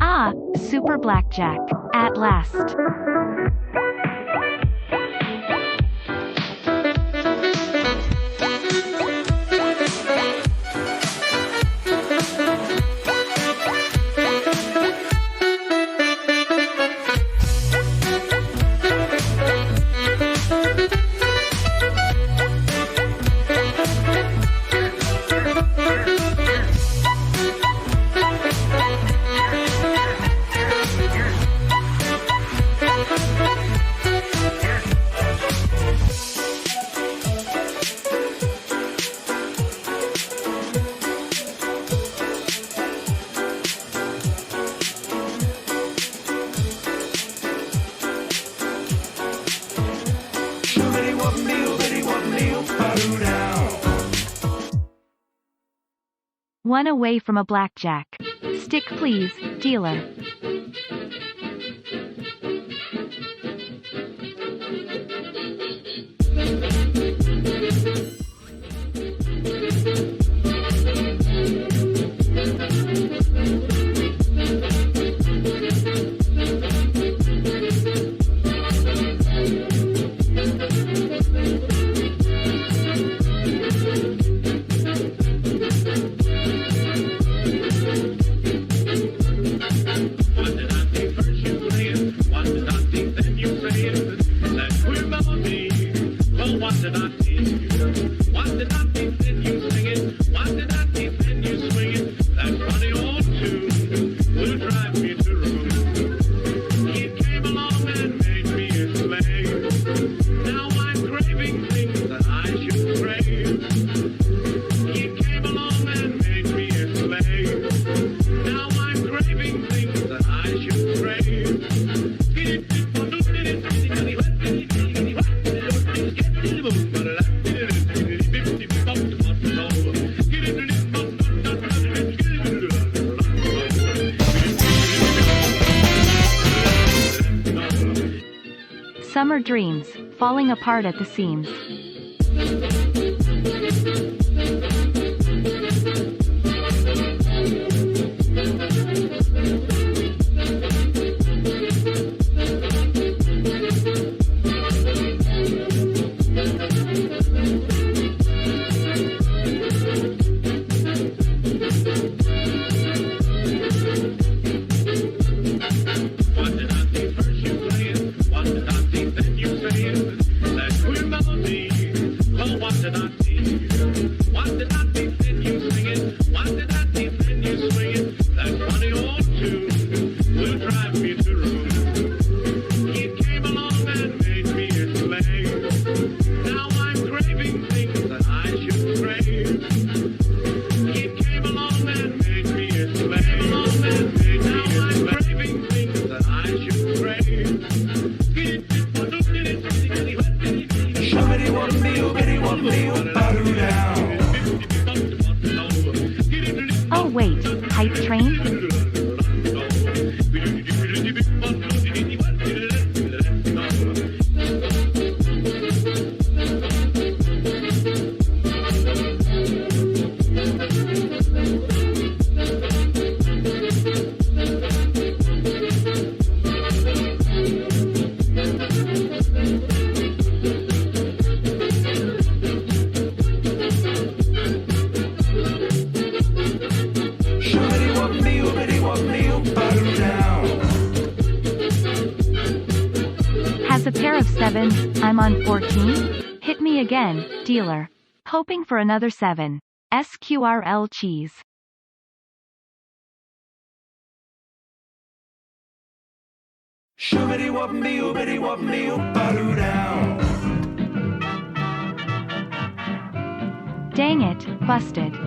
Ah, Super Blackjack, at last. One away from a blackjack. Stick please, dealer. Summer dreams, falling apart at the seams. did I see? What did I see? Then you swing it. What did I see? Then you swing it. That funny old tune will drive me to ruin. It came along and made me a slave. Now I'm craving things that I should crave. It came along and made me a slave. Now I'm craving things that I should crave. Oh wait, hype train? Has a pair of 7s, I'm on 14? Hit me again, dealer. Hoping for another 7. SQRL cheese. Dang it, busted.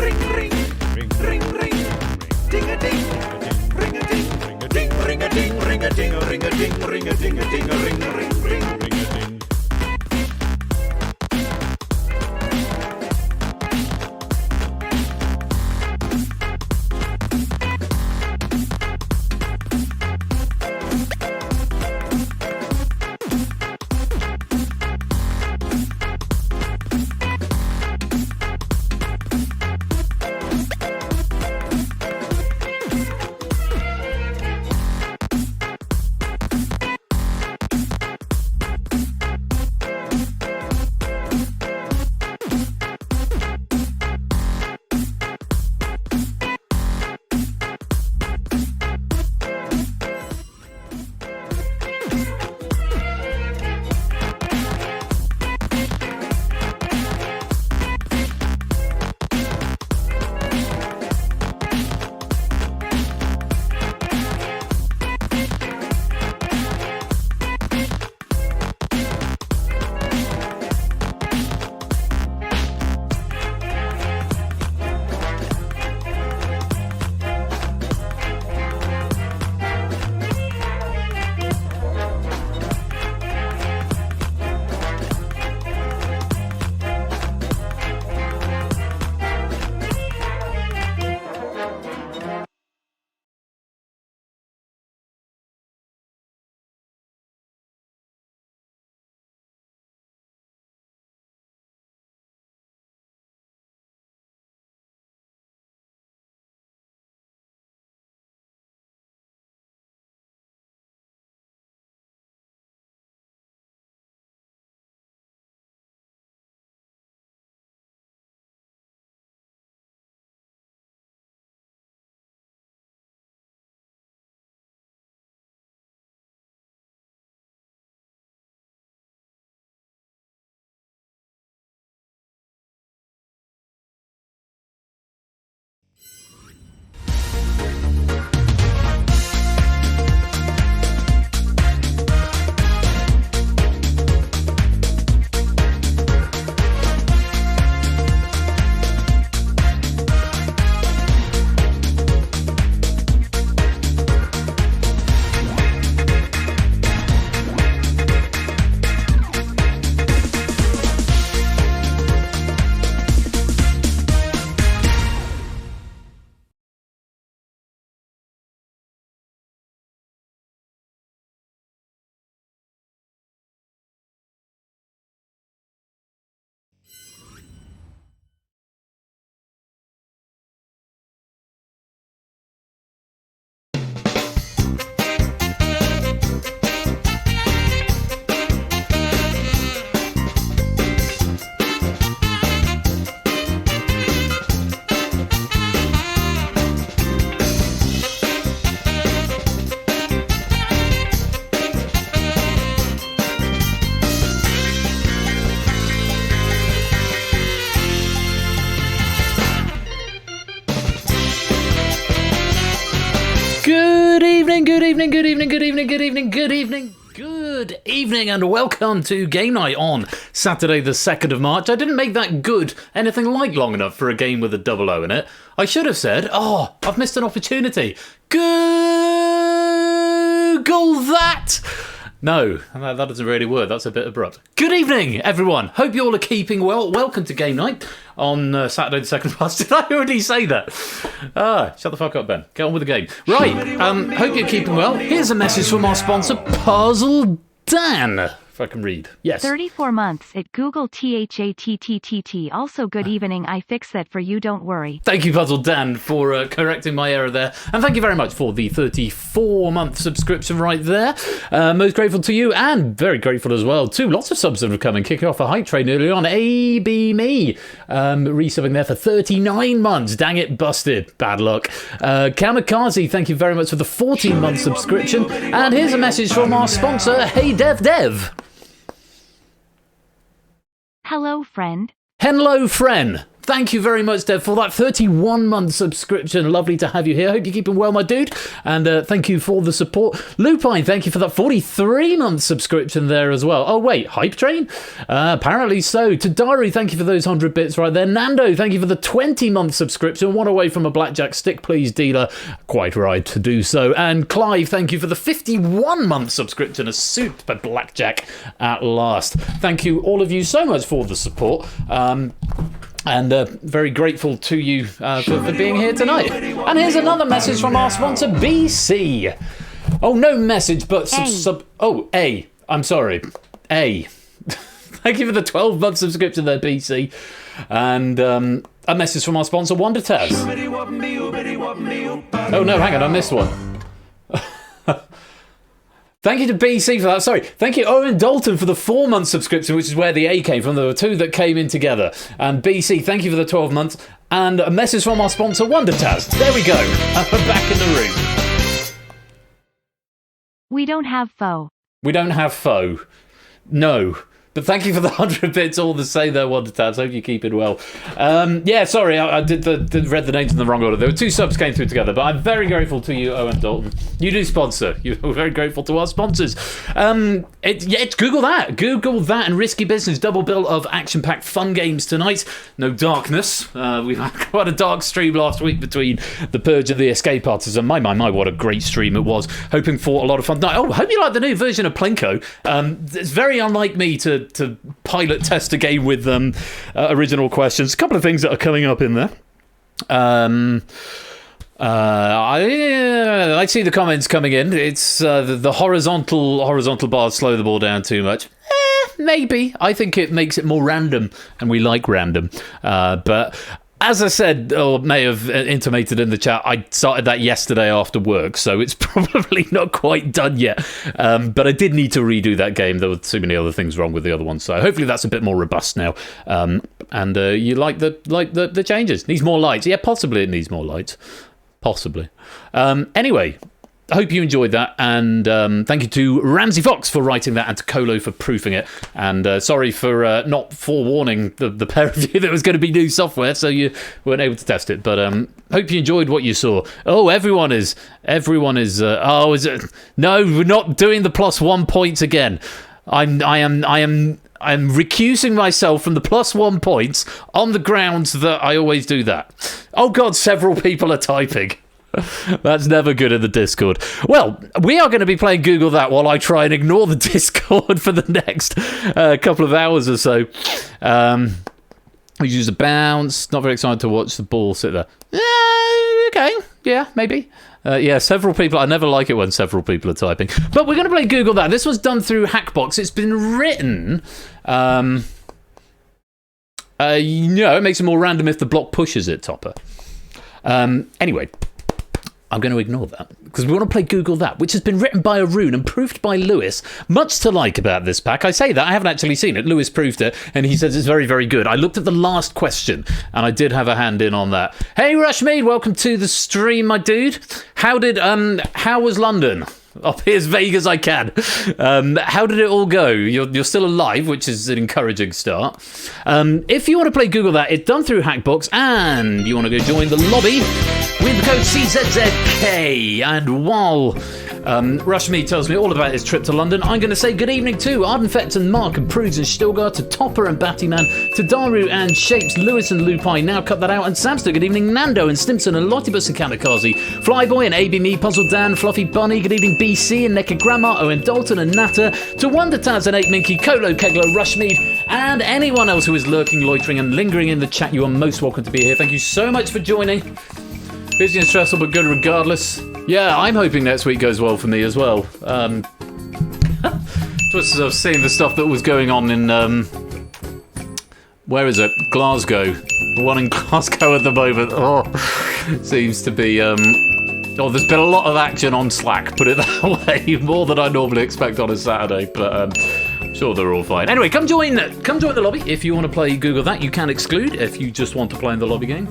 ring ring, ring ring, ding a ding, ring a ding, ding ring a ding, ring a ding, ring a ding, ring a ding, a ding a ring ring ring ring a ding. Good evening, and welcome to Game Night on Saturday the 2nd of March. I didn't make that good anything like long enough for a game with a double O in it. I should have said, I've missed an opportunity. Google that! No, that doesn't really work. That's a bit abrupt. Good evening, everyone. Hope you all are keeping well. Welcome to Game Night on Saturday the 2nd of March. Did I already say that? Shut the fuck up, Ben. Get on with the game. Right, hope you're keeping well. Here's a message from our sponsor, Puzzle Dan. If I can read. Yes. 34 months at Google THATTTT. Also, good evening. I fix that for you. Don't worry. Thank you, Puzzle Dan, for correcting my error there. And thank you very much for the 34-month subscription right there. Most grateful to you, and very grateful as well to lots of subs that have come and kicking off a hype train early on. AB Me, resubbing there for 39 months. Dang it, busted. Bad luck. Kamikaze, thank you very much for the 14-month subscription. And here's a message from our sponsor, Hey Dev. Hello, friend. Hello, friend. thank you very much, Dev, for that 31-month subscription. Lovely to have you here. Hope you're keeping well, my dude. And thank you for the support. Lupine, thank you for that 43-month subscription there as well. Oh, wait, Hype Train? Apparently so. Tadari, thank you for those 100 bits right there. Nando, thank you for the 20-month subscription. One away from a blackjack stick, please, dealer. Quite right to do so. And Clive, thank you for the 51-month subscription. A super blackjack at last. Thank you, all of you, so much for the support. And very grateful to you for being here tonight. And here's another message from our sponsor, BC. Oh, no message, but I'm sorry. Thank you for the 12-month subscription there, BC. And a message from our sponsor, Wonder Taz. Oh, no, hang on, I missed one. Thank you to BC for that. Sorry. Thank you, Owen Dalton, for the 4-month subscription, which is where the A came from. There were two that came in together. And BC, thank you for the 12 months. And a message from our sponsor, Wonder Taz. There we go. We're back in the room. We don't have foe. We don't have foe. No. But thank you for the 100 bits all the same there, Wonder Tabs. Hope you're keeping well. Yeah, sorry, I did read the names in the wrong order. There were two subs came through together, but I'm very grateful to you, Owen Dalton. You do sponsor. You're very grateful to our sponsors. It's Google that. Google that and Risky Business. Double bill of action-packed fun games tonight. No darkness. We've had quite a dark stream last week between The Purge and The Escape Artists. And my, what a great stream it was. Hoping for a lot of fun. Oh, hope you like the new version of Plinko. It's very unlike me to pilot test a game with original questions. A couple of things that are coming up in there. I see the comments coming in. It's the horizontal bars slow the ball down too much. Maybe. I think it makes it more random, and we like random. But as I said, or may have intimated in the chat, I started that yesterday after work, so it's probably not quite done yet. But I did need to redo that game. There were too many other things wrong with the other one, so hopefully that's a bit more robust now. And you like the changes? Needs more lights? Yeah, possibly it needs more lights. Possibly. Anyway, I hope you enjoyed that, and thank you to Ramsey Fox for writing that and to Colo for proofing it, and sorry for not forewarning the pair of you that it was going to be new software, so you weren't able to test it, but hope you enjoyed what you saw. Oh, everyone is is it? No, we're not doing the +1 points again. I'm recusing myself from the +1 points on the grounds that I always do that. Oh God, several people are typing. That's never good in the Discord. Well, we are going to be playing Google That while I try and ignore the Discord for the next couple of hours or so. We use a bounce. Not very excited to watch the ball sit there. Okay, yeah, maybe. Yeah, several people. I never like it when several people are typing. But we're going to play Google That. This was done through Hackbox. It's been written. It makes it more random if the block pushes it, Topper. Anyway. I'm going to ignore that, because we want to play Google That, which has been written by Arun and proofed by Lewis. Much to like about this pack. I say that, I haven't actually seen it. Lewis proofed it, and he says it's very, very good. I looked at the last question, and I did have a hand in on that. Hey, Rushmead, welcome to the stream, my dude. How was London? I'll be as vague as I can. How did it all go? You're still alive, which is an encouraging start. If you want to play Google That, it's done through Hackbox, and you want to go join the lobby with the code CZZK. And while Rushmead tells me all about his trip to London, I'm going to say good evening to Ardenfett and Mark and Prudes and Stilgar, to Topper and Battyman, to Daru and Shapes, Lewis and Lupine, now cut that out, and Samster, good evening, Nando and Stimson and Lottibus and Kamikaze, Flyboy and AB Me, Puzzle Dan, Fluffy Bunny, good evening, BC and Nekka Grandma, Owen Dalton and Natter, to Wonder Taz and 8 Minky, Colo, Keglo, Rushmead, and anyone else who is lurking, loitering and lingering in the chat. You are most welcome to be here. Thank you so much for joining. Busy and stressful, but good regardless. Yeah, I'm hoping next week goes well for me as well. Just sort of seeing the stuff that was going on in, where is it? Glasgow. The one in Glasgow at the moment. Oh, seems to be, there's been a lot of action on Slack, put it that way. More than I normally expect on a Saturday, but I'm sure they're all fine. Anyway, come join the lobby. If you want to play Google That, you can exclude if you just want to play in the lobby game.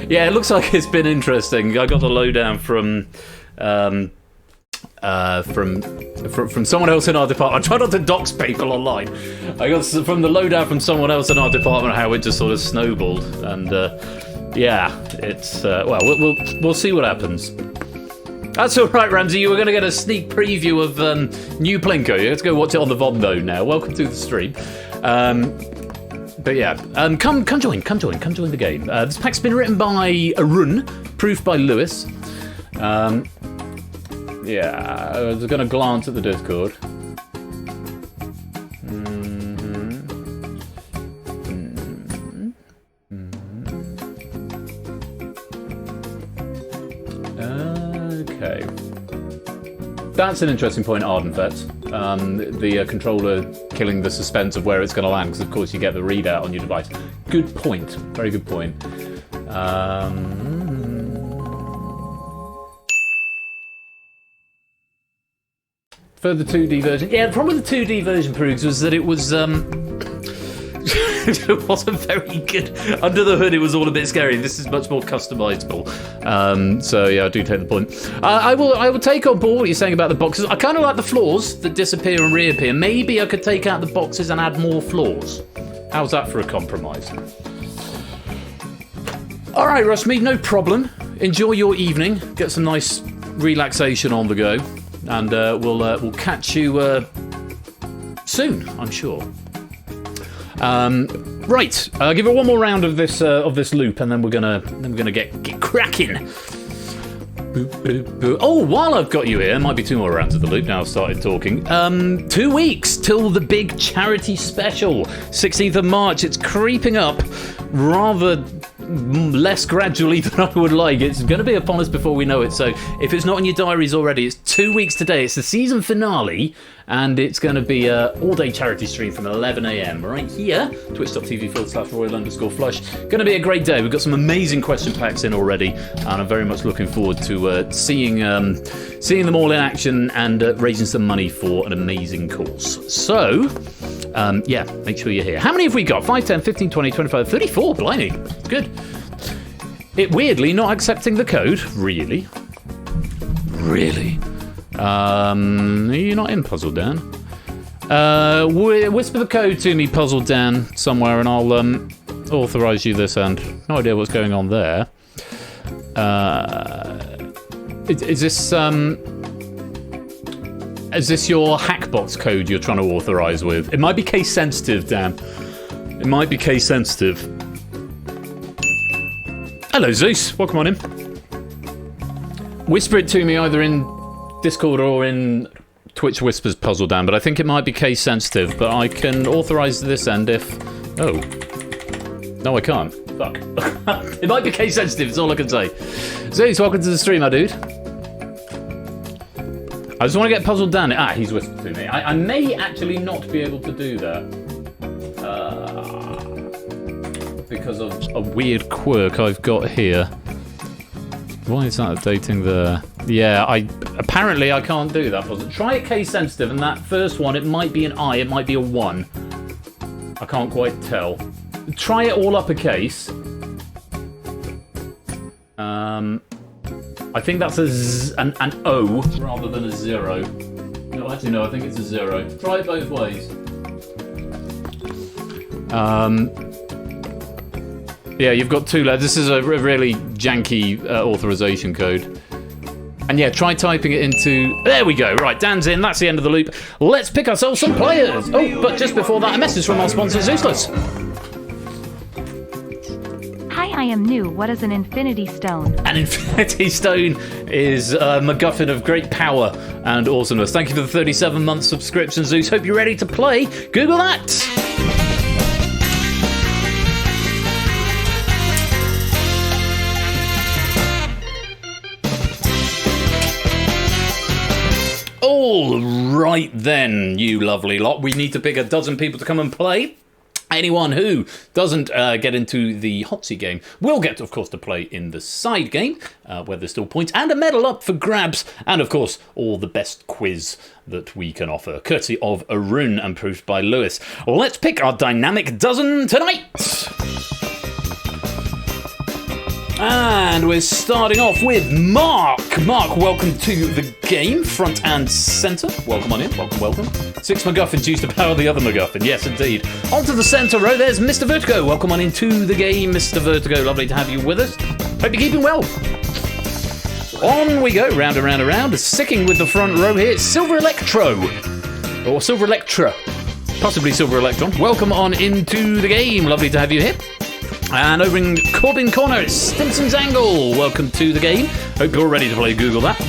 Yeah, it looks like it's been interesting. I got the lowdown from from someone else in our department. I try not to dox people online. I got from the loadout from someone else in our department how it just sort of snowballed, and yeah, it's well, we'll see what happens. That's all right, Ramsey. You were going to get a sneak preview of new Plinko. Let's go watch it on the VOD though. Now, welcome to the stream. But yeah, come join the game. This pack's been written by Arun, proofed by Lewis. Yeah, I was going to glance at the Discord. Okay. That's an interesting point, Ardenfett. The controller killing the suspense of where it's going to land, because of course you get the readout on your device. Good point. Very good point. Further 2D version. Yeah, the problem with the 2D version, Proogs, was that it was it wasn't very good. Under the hood, it was all a bit scary. This is much more customizable. So yeah, I do take the point. I will take on board what you're saying about the boxes. I kind of like the floors that disappear and reappear. Maybe I could take out the boxes and add more floors. How's that for a compromise? All right, Rushmead, no problem. Enjoy your evening. Get some nice relaxation on the go. And we'll catch you soon, I'm sure. Right, I'll give it one more round of this loop, and then we're gonna get cracking. Oh, while I've got you here, might be two more rounds of the loop. Now I've started talking. 2 weeks till the big charity special, 16th of March. It's creeping up rather less gradually than I would like. It's going to be upon us before we know it. So if it's not in your diaries already, it's 2 weeks today. It's the season finale, and it's going to be an all-day charity stream from 11 a.m. right here, twitch.tv/royal_flush. Going to be a great day. We've got some amazing question packs in already, and I'm very much looking forward to seeing them all in action and raising some money for an amazing cause. So yeah, make sure you're here. How many have we got? 5, 10, 15, 20, 25, 34. Blimey. Good. It weirdly not accepting the code. Really? Are you not in Puzzle Dan? Whisper the code to me, Puzzle Dan, somewhere, and I'll authorize you this end. No idea what's going on there. Is this your Hackbox code you're trying to authorize with? It might be case sensitive, Dan. It might be case sensitive. Hello, Zeus. Welcome on in. Whisper it to me either in Discord or in Twitch Whispers Puzzle Dan, but I think it might be case sensitive, but I can authorize this end if... Oh. No, I can't. Fuck. It might be case sensitive, it's all I can say. Zeus, welcome to the stream, my dude. I just want to get Puzzle Dan. Ah, he's whispered to me. I may actually not be able to do that. Because of a weird quirk I've got here. Why is that updating there? Yeah, apparently I can't do that. Try it case sensitive, and that first one, it might be an I, it might be a 1. I can't quite tell. Try it all uppercase. I think that's an O rather than a 0. No, actually no, I think it's a 0. Try it both ways. Yeah, you've got 2 letters. This is a really janky authorization code. And yeah, try typing it into... There we go. Right, Dan's in. That's the end of the loop. Let's pick ourselves some players. Oh, but just before that, a message from our sponsor, Zeusless. Hi, I am new. What is an Infinity Stone? An Infinity Stone is a MacGuffin of great power and awesomeness. Thank you for the 37-month subscription, Zeus. Hope you're ready to play. Google that. All right then, you lovely lot. We need to pick a dozen people to come and play. Anyone who doesn't get into the hot seat game will get, of course, to play in the side game, where there's still points and a medal up for grabs, and, of course, all the best quiz that we can offer, courtesy of Arun and proofed by Lewis. Let's pick our dynamic dozen tonight. And we're starting off with Mark. Mark, welcome to the game, front and centre. Welcome on in, welcome. 6 MacGuffins used to power the other MacGuffin, yes indeed. Onto the centre row, there's Mr. Vertigo. Welcome on into the game, Mr. Vertigo. Lovely to have you with us. Hope you're keeping well. On we go, round and round and round. Sticking with the front row here, Silver Electro. Or Silver Electra. Possibly Silver Electron. Welcome on into the game. Lovely to have you here. And over in Corbin Corner, it's Stimson's Angle. Welcome to the game. Hope you're ready to play Google that.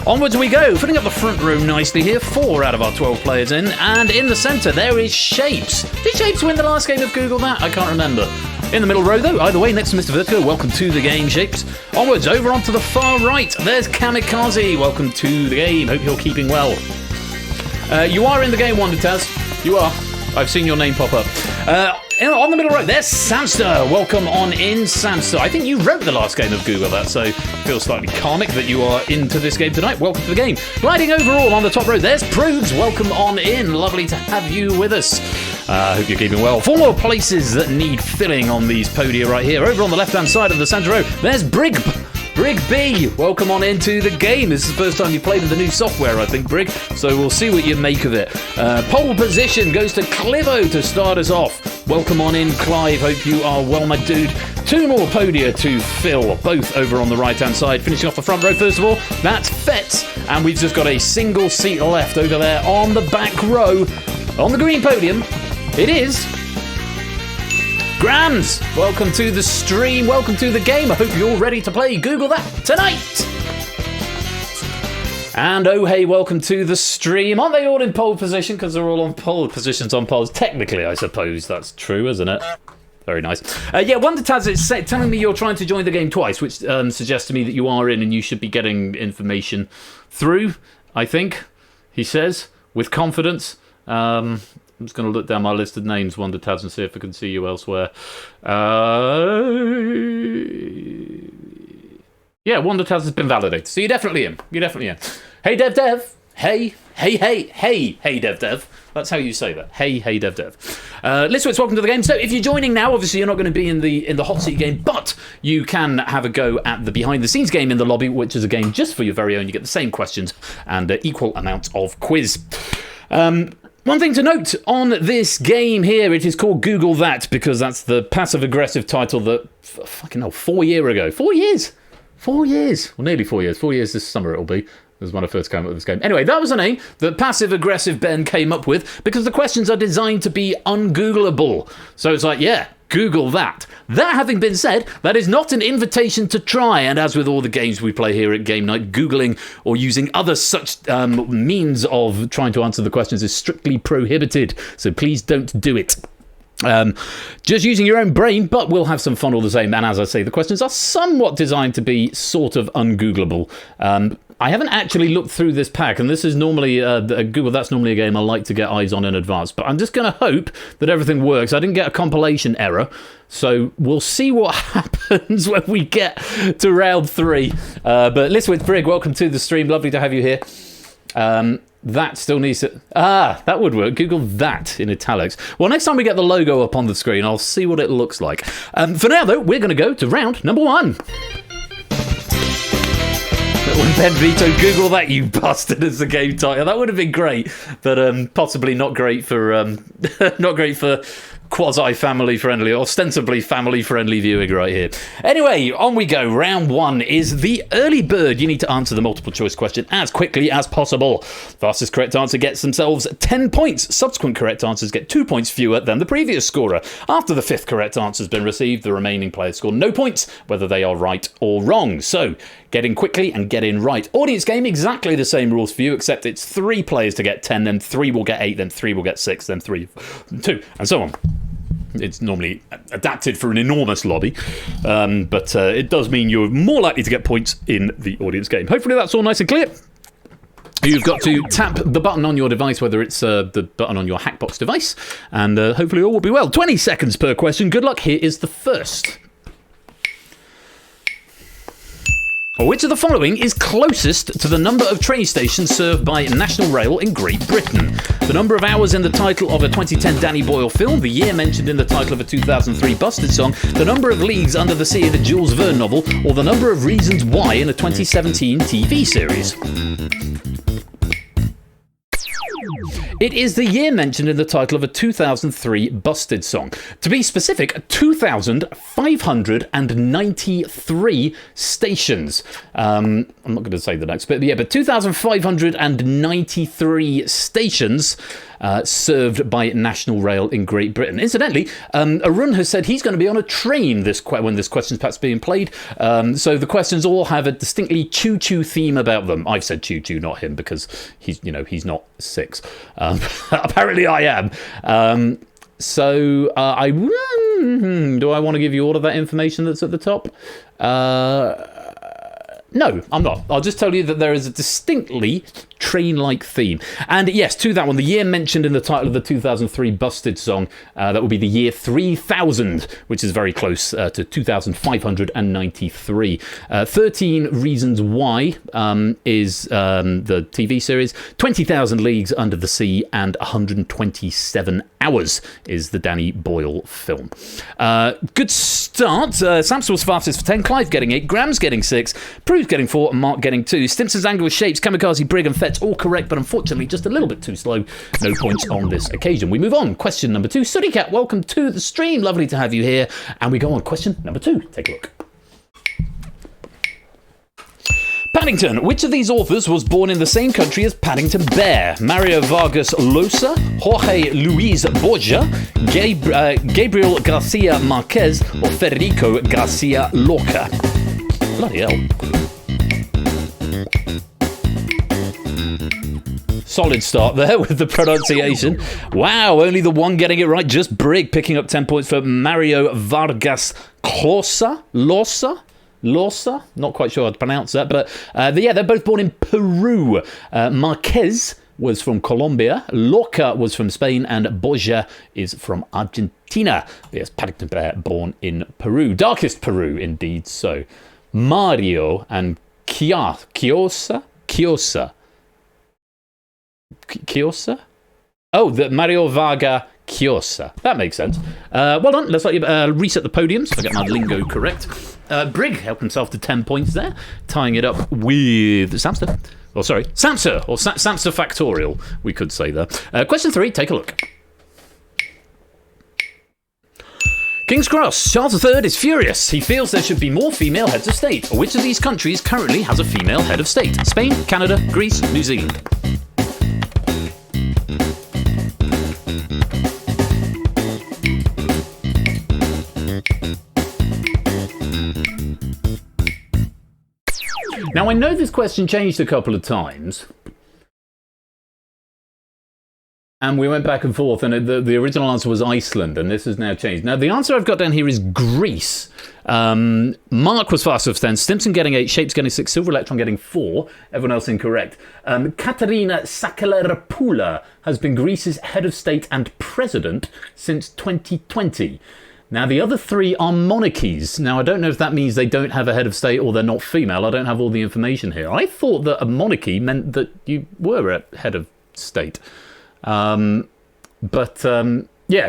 Onwards we go, filling up the front row nicely here. 4 out of our 12 players in. And in the centre, there is Shapes. Did Shapes win the last game of Google that? I can't remember. In the middle row, though, either way, next to Mr. Vertigo, welcome to the game, Shapes. Onwards, over onto the far right, there's Kamikaze. Welcome to the game. Hope you're keeping well. You are in the game, Wonder Taz. You are. I've seen your name pop up. On the middle row, there's Samster. Welcome on in, Samster. I think you wrote the last game of Google that, so it feels slightly karmic that you are into this game tonight. Welcome to the game. Gliding overall on the top row, there's Prudes. Welcome on in. Lovely to have you with us. Hope you're keeping well. 4 more places that need filling on these podia right here. Over on the left-hand side of the centre row, there's Brig B, welcome on into the game. This is the first time you played with the new software, I think, Brig, so we'll see what you make of it. Pole position goes to Clivo to start us off. Welcome on in, Clive. Hope you are well, my dude. 2 more podia to fill, both over on the right-hand side. Finishing off the front row, first of all, that's Fetz, and we've just got a single seat left over there on the back row. On the green podium, it is Grams. Welcome to the stream, welcome to the game. I hope you're ready to play Google that tonight. And oh hey, welcome to the stream. Aren't they all in pole position? Because they're all on pole positions on poles. Technically, I suppose that's true, isn't it? Very nice. Wonder Taz is telling me you're trying to join the game twice, which suggests to me that you are in and you should be getting information through, I think, he says, with confidence. I'm just going to look down my list of names, Wonder Taz, and see if I can see you elsewhere. Yeah, Wonder Taz has been validated. So you're definitely in. Hey, Dev. Hey, Dev. That's how you say that. Hey, Dev. Listwits, welcome to the game. So if you're joining now, obviously you're not going to be in the hot seat game, but you can have a go at the behind the scenes game in the lobby, which is a game just for your very own. You get the same questions and equal amounts of quiz. One thing to note on this game here, it is called Google That, because that's the passive-aggressive title that, 4 years ago. 4 years? 4 years. Well, nearly 4 years. 4 years this summer it'll be. Was when I first came up with this game. Anyway, that was a name that passive-aggressive Ben came up with because the questions are designed to be ungoogleable. So it's like, yeah, Google that. That having been said, that is not an invitation to try, and as with all the games we play here at Game Night, Googling or using other such means of trying to answer the questions is strictly prohibited, so please don't do it. Just using your own brain, but we'll have some fun all the same, and as I say, the questions are somewhat designed to be sort of ungoogleable. I haven't actually looked through this pack, and this is normally Google. That's normally a game I like to get eyes on in advance, but I'm just going to hope that everything works. I didn't get a compilation error, so we'll see what happens when we get to round 3. But Listwith Brig, welcome to the stream. Lovely to have you here. That still needs to... that would work. Google that in italics. Well, next time we get the logo up on the screen, I'll see what it looks like. For now, though, we're going to go to round number 1. When Ben Vito, Google that, you bastard, as the game title. That would have been great, but possibly not great for quasi-family friendly, ostensibly family friendly viewing right here. Anyway, on we go. Round 1 is the early bird. You need to answer the multiple choice question as quickly as possible. Fastest correct answer gets themselves 10 points. Subsequent correct answers get 2 points fewer than the previous scorer. After the 5th correct answer has been received, the remaining players score no points, whether they are right or wrong. So, get in quickly and get in right. Audience game, exactly the same rules for you, except it's 3 players to get 10, then 3 will get 8, then 3 will get 6, then 3, 2, and so on. It's normally adapted for an enormous lobby, but it does mean you're more likely to get points in the audience game. Hopefully that's all nice and clear. You've got to tap the button on your device, whether it's the button on your Hackbox device, and hopefully all will be well. 20 seconds per question. Good luck. Here is the first. Which of the following is closest to the number of train stations served by National Rail in Great Britain? The number of hours in the title of a 2010 Danny Boyle film, the year mentioned in the title of a 2003 Busted song, the number of leagues under the sea in a Jules Verne novel, or the number of reasons why in a 2017 TV series? It is the year mentioned in the title of a 2003 Busted song. To be specific, 2,593 stations. I'm not going to say the next bit, but yeah, but 2,593 stations served by National Rail in Great Britain. Incidentally, Arun has said he's going to be on a train when this question's perhaps being played. So the questions all have a distinctly choo-choo theme about them. I've said choo-choo, not him, because he's not 6. Apparently I am. Do I want to give you all of that information that's at the top? No, I'm not. I'll just tell you that there is a distinctly train-like theme. And yes, to that one, the year mentioned in the title of the 2003 Busted song, that would be the year 3000, which is very close to 2,593. 13 Reasons Why is the TV series, 20,000 Leagues Under the Sea, and 127 Hours is the Danny Boyle film. Good start. Samson was fastest for 10, Clive getting 8, Grams getting 6, Prue's getting 4, and Mark getting 2. Stimson's Angle with Shapes, Kamikaze, Brig, and Fetch all correct, but unfortunately just a little bit too slow. No points on this occasion. We move on. Question number 2. Sooty Cat, welcome to the stream. Lovely to have you here. And we go on. Question number 2. Take a look. Paddington. Which of these authors was born in the same country as Paddington Bear? Mario Vargas Llosa, Jorge Luis Borgia, Gabriel Garcia Marquez, or Federico Garcia Lorca? Bloody hell. Solid start there with the pronunciation. Wow, only the one getting it right. Just Brig picking up 10 points for Mario Vargas Llosa. Not quite sure how to pronounce that, but yeah, they're both born in Peru. Marquez was from Colombia, Lorca was from Spain, and Borgia is from Argentina. Yes, Paddington Bear born in Peru. Darkest Peru, indeed so. Mario and Kiosa? Oh, the Mario Varga Llosa. That makes sense. Well done. Let's let you reset the podiums if I get my lingo correct. Brig helped himself to 10 points there, tying it up with Samster. Oh, sorry, Samster, or Samster Factorial, we could say there. Question 3, take a look. King's Cross. Charles III is furious. He feels there should be more female heads of state. Which of these countries currently has a female head of state? Spain, Canada, Greece, New Zealand. Now, I know this question changed a couple of times, and we went back and forth, and the original answer was Iceland, and this has now changed. Now, the answer I've got down here is Greece. Mark was fast of 10, Stimson getting 8, Shapes getting 6, Silver Electron getting 4, everyone else incorrect. Katerina Sakellarapoula has been Greece's head of state and president since 2020. Now, the other 3 are monarchies. Now, I don't know if that means they don't have a head of state or they're not female. I don't have all the information here. I thought that a monarchy meant that you were a head of state. Yeah,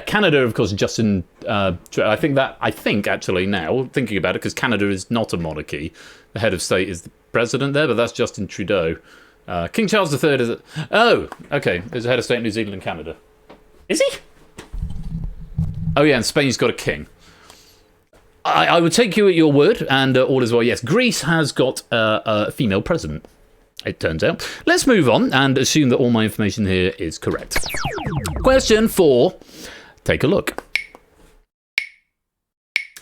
Canada, of course, Justin. I think actually now thinking about it, because Canada is not a monarchy. The head of state is the president there, but that's Justin Trudeau. King Charles III is. Oh, okay. There's a head of state in New Zealand and Canada. Is he? Oh yeah, and Spain's got a king. I would take you at your word, and all is well. Yes, Greece has got a female president, it turns out. Let's move on and assume that all my information here is correct. Question 4. Take a look.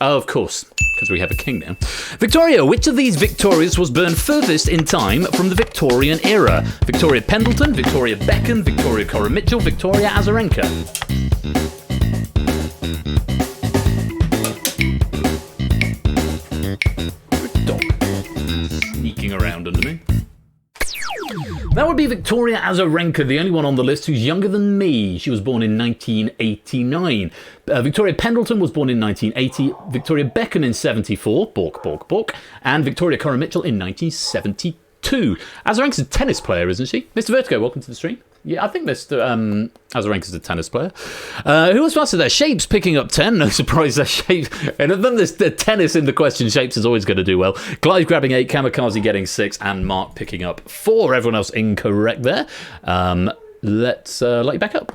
Oh, of course, because we have a king now. Victoria. Which of these Victorias was burned furthest in time from the Victorian era? Victoria Pendleton, Victoria Beckham, Victoria Cora Mitchell, Victoria Azarenka. Dog sneaking around under me. That would be Victoria Azarenka, the only one on the list who's younger than me. She was born in 1989. Victoria Pendleton was born in 1980. Victoria Beckham in 74. Bork. And Victoria Coren Mitchell in 1972. Azarenka's a tennis player, isn't she? Mr. Vertigo, welcome to the stream. Yeah, I think Mr. Azarenka's a tennis player. Who was faster there? Shapes picking up 10. No surprise there, Shapes. And then there's the tennis in the question. Shapes is always going to do well. Clive grabbing 8, Kamikaze getting 6, and Mark picking up 4. Everyone else incorrect there. Let's light you back up.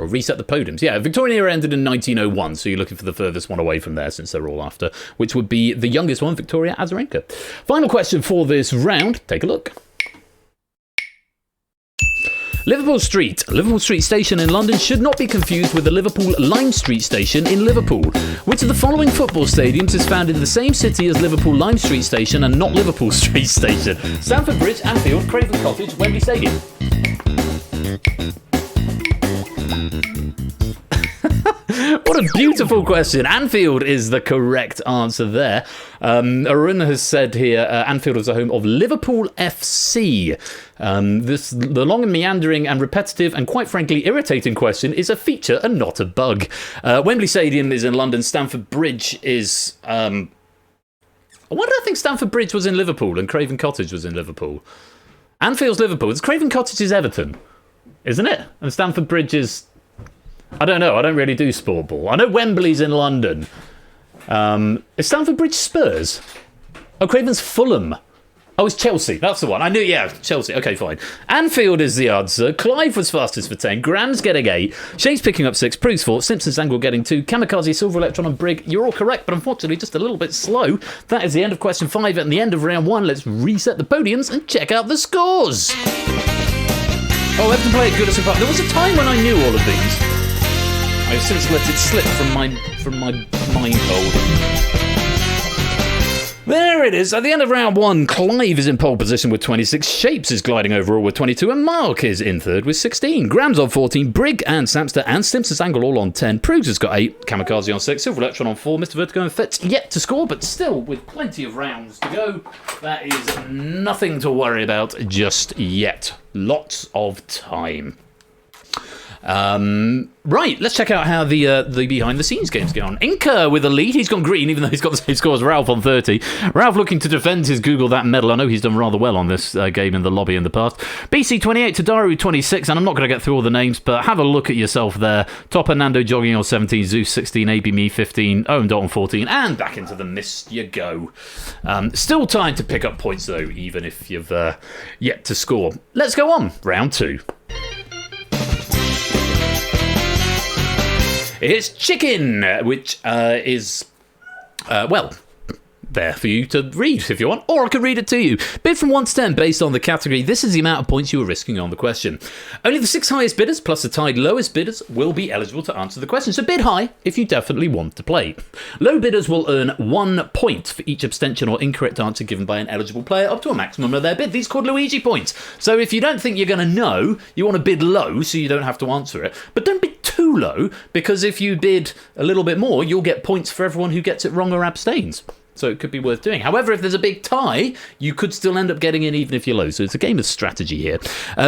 Or reset the podiums. Yeah, Victorian era ended in 1901, so you're looking for the furthest one away from there since they're all after, which would be the youngest one, Victoria Azarenka. Final question for this round. Take a look. Liverpool Street Station in London should not be confused with the Liverpool Lime Street Station in Liverpool. Which of the following football stadiums is found in the same city as Liverpool Lime Street Station and not Liverpool Street Station? Stamford Bridge, Anfield, Craven Cottage, Wembley Stadium. What a beautiful question. Anfield is the correct answer there. Arun has said here, Anfield is the home of Liverpool FC. The long and meandering and repetitive and quite frankly irritating question is a feature and not a bug. Wembley Stadium is in London. Stamford Bridge is... why did I think Stamford Bridge was in Liverpool and Craven Cottage was in Liverpool? Anfield's Liverpool. It's Craven Cottage is Everton, isn't it? And Stamford Bridge is... I don't know. I don't really do sport ball. I know Wembley's in London. Is Stamford Bridge Spurs? Oh, Craven's Fulham. Oh, it's Chelsea. That's the one. I knew, yeah, Chelsea. Okay, fine. Anfield is the answer. Clive was fastest for 10. Graham's getting 8. Shane's picking up 6. Proves 4. Simpson's Angle getting 2. Kamikaze, Silver Electron and Brig. You're all correct, but unfortunately just a little bit slow. That is the end of question 5 and the end of round 1. Let's reset the podiums and check out the scores. Oh, Everton play at Goodison Park. There was a time when I knew all of these. I've since let it slip from my mind hold. There it is. At the end of round 1, Clive is in pole position with 26. Shapes is gliding overall with 22. And Mark is in third with 16. Graham's on 14. Brig and Samster and Simpson's Angle all on 10. Proves has got 8. Kamikaze on 6. Silver Electron on 4. Mr. Vertigo and Fitz yet to score, but still with plenty of rounds to go. That is nothing to worry about just yet. Lots of time. Right, let's check out how the behind-the-scenes game's going on. Inca with a lead. He's gone green, even though he's got the same score as Ralph on 30. Ralph looking to defend his Google That medal. I know he's done rather well on this game in the lobby in the past. BC28, Tadaru 26, and I'm not going to get through all the names, but have a look at yourself there. Topper Nando jogging on 17, Zeus 16, AB Me 15, Owen Dalton 14, and back into the mist you go. Still time to pick up points, though, even if you've yet to score. Let's go on. Round 2. It's chicken, which is, well, there for you to read if you want, or I can read it to you. Bid from 1 to 10 based on the category. This is the amount of points you are risking on the question. Only the 6 highest bidders plus the tied lowest bidders will be eligible to answer the question. So bid high if you definitely want to play. Low bidders will earn 1 point for each abstention or incorrect answer given by an eligible player up to a maximum of their bid. These are called Luigi points. So if you don't think you're going to know, you want to bid low so you don't have to answer it. But don't bid too low, because if you bid a little bit more, you'll get points for everyone who gets it wrong or abstains. So it could be worth doing. However, if there's a big tie, you could still end up getting in even if you're low. So it's a game of strategy here.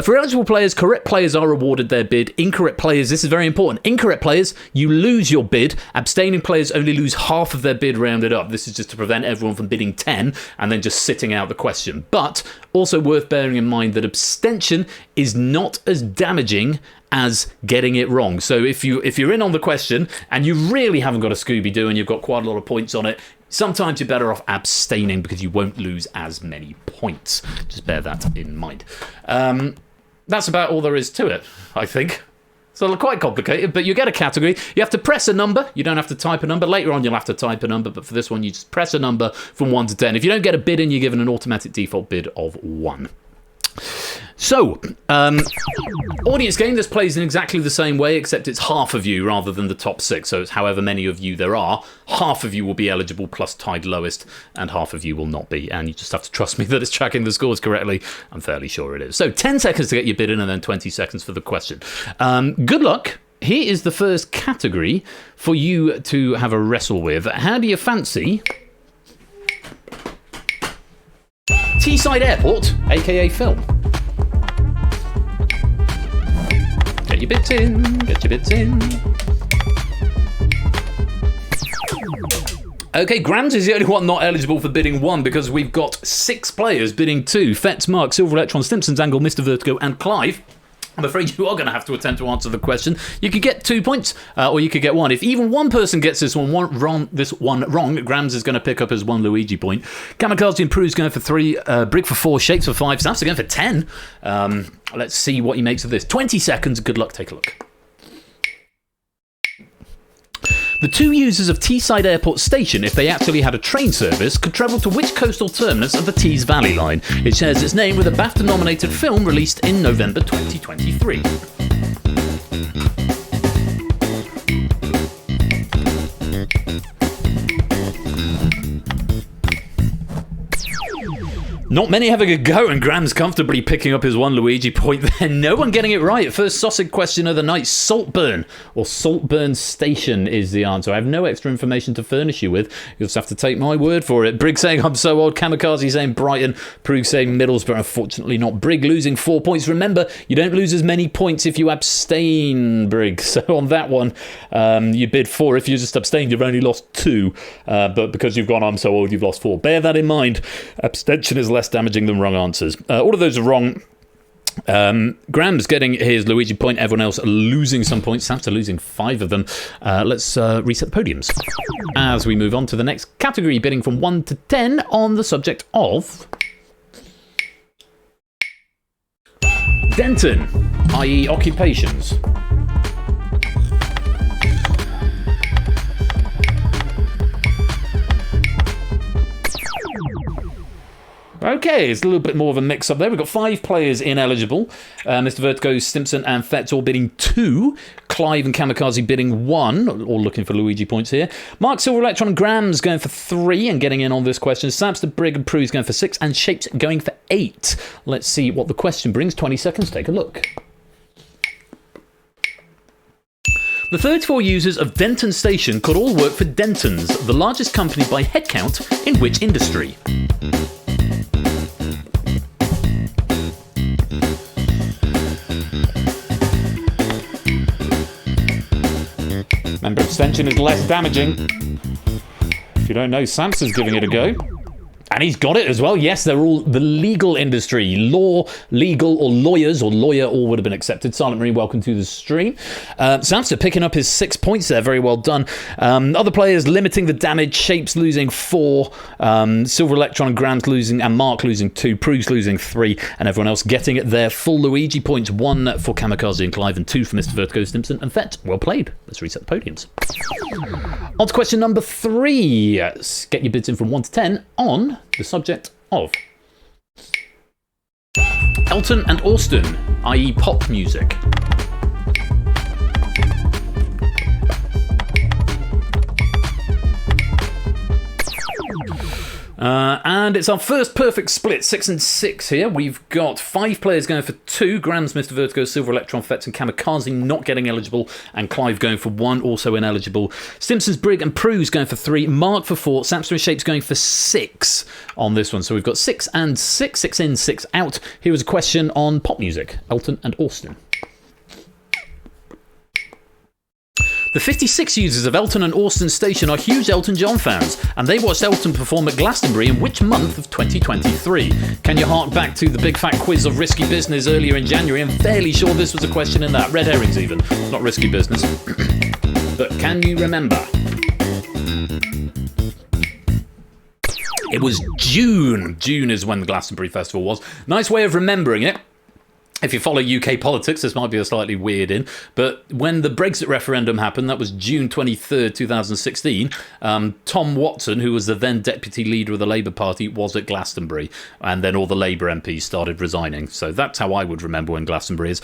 For eligible players, correct players are awarded their bid. Incorrect players, this is very important. Incorrect players, you lose your bid. Abstaining players only lose half of their bid rounded up. This is just to prevent everyone from bidding 10 and then just sitting out the question. But also worth bearing in mind that abstention is not as damaging as getting it wrong. So if you're in on the question and you really haven't got a Scooby-Doo and you've got quite a lot of points on it, sometimes you're better off abstaining because you won't lose as many points. Just bear that in mind. That's about all there is to it, I think. So they're quite complicated, but you get a category. You have to press a number. You don't have to type a number. Later on, you'll have to type a number, but for this one, you just press a number from 1 to 10. If you don't get a bid in, you're given an automatic default bid of 1. So, audience game, this plays in exactly the same way, except it's half of you rather than the top 6. So it's however many of you there are, half of you will be eligible plus tied lowest, and half of you will not be. And you just have to trust me that it's tracking the scores correctly. I'm fairly sure it is. So 10 seconds to get your bid in, and then 20 seconds for the question. Good luck. Here is the first category for you to have a wrestle with. How do you fancy Teesside Airport, aka film. Get your bits in, get your bits in. Okay, Grams is the only one not eligible for bidding 1 because we've got 6 players bidding 2. Fetz, Mark, Silver Electron, Stimpson's Angle, Mr. Vertigo and Clive. I'm afraid you are going to have to attempt to answer the question. You could get 2 points, or you could get 1. If even one person gets this one wrong, Grams is going to pick up his 1 Luigi point. Kamikaze and Prue's going for 3, Brig for 4, Shapes for 5, Snaps are going for 10. Let's see what he makes of this. 20 seconds, good luck, take a look. The 2 users of Teesside Airport Station, if they actually had a train service, could travel to which coastal terminus of the Tees Valley Line? It shares its name with a BAFTA-nominated film released in November 2023. Not many having a go, and Graham's comfortably picking up his 1 Luigi point there. No one getting it right. First sausage question of the night. Saltburn, or Saltburn Station is the answer. I have no extra information to furnish you with. You'll just have to take my word for it. Brig saying I'm so old. Kamikaze saying Brighton. Prue saying Middlesbrough. Unfortunately not. Brig losing 4 points. Remember, you don't lose as many points if you abstain, Brig. So on that one, you bid 4. If you just abstained, you've only lost 2. But because you've gone I'm so old, you've lost 4. Bear that in mind. Abstention is less damaging than wrong answers. All of those are wrong. Graham's getting his Luigi point. Everyone else losing some points. Sam's losing 5 of them. Let's reset the podiums as we move on to the next category, bidding from 1 to 10 on the subject of Denton, i.e. occupations. Okay, it's a little bit more of a mix-up there. We've got 5 players ineligible. Mr. Vertigo, Stimpson and Fetz all bidding 2. Clive and Kamikaze bidding 1. All looking for Luigi points here. Mark, Silver Electron and Graham's going for 3 and getting in on this question. Samster, Brig and Prue's going for 6 and Shapes going for 8. Let's see what the question brings. 20 seconds, take a look. The 34 users of Denton Station could all work for Denton's, the largest company by headcount in which industry? Remember, abstention is less damaging. If you don't know, Samson's giving it a go. And he's got it as well. Yes, they're all the legal industry. Law, legal, or lawyers, or lawyer, all would have been accepted. Silent Marine, welcome to the stream. Samson picking up his 6 points there. Very well done. Other players limiting the damage. Shapes losing 4. Silver Electron and Grant losing, and Mark losing 2. Prue's losing 3. And everyone else getting their full Luigi points. 1 for Kamikaze and Clive, and 2 for Mr. Vertigo, Stimpson and Fett. Well played. Let's reset the podiums. On to question number 3. Get your bids in from 1 to 10 on the subject of Elton and Austin, i.e. pop music. And it's our first perfect split, 6 and 6 here. We've got 5 players going for 2. Grams, Mr. Vertigo, Silver Electron, Fetz and Kamikaze not getting eligible, and Clive going for 1, also ineligible. Stimpson's, Brig and Prue's going for 3. Mark for 4. Samster and Shapes going for 6 on this one. So we've got 6 and 6, 6 in, 6 out. Here is a question on pop music, Elton and Austin. The 56 users of Elton and Austin Station are huge Elton John fans, and they watched Elton perform at Glastonbury in which month of 2023? Can you hark back to the big fat quiz of Risky Business earlier in January? I'm fairly sure this was a question in that. Red herrings even. It's not Risky Business. But can you remember? It was June. June is when the Glastonbury Festival was. Nice way of remembering it. If you follow UK politics, this might be a slightly weird in, but when the Brexit referendum happened, that was June 23rd, 2016, Tom Watson, who was the then deputy leader of the Labour Party, was at Glastonbury, and then all the Labour MPs started resigning. So that's how I would remember when Glastonbury is.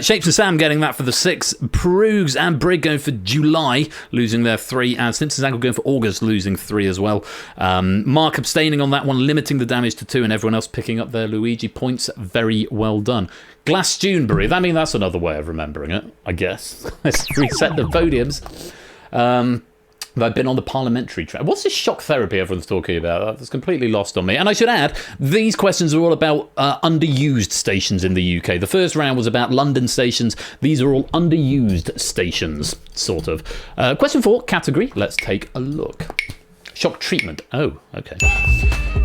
Shapes and Sam getting that for the 6. Prue's and Brig going for July, losing their 3, and Simpson's Angle going for August, losing 3 as well. Mark abstaining on that one, limiting the damage to 2, and everyone else picking up their Luigi points. Very well done. Glastonbury, I mean, that's another way of remembering it, I guess. Let's reset the podiums. The I've been on the parliamentary track. What's this shock therapy everyone's talking about? That's completely lost on me. And I should add, these questions are all about underused stations in the UK. The first round was about London stations. These are all underused stations, sort of. Question 4, category. Let's take a look. Shock treatment. Oh, okay.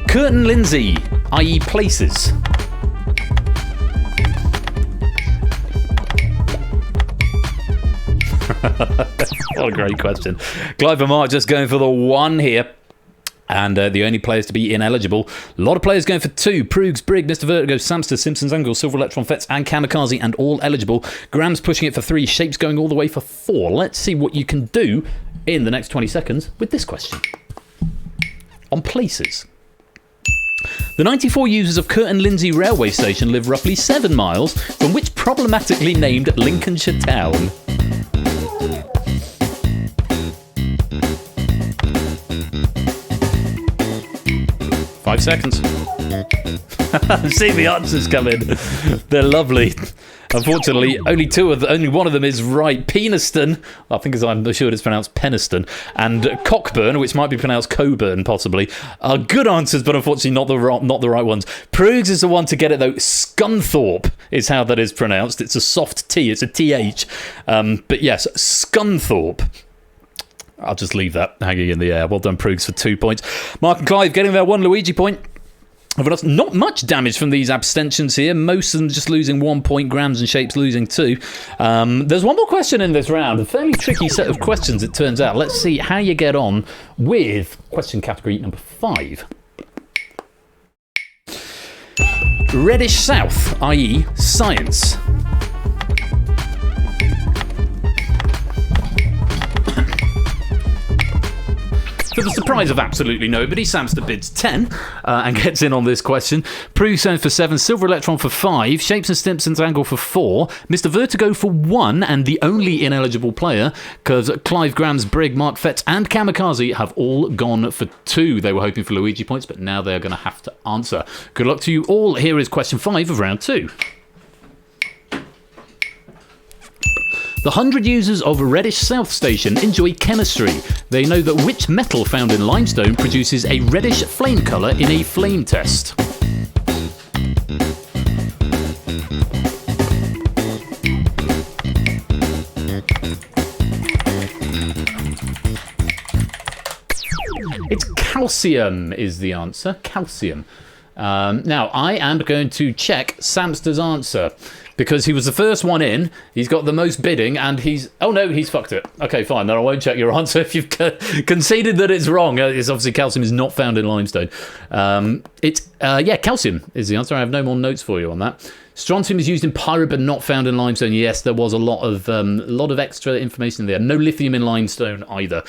Curtin Lindsay, i.e. places. What a great question. Clive and Mark just going for the 1 here. And the only players to be ineligible. A lot of players going for 2. Proogs, Brig, Mr. Vertigo, Samster, Simpsons, Angle, Silver Electron, Fets, and Kamikaze, and all eligible. Graham's pushing it for 3. Shapes going all the way for 4. Let's see what you can do in the next 20 seconds with this question. On places. The 94 users of Curtin Lindsay railway station live roughly 7 miles from which problematically named Lincolnshire town? Five seconds. See the answers come in. They're lovely. Unfortunately, only one of them is right. Peniston, I'm sure it's pronounced Peniston, and Cockburn, which might be pronounced Coburn, possibly, are good answers, but unfortunately not the right ones. Proogs is the one to get it though. Scunthorpe is how that is pronounced. It's a soft T. It's a TH. But yes, Scunthorpe. I'll just leave that hanging in the air. Well done, Proogs, for 2 points. Mark and Clive getting their 1 Luigi point. Not much damage from these abstentions here. Most of them just losing 1 point. Grams and Shapes losing 2. There's one more question in this round. A fairly tricky set of questions, it turns out. Let's see how you get on with question category number 5. Reddish South, i.e. science. For the surprise of absolutely nobody, Samster bids 10 and gets in on this question. Prue going for 7, Silver Electron for 5, Shapes and Stimpson's Angle for 4, Mr. Vertigo for 1, and the only ineligible player, because Clive, Grams, Brig, Mark Fetz, and Kamikaze have all gone for 2. They were hoping for Luigi points, but now they're going to have to answer. Good luck to you all. Here is question 5 of round 2. The 100 users of Reddish South Station enjoy chemistry. They know that which metal found in limestone produces a reddish flame colour in a flame test. It's calcium is the answer. Calcium. Now, I am going to check Samster's answer. Because he was the first one in, he's got the most bidding, and he's... Oh, no, he's fucked it. Okay, fine, then I won't check your answer if you've conceded that it's wrong. It's obviously calcium is not found in limestone. Calcium is the answer. I have no more notes for you on that. Strontium is used in pyrite, but not found in limestone. Yes, there was a lot of extra information there. No lithium in limestone either.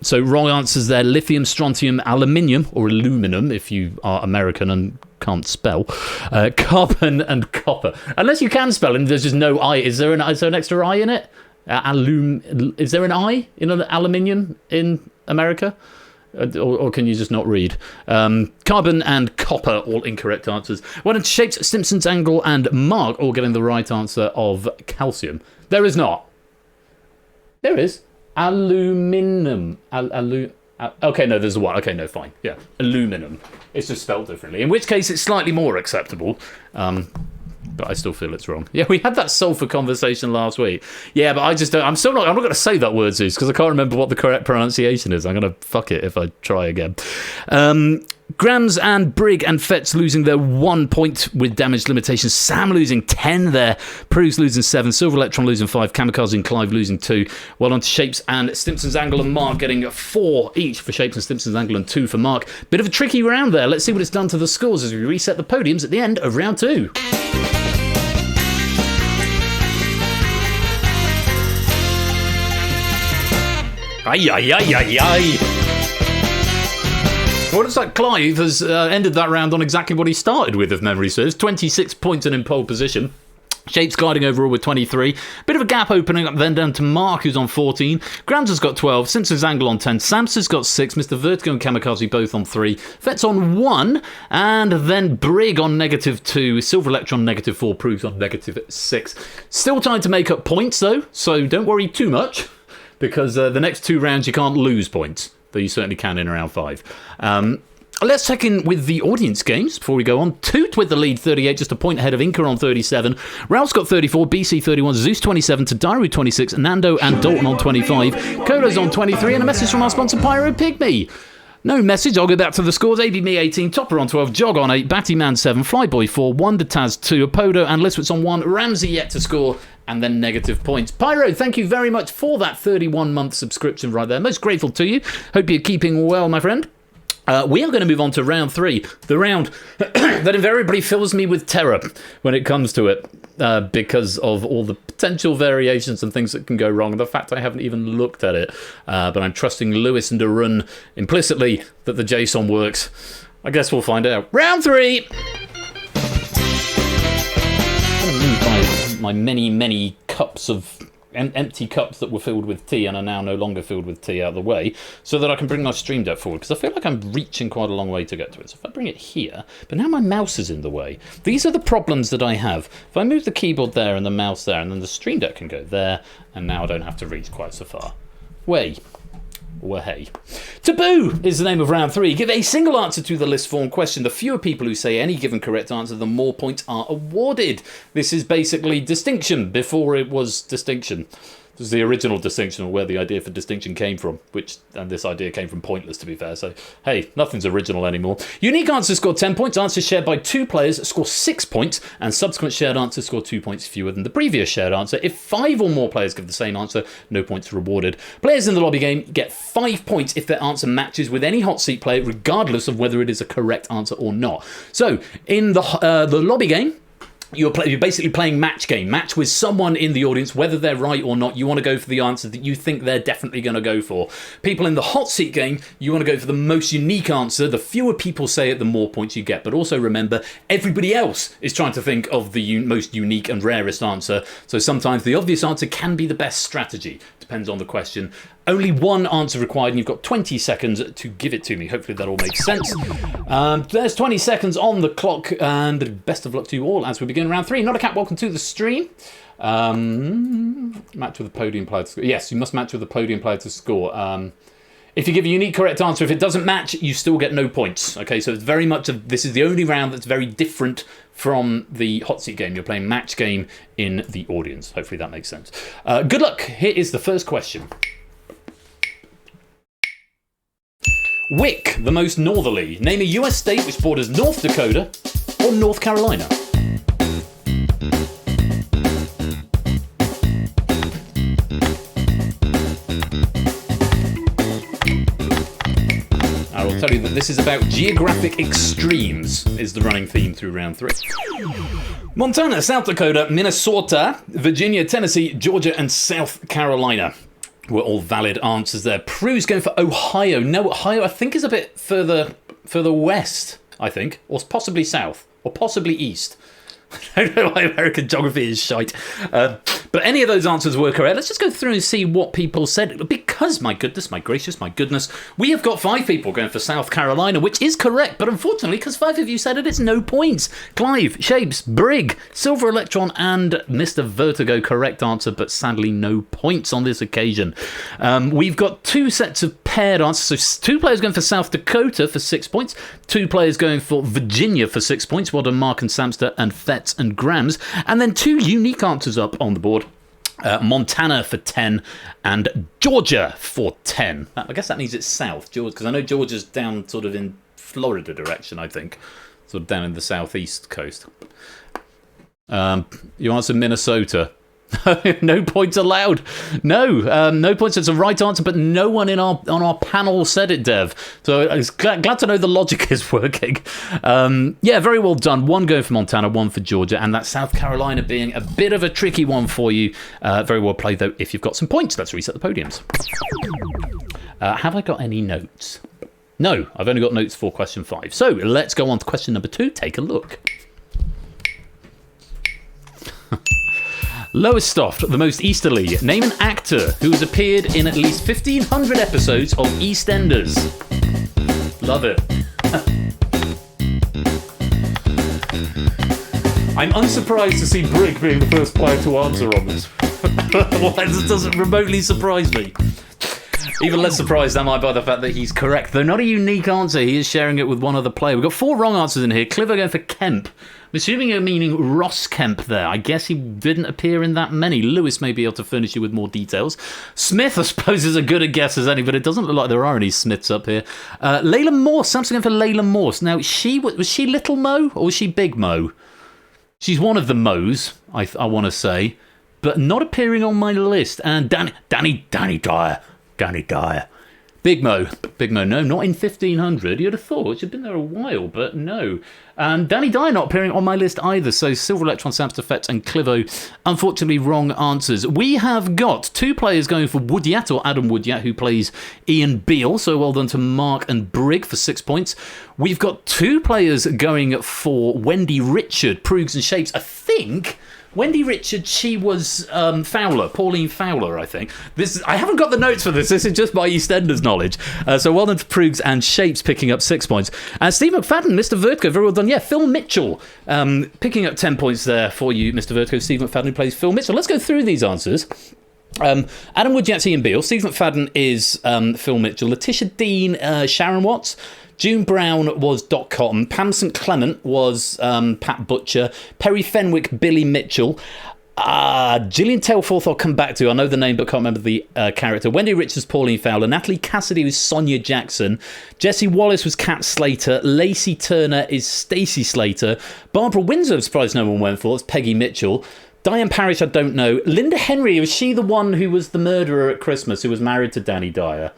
So wrong answers there. Lithium, strontium, aluminium, or aluminum, if you are American and can't spell, carbon and copper. Unless you can spell and there's just no I. Is there an extra I in it? Is there an I in aluminium in America? Or can you just not read? Carbon and copper, all incorrect answers. Well, it's Shapes, Simpson's Angle, and Mark all getting the right answer of calcium. There is not. There is. Aluminum. Okay, no, there's one. Okay, no, fine. Yeah, aluminum. It's just spelled differently. In which case, it's slightly more acceptable. But I still feel it's wrong. Yeah, we had that sulfur conversation last week. Yeah, but I just don't... I'm not going to say that word, Zeus, because I can't remember what the correct pronunciation is. I'm going to fuck it if I try again. Grams and Brig and Fetz losing their 1 point with damage limitations. Sam losing 10 there. Prue's losing 7. Silver Electron losing 5. Kamikaze and Clive losing 2. Well on to Shapes and Stimpson's Angle and Mark getting 4 each for Shapes and Stimpson's Angle and 2 for Mark. Bit of a tricky round there. Let's see what it's done to the scores as we reset the podiums at the end of round 2. Ay, ay, ay, ay, ay. Well, it's like Clive has ended that round on exactly what he started with, if memory serves. 26 points and in pole position. Shapes gliding overall with 23. Bit of a gap opening up then down to Mark, who's on 14. Grams has got 12. Simpson's Angle on 10. Samson's got 6. Mr. Vertigo and Kamikaze both on 3. Fet's on 1. And then Brig on -2. Silver Electron -4. Proves on -6. Still trying to make up points, though, so don't worry too much. because the next 2 rounds you can't lose points, though you certainly can in round 5. Let's check in with the audience games before we go on. Toot with the lead, 38, just a point ahead of Inca on 37. Ralph's got 34, BC 31, Zeus 27, Tadaru 26, Nando and Dalton on 25, Kolo's on 23, and a message from our sponsor Pyro Pygmy. No message, I'll go back to the scores. ABMe 18, Topper on 12, Jog on 8, Battyman 7, Flyboy 4, Wonder Taz 2, Apodo and Liswitz on 1, Ramsey yet to score, and then negative points. Pyro, thank you very much for that 31-month subscription right there. Most grateful to you. Hope you're keeping well, my friend. We are going to move on to round 3, the round that invariably fills me with terror when it comes to it, because of all the potential variations and things that can go wrong, and the fact I haven't even looked at it. But I'm trusting Lewis and Darun implicitly that the JSON works. I guess we'll find out. Round 3! I'm going to move my many cups of empty cups that were filled with tea and are now no longer filled with tea out of the way, so that I can bring my stream deck forward, because I feel like I'm reaching quite a long way to get to it. So if I bring it here, but now my mouse is in the way. These are the problems that I have. If I move the keyboard there and the mouse there, and then the stream deck can go there, and now I don't have to reach quite so far. Hey. Taboo is the name of round 3. Give a single answer to the list form question. The fewer people who say any given correct answer, the more points are awarded. This is basically distinction before it was distinction. This is the original distinction, or where the idea for distinction came from, and this idea came from Pointless, to be fair. So, hey, nothing's original anymore. Unique answers score 10 points. Answers shared by 2 players score 6 points, and subsequent shared answers score 2 points fewer than the previous shared answer. If 5 or more players give the same answer, no points are rewarded. Players in the lobby game get 5 points if their answer matches with any hot seat player, regardless of whether it is a correct answer or not. So, in the lobby game, you're basically playing match game. Match with someone in the audience, whether they're right or not. You want to go for the answer that you think they're definitely going to go for. People in the hot seat game, you want to go for the most unique answer. The fewer people say it, the more points you get. But also remember, everybody else is trying to think of the most unique and rarest answer. So sometimes the obvious answer can be the best strategy. Depends on the question. Only one answer required, and you've got 20 seconds to give it to me. Hopefully that all makes sense. There's 20 seconds on the clock, and best of luck to you all as we begin round 3. Not a cat, welcome to the stream. Match with the podium player to score. Yes, you must match with the podium player to score. If you give a unique correct answer, if it doesn't match, you still get no points. Okay, so it's very much this is the only round that's very different from the hot seat game. You're playing match game in the audience. Hopefully that makes sense. Good luck. Here is the first question. Wick, the most northerly. Name a US state which borders North Dakota or North Carolina. I will tell you that this is about geographic extremes, is the running theme through round 3. Montana, South Dakota, Minnesota, Virginia, Tennessee, Georgia, and South Carolina were all valid answers there. Prue's going for Ohio. No, Ohio I think is a bit further west, I think, or possibly south, or possibly east. I don't know why American geography is shite. But any of those answers were correct. Let's just go through and see what people said. Because, my goodness, my gracious, my goodness, we have got 5 people going for South Carolina, which is correct. But unfortunately, because 5 of you said it, it's no points. Clive, Shapes, Brig, Silver Electron, and Mr. Vertigo, correct answer, but sadly no points on this occasion. We've got 2 sets of paired answers. So 2 players going for South Dakota for 6 points. 2 players going for Virginia for 6 points. Well done, Mark and Samster and Fetz and Grams. And then 2 unique answers up on the board. Montana for 10 and Georgia for 10. I guess that means it's south, Georgia, because I know Georgia's down sort of in Florida direction, I think. Sort of down in the southeast coast. You answered Minnesota. No points allowed. No points. It's a right answer, but no one on our panel said it, Dev. So I was glad to know the logic is working. Yeah, very well done. 1 going for Montana, 1 for Georgia, and that South Carolina being a bit of a tricky one for you. Very well played, though, if you've got some points. Let's reset the podiums. Have I got any notes? No, I've only got notes for question 5. So let's go on to question number 2. Take a look. Lowestoft, the most easterly. Name an actor who has appeared in at least 1,500 episodes of EastEnders. Love it. I'm unsurprised to see Brig being the first player to answer on this. Well, that doesn't remotely surprise me. Even less surprised am I by the fact that he's correct. Though not a unique answer, he is sharing it with one other player. We've got 4 wrong answers in here. Cliver going for Kemp. I'm assuming you're meaning Ross Kemp there. I guess he didn't appear in that many. Lewis may be able to furnish you with more details. Smith, I suppose, is as good a guess as any, but it doesn't look like there are any Smiths up here. Layla Morse. Samson going for Layla Morse. Now, was she Little Mo or was she Big Mo? She's one of the Mo's, I want to say, but not appearing on my list. And Danny Dyer. Danny Dyer. Big Mo, no, not in 1500. You'd have thought she'd been there a while, but no. And Danny Dyer not appearing on my list either. So Silver Electron, Samster Fett, and Clivo, unfortunately, wrong answers. We have got 2 players going for Woodyat, or Adam Woodyat, who plays Ian Beale. So well done to Mark and Brig for 6 points. We've got 2 players going for Wendy Richard, Proogs and Shapes. I think Wendy Richard, she was Fowler, Pauline Fowler, I think. I haven't got the notes for this. This is just my EastEnders knowledge. So well done to Proogs and Shapes picking up 6 points. And Steve McFadden, Mr. Vertigo, very well done. Yeah, Phil Mitchell picking up 10 points there for you, Mr. Vertigo. Steve McFadden, who plays Phil Mitchell. Let's go through these answers. Adam Woodjack, Ian Beale. Steve McFadden is Phil Mitchell. Letitia Dean, Sharon Watts. June Brown was Dot Cotton. Pam St Clement was Pat Butcher. Perry Fenwick, Billy Mitchell. Gillian Tailforth I'll come back to. I know the name but can't remember the character. Wendy Richards, Pauline Fowler. Natalie Cassidy was Sonia Jackson. Jessie Wallace was Kat Slater. Lacey Turner is Stacey Slater. Barbara Windsor, I'm surprised no one went for. It's Peggy Mitchell. Diane Parrish, I don't know. Linda Henry, was she the one who was the murderer at Christmas, who was married to Danny Dyer?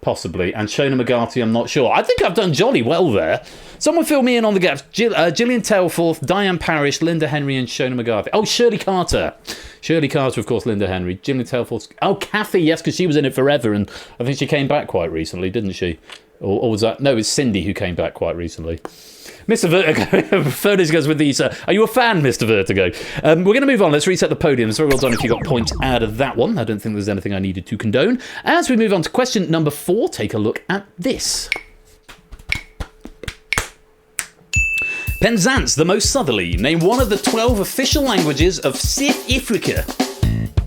Possibly. And Shona McGarty, I'm not sure. I think I've done jolly well there. Someone fill me in on the gaps. Gillian Tailforth, Diane Parrish, Linda Henry, and Shona McGarty. Oh, Shirley Carter. Shirley Carter, of course, Linda Henry. Gillian Tailforth. Oh, Kathy, yes, because she was in it forever, and I think she came back quite recently, didn't she? Or was that... No, it's Cindy who came back quite recently. Mr. Vertigo, Furnish goes with these. Are you a fan, Mr. Vertigo? We're going to move on. Let's reset the podiums. Very well done if you got points out of that one. I don't think there's anything I needed to condone. As we move on to question number 4, take a look at this. Penzance, the most southerly. Name one of the 12 official languages of South Africa.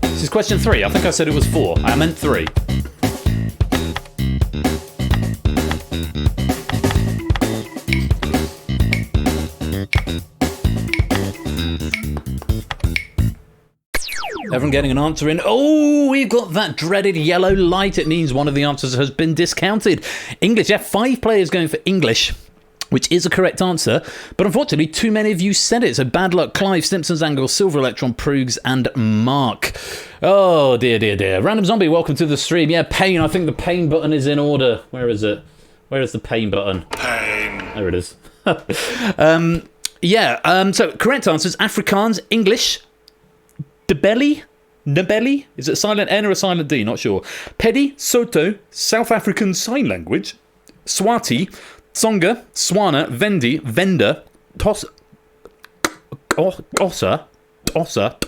This is question 3. I think I said it was 4. I meant 3. Everyone getting an answer in. Oh, we've got that dreaded yellow light. It means one of the answers has been discounted. English. Yeah, 5 players going for English, which is a correct answer. But unfortunately, too many of you said it. So bad luck. Clive, Simpsons Angle, Silver Electron, Proogs, and Mark. Oh, dear, dear, dear. Random Zombie, welcome to the stream. Yeah, pain. I think the pain button is in order. Where is it? Where is the pain button? Pain. There it is. So correct answers. Afrikaans, English, Ndebele? Is it a silent N or a silent D? Not sure. Pedi, Soto, South African Sign Language, Swati, Tsonga, Swana, Vendi, Venda, Ossa.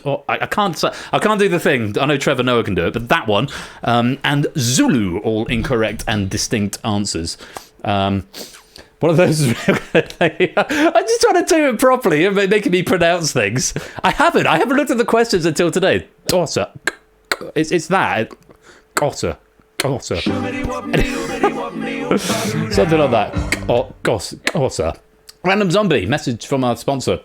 Oh, I can't do the thing. I know Trevor Noah can do it, but that one. And Zulu, all incorrect and distinct answers. One of those. I'm just trying to do it properly and making me pronounce things. I haven't looked at the questions until today. Gossa. It's that. Gossa. Something like that. Gossa. Random Zombie. Message from our sponsor.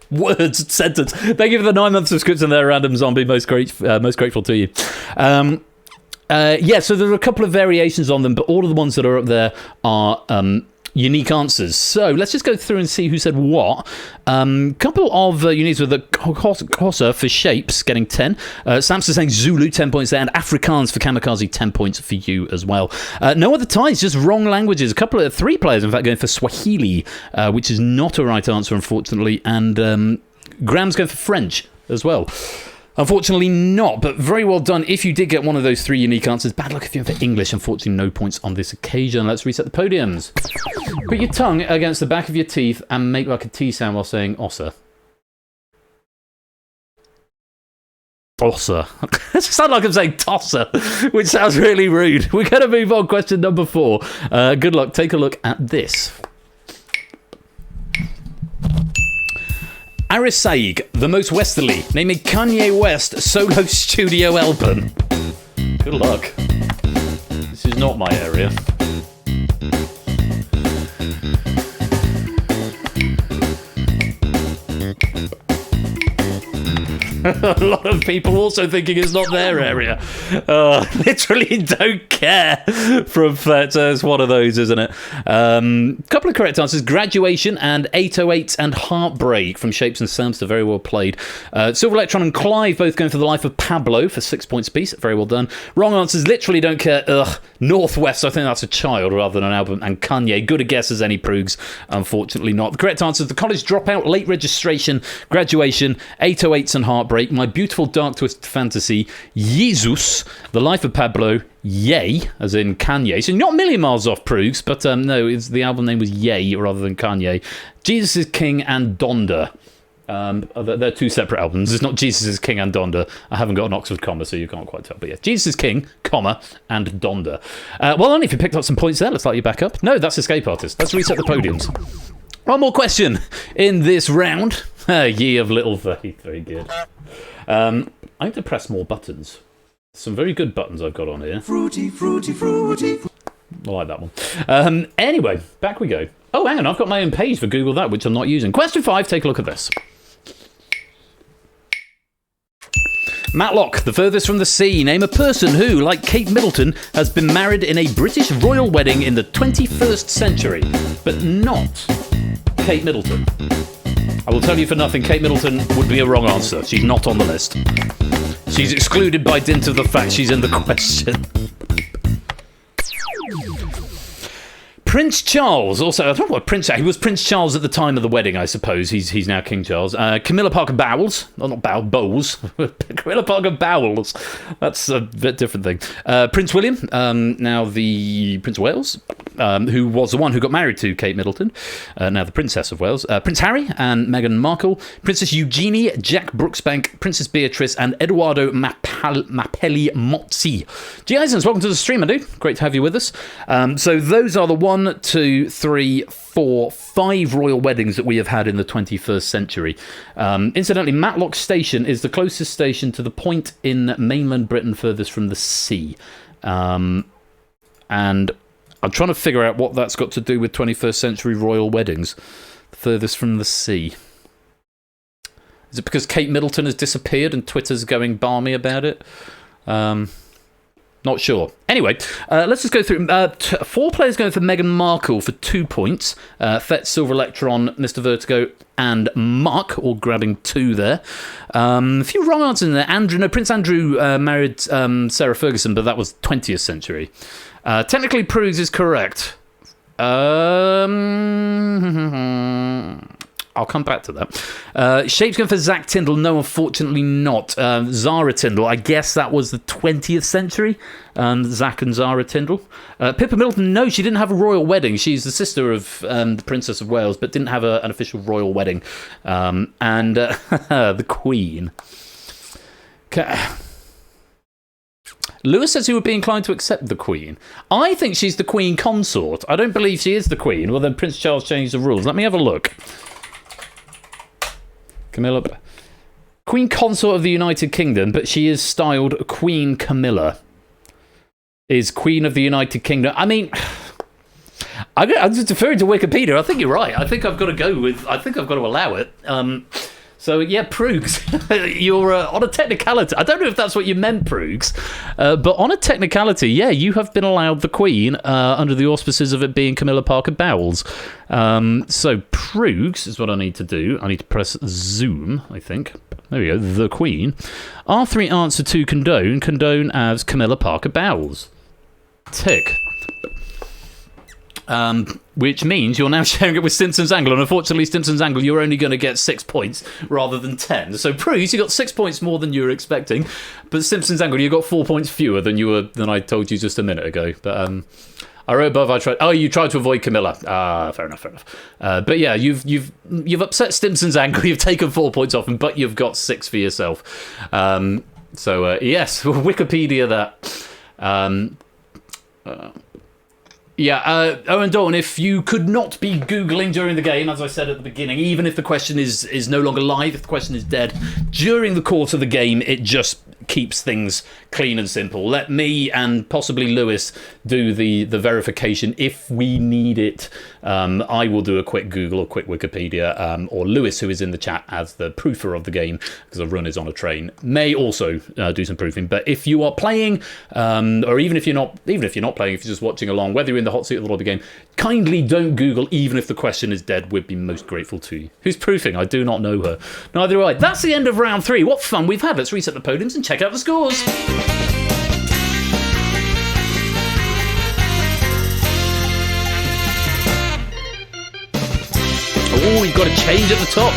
Words, sentence. Thank you for the 9-month subscription there, Random Zombie. Most grateful to you. So there are a couple of variations on them, but all of the ones that are up there are unique answers. So let's just go through and see who said what. Couple of uniques with the Kosa for Shapes getting 10. Samson saying Zulu, 10 points there, and Afrikaans for Kamikaze, 10 points for you as well. No other ties, just wrong languages. 3 players, in fact, going for Swahili, which is not a right answer, unfortunately, and Graham's going for French as well. Unfortunately not, but very well done if you did get one of those 3 unique answers. Bad luck if you went for English. Unfortunately, no points on this occasion. Let's reset the podiums. Put your tongue against the back of your teeth and make like a T sound while saying Ossa. Tosser. It sounds like I'm saying tosser, which sounds really rude. We're going to move on. Question number 4. Good luck. Take a look at this. Aris Saig, the most westerly. Name a Kanye West solo studio album. Good luck. This is not my area. A lot of people also thinking it's not their area. Literally don't care from Fletcher. It's one of those, isn't it? Couple of correct answers. Graduation and 808 and Heartbreak from Shapes and Sounds. They're very well played. Silver Electron and Clive both going for The Life of Pablo for 6 points apiece. Very well done. Wrong answers. Literally don't care. Northwest. I think that's a child rather than an album. And Kanye. Good a guess as any Proogs. Unfortunately not. The correct answers. The College Dropout, Late Registration, Graduation, 808s and Heartbreak, My Beautiful Dark Twisted Fantasy, Jesus, The Life of Pablo, Ye, as in Kanye. So not a million miles off Proogs, but no, the album name was Ye rather than Kanye. Jesus is King and Donda. They're two separate albums. It's not Jesus is King and Donda. I haven't got an Oxford comma, so you can't quite tell. But yeah, Jesus is King, comma, and Donda. Well, only if you picked up some points there. Let's light you back up. No, that's Escape Artist. Let's reset the podiums. One more question in this round. Ye of little faith. Very good. I need to press more buttons. Some very good buttons I've got on here. Fruity, fruity, fruity. I like that one. Anyway, back we go. Oh, hang on. I've got my own page for Google That, which I'm not using. Question 5. Take a look at this. Matlock, the furthest from the sea. Name a person who, like Kate Middleton, has been married in a British royal wedding in the 21st century, but not Kate Middleton. I will tell you for nothing, Kate Middleton would be a wrong answer. She's not on the list. She's excluded by dint of the fact she's in the question. Prince Charles, also, I don't know what Prince, he was Prince Charles at the time of the wedding, I suppose. He's now King Charles. Camilla Parker Bowles, not Bowles, Camilla Parker Bowles. That's a bit different thing. Prince William, now the Prince of Wales, who was the one who got married to Kate Middleton, now the Princess of Wales. Prince Harry and Meghan Markle, Princess Eugenie, Jack Brooksbank, Princess Beatrice, and Eduardo Mapelli Mozzi. G. Isons, welcome to the stream, I do. Great to have you with us. So those are the 1, 2, 3, 4, 5 royal weddings that we have had in the 21st century. Incidentally, Matlock Station is the closest station to the point in mainland Britain furthest from the sea. And I'm trying to figure out what that's got to do with 21st century royal weddings. Furthest from the sea. Is it because Kate Middleton has disappeared and Twitter's going balmy about it? Not sure. Anyway, let's just go through. 4 players going for Meghan Markle for 2 points. Fett, Silver Electron, Mr. Vertigo, and Mark all grabbing 2 there. A few wrong answers in there. Prince Andrew married Sarah Ferguson, but that was 20th century. Technically, Proogs is correct. I'll come back to that. Shape's going for Zach Tyndall. No, unfortunately not. Zara Tyndall. I guess that was the 20th century. Zach and Zara Tyndall. Pippa Middleton. No, she didn't have a royal wedding. She's the sister of the Princess of Wales, but didn't have an official royal wedding. And the Queen. Lewis says he would be inclined to accept the Queen. I think she's the Queen consort. I don't believe she is the Queen. Well, then Prince Charles changed the rules. Let me have a look. Camilla, Queen Consort of the United Kingdom, but she is styled Queen Camilla. Is Queen of the United Kingdom. I mean, I'm just deferring to Wikipedia. I think you're right. I think I've got to go with. I think I've got to allow it. So yeah, Proogs, you're on a technicality. I don't know if that's what you meant, Proogs, but on a technicality, yeah, you have been allowed the Queen under the auspices of it being Camilla Parker Bowles. So Proogs is what I need to do. I need to press Zoom, I think. There we go, the Queen. R3 answer to condone. Condone as Camilla Parker Bowles. Tick. Which means you're now sharing it with Stimson's Angle, and unfortunately, Stimson's Angle, you're only going to get 6 points rather than 10. So, Proogs, you got 6 points more than you were expecting, but Stimson's Angle, you got 4 points fewer than I told you just a minute ago. But I wrote above. I tried. Oh, you tried to avoid Camilla. Fair enough. But yeah, you've upset Stimson's Angle. You've taken 4 points off him, but you've got 6 for yourself. So yes, Wikipedia that. Yeah, Owen Dalton, if you could not be Googling during the game, as I said at the beginning, even if the question is no longer live, if the question is dead, during the course of the game, it just keeps things clean and simple. Let me and possibly Lewis do the verification if we need it. I will do a quick Google or quick Wikipedia, or Lewis, who is in the chat as the proofer of the game, because a run is on a train, may also do some proofing. But if you are playing, or even if you're not playing, if you're just watching along, whether you're in the hot seat of the lobby game, kindly don't Google, even if the question is dead. We'd be most grateful to you. Who's proofing? I do not know her. Neither do I. That's the end of round 3. What fun we've had. Let's reset the podiums and check out the scores. Oh, we've got a change at the top.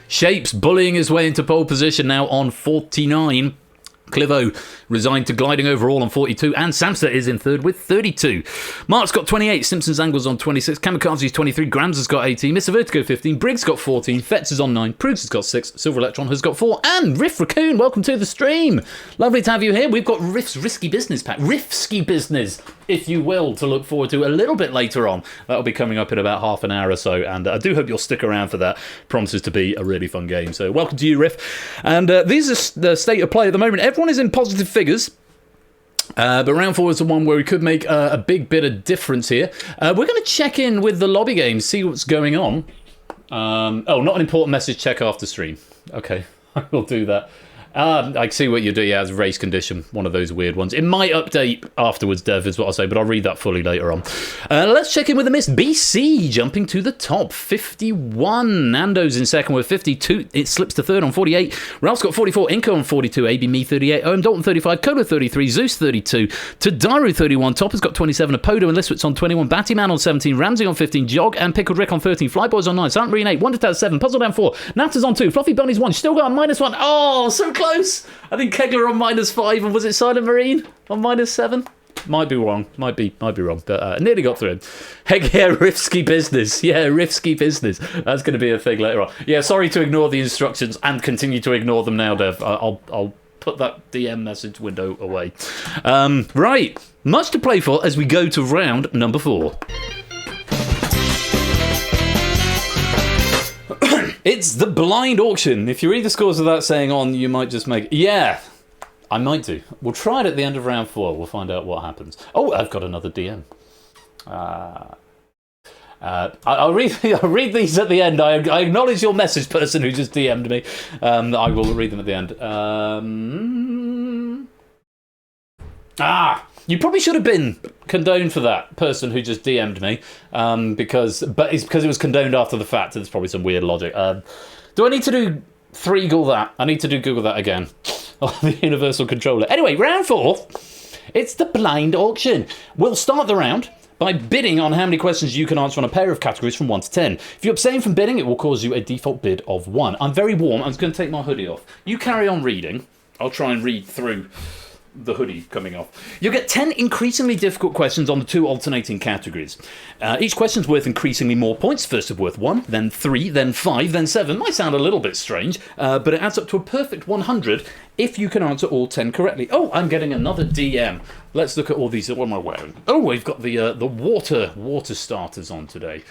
Shapes bullying his way into pole position now on 49. Clivo resigned to gliding overall on 42, and Samsa is in third with 32. Mark's got 28, Simpsons Angles on 26, Kamikaze's 23, Grams has got 18, Mr. Vertigo 15, Briggs got 14, Fetz is on 9, Prugs has got 6, Silver Electron has got 4, and Riff Raccoon, welcome to the stream. Lovely to have you here. We've got Riff's Risky Business pack, Riffsky Business, if you will, to look forward to a little bit later on. That'll be coming up in about half an hour or so, and I do hope you'll stick around for that. Promises to be a really fun game. So welcome to you, Riff. And these are the state of play at the moment. Everyone is in positive figures. But round 4 is the one where we could make a big bit of difference here. We're going to check in with the lobby game, see what's going on. Not an important message, check after stream. Okay, I will do that. I see what you do. Yeah, it's race condition, one of those weird ones. It might update afterwards, Dev, is what I'll say, but I'll read that fully later on. Let's check in with the Miss BC, jumping to the top, 51. Nando's in second with 52. It slips to third on 48. Ralph's got 44. Inco on 42. AB Me 38. Owen Dalton 35. Cola 33. Zeus 32. Tadaru 31. Topper's got 27. Apodo and Liswitz on 21. Battyman on 17. Ramsey on 15. Jog and Pickled Rick on 13. Flyboys on 9. Silent Marine 8. Wonder Taz 7. Puzzle Down 4. Natters on 2. Fluffy Bunnies 1. Still got a -1. Oh, so close. I think Kegler on -5, and was it Silent Marine on -7? Might be wrong. Might be wrong, but nearly got through. Heck yeah, Rifsky Business. Yeah, Rifsky Business. That's going to be a thing later on. Yeah, sorry to ignore the instructions and continue to ignore them now, Dev. I'll put that DM message window away. Right, much to play for as we go to round number 4. It's the blind auction. If you read the scores without saying on, you might just make... Yeah, I might do. We'll try it at the end of round 4. We'll find out what happens. Oh, I've got another DM. I'll read these at the end. I acknowledge your message, person who just DM'd me. I will read them at the end. You probably should have been condoned for that, person who just DM'd me, because it was condoned after the fact. There's probably some weird logic. Do I need to do Google that? I need to do Google that again. Oh, the universal controller. Anyway, round 4. It's the blind auction. We'll start the round by bidding on how many questions you can answer on a pair of categories from 1 to 10. If you abstain from bidding, it will cause you a default bid of 1. I'm very warm. I'm just going to take my hoodie off. You carry on reading. I'll try and read through the hoodie coming off. You'll get 10 increasingly difficult questions on the 2 alternating categories. Each question's worth increasingly more points. First of worth 1, then 3, then 5, then 7. Might sound a little bit strange, but it adds up to a perfect 100 if you can answer all 10 correctly. Oh, I'm getting another DM. Let's look at all these. What am I wearing? Oh, we've got the water starters on today.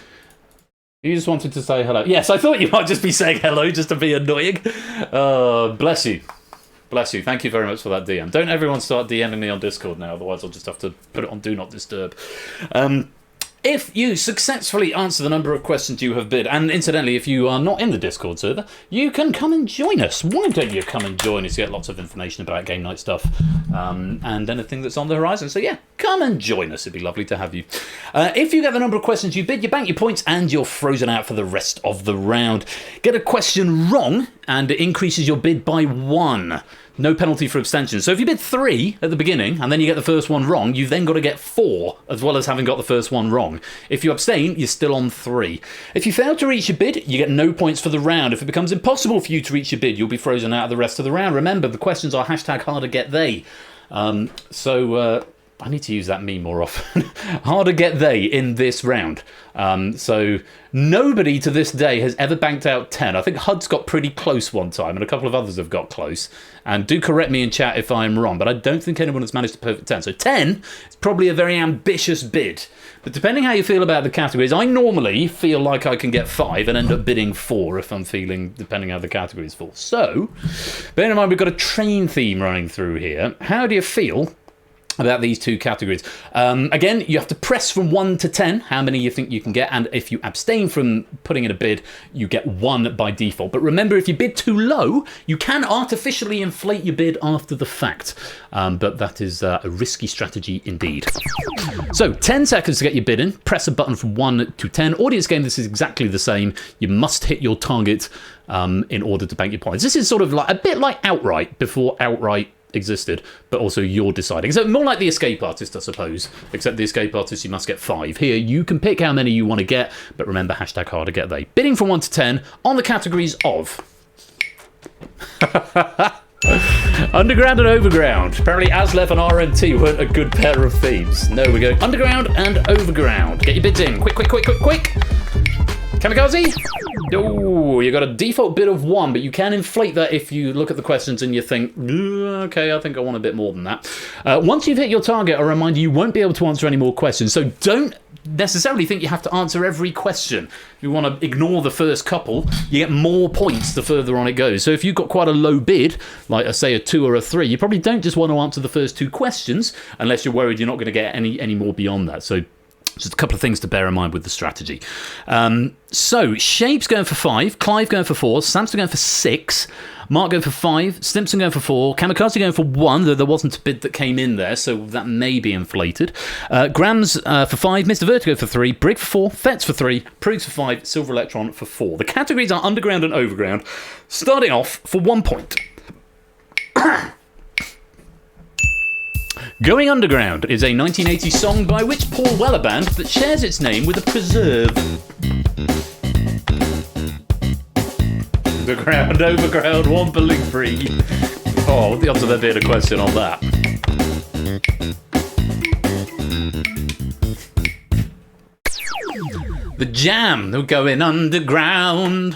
You just wanted to say hello. Yes, I thought you might just be saying hello just to be annoying. Bless you. Bless you. Thank you very much for that DM. Don't everyone start DMing me on Discord now, otherwise I'll just have to put it on Do Not Disturb. If you successfully answer the number of questions you have bid, and incidentally, if you are not in the Discord server, you can come and join us. Why don't you come and join us? You get lots of information about game night stuff and anything that's on the horizon. So yeah, come and join us. It'd be lovely to have you. If you get the number of questions you bid, you bank your points and you're frozen out for the rest of the round. Get a question wrong and it increases your bid by 1. No penalty for abstention. So if you bid 3 at the beginning and then you get the first one wrong, you've then got to get 4 as well as having got the first one wrong. If you abstain, you're still on 3. If you fail to reach your bid, you get no points for the round. If it becomes impossible for you to reach your bid, you'll be frozen out of the rest of the round. Remember, the questions are #HardToGetThey. I need to use that meme more often. Harder get they in this round. So nobody to this day has ever banked out 10. I think HUD's got pretty close one time, and a couple of others have got close. And do correct me in chat if I'm wrong, but I don't think anyone has managed to perfect 10. So 10 is probably a very ambitious bid. But depending how you feel about the categories, I normally feel like I can get 5 and end up bidding 4 if I'm feeling, depending how the categories fall. So, bear in mind we've got a train theme running through here. How do you feel about these two categories? Again, you have to press from 1 to 10 how many you think you can get, and if you abstain from putting in a bid, you get 1 by default. But remember, if you bid too low, you can artificially inflate your bid after the fact, but that is a risky strategy indeed. So 10 seconds to get your bid in. Press a button from 1 to 10. Audience game, this is exactly the same. You must hit your target in order to bank your points. This is sort of like a bit like Outright before Outright existed, but also you're deciding. So more like the escape artist, I suppose, except the escape artist, you must get 5. Here, you can pick how many you want to get, but remember, hashtag harder get they. Bidding from 1 to 10 on the categories of Underground and Overground. Apparently Aslef and RMT weren't a good pair of themes. No, we go Underground and Overground. Get your bids in. Quick, quick, quick, quick, quick. Kamikaze? Oh, you got a default bid of 1, but you can inflate that if you look at the questions and you think, okay, I think I want a bit more than that. Once you've hit your target, a reminder, you won't be able to answer any more questions. So don't necessarily think you have to answer every question. If you want to ignore the first couple, you get more points the further on it goes. So if you've got quite a low bid, like say a 2 or a 3, you probably don't just want to answer the first 2 questions unless you're worried you're not going to get any more beyond that. So just a couple of things to bear in mind with the strategy. So Shape's going for 5, Clive going for 4, Samson going for 6, Mark going for 5, Stimson going for 4, Kamikaze going for 1, though there wasn't a bid that came in there, so that may be inflated. Grams for 5, Mr. Vertigo for 3, Brig for 4, Fets for 3, Prugs for 5, Silver Electron for 4. The categories are Underground and Overground, starting off for 1 point. Going Underground is a 1980 song by which Paul Weller band that shares its name with a preserve? Underground, Overground, Wompling Free. Oh, what the odds of there being a question on that? The Jam, they're going underground.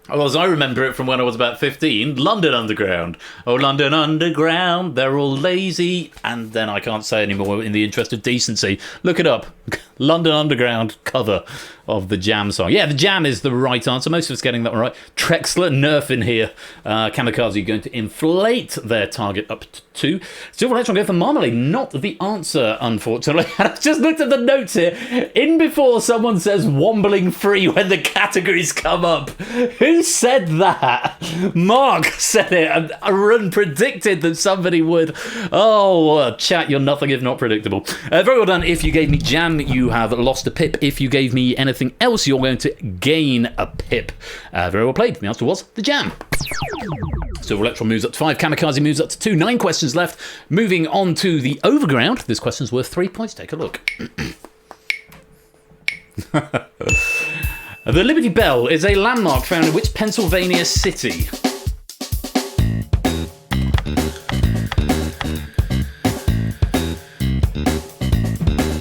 Oh, as I remember it from when I was about 15, London Underground. Oh, London Underground, they're all lazy. And then I can't say anymore in the interest of decency. Look it up. London Underground cover of the Jam song. Yeah, the Jam is the right answer. Most of us getting that one right. Trexler, Nerf in here. Kamikaze going to inflate their target up to 2. Silver Electron going for Marmalade. Not the answer, unfortunately. I just looked at the notes here. In before someone says wombling free when the categories come up. Who said that? Mark said it, and Arun predicted that somebody would. Oh, chat, you're nothing if not predictable. Very well done. If you gave me Jam, you have lost a pip. If you gave me anything else, you're going to gain a pip. Very well played. The answer was the Jam. Silver Electron moves up to 5. Kamikaze moves up to 2. 9 questions left. Moving on to the Overground. This question's worth 3 points. Take a look. The Liberty Bell is a landmark found in which Pennsylvania city?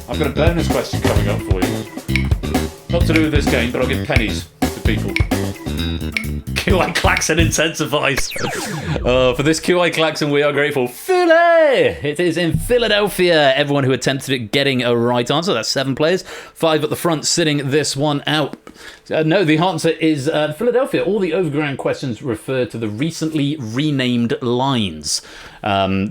I've got a bonus question coming up for you. Not to do with this game, but I'll give pennies to people. QI Klaxon intensifies. For this QI Klaxon, we are grateful. Philly! It is in Philadelphia. Everyone who attempted it getting a right answer. That's 7 players. 5 at the front sitting this one out. No, the answer is Philadelphia. All the Overground questions refer to the recently renamed lines.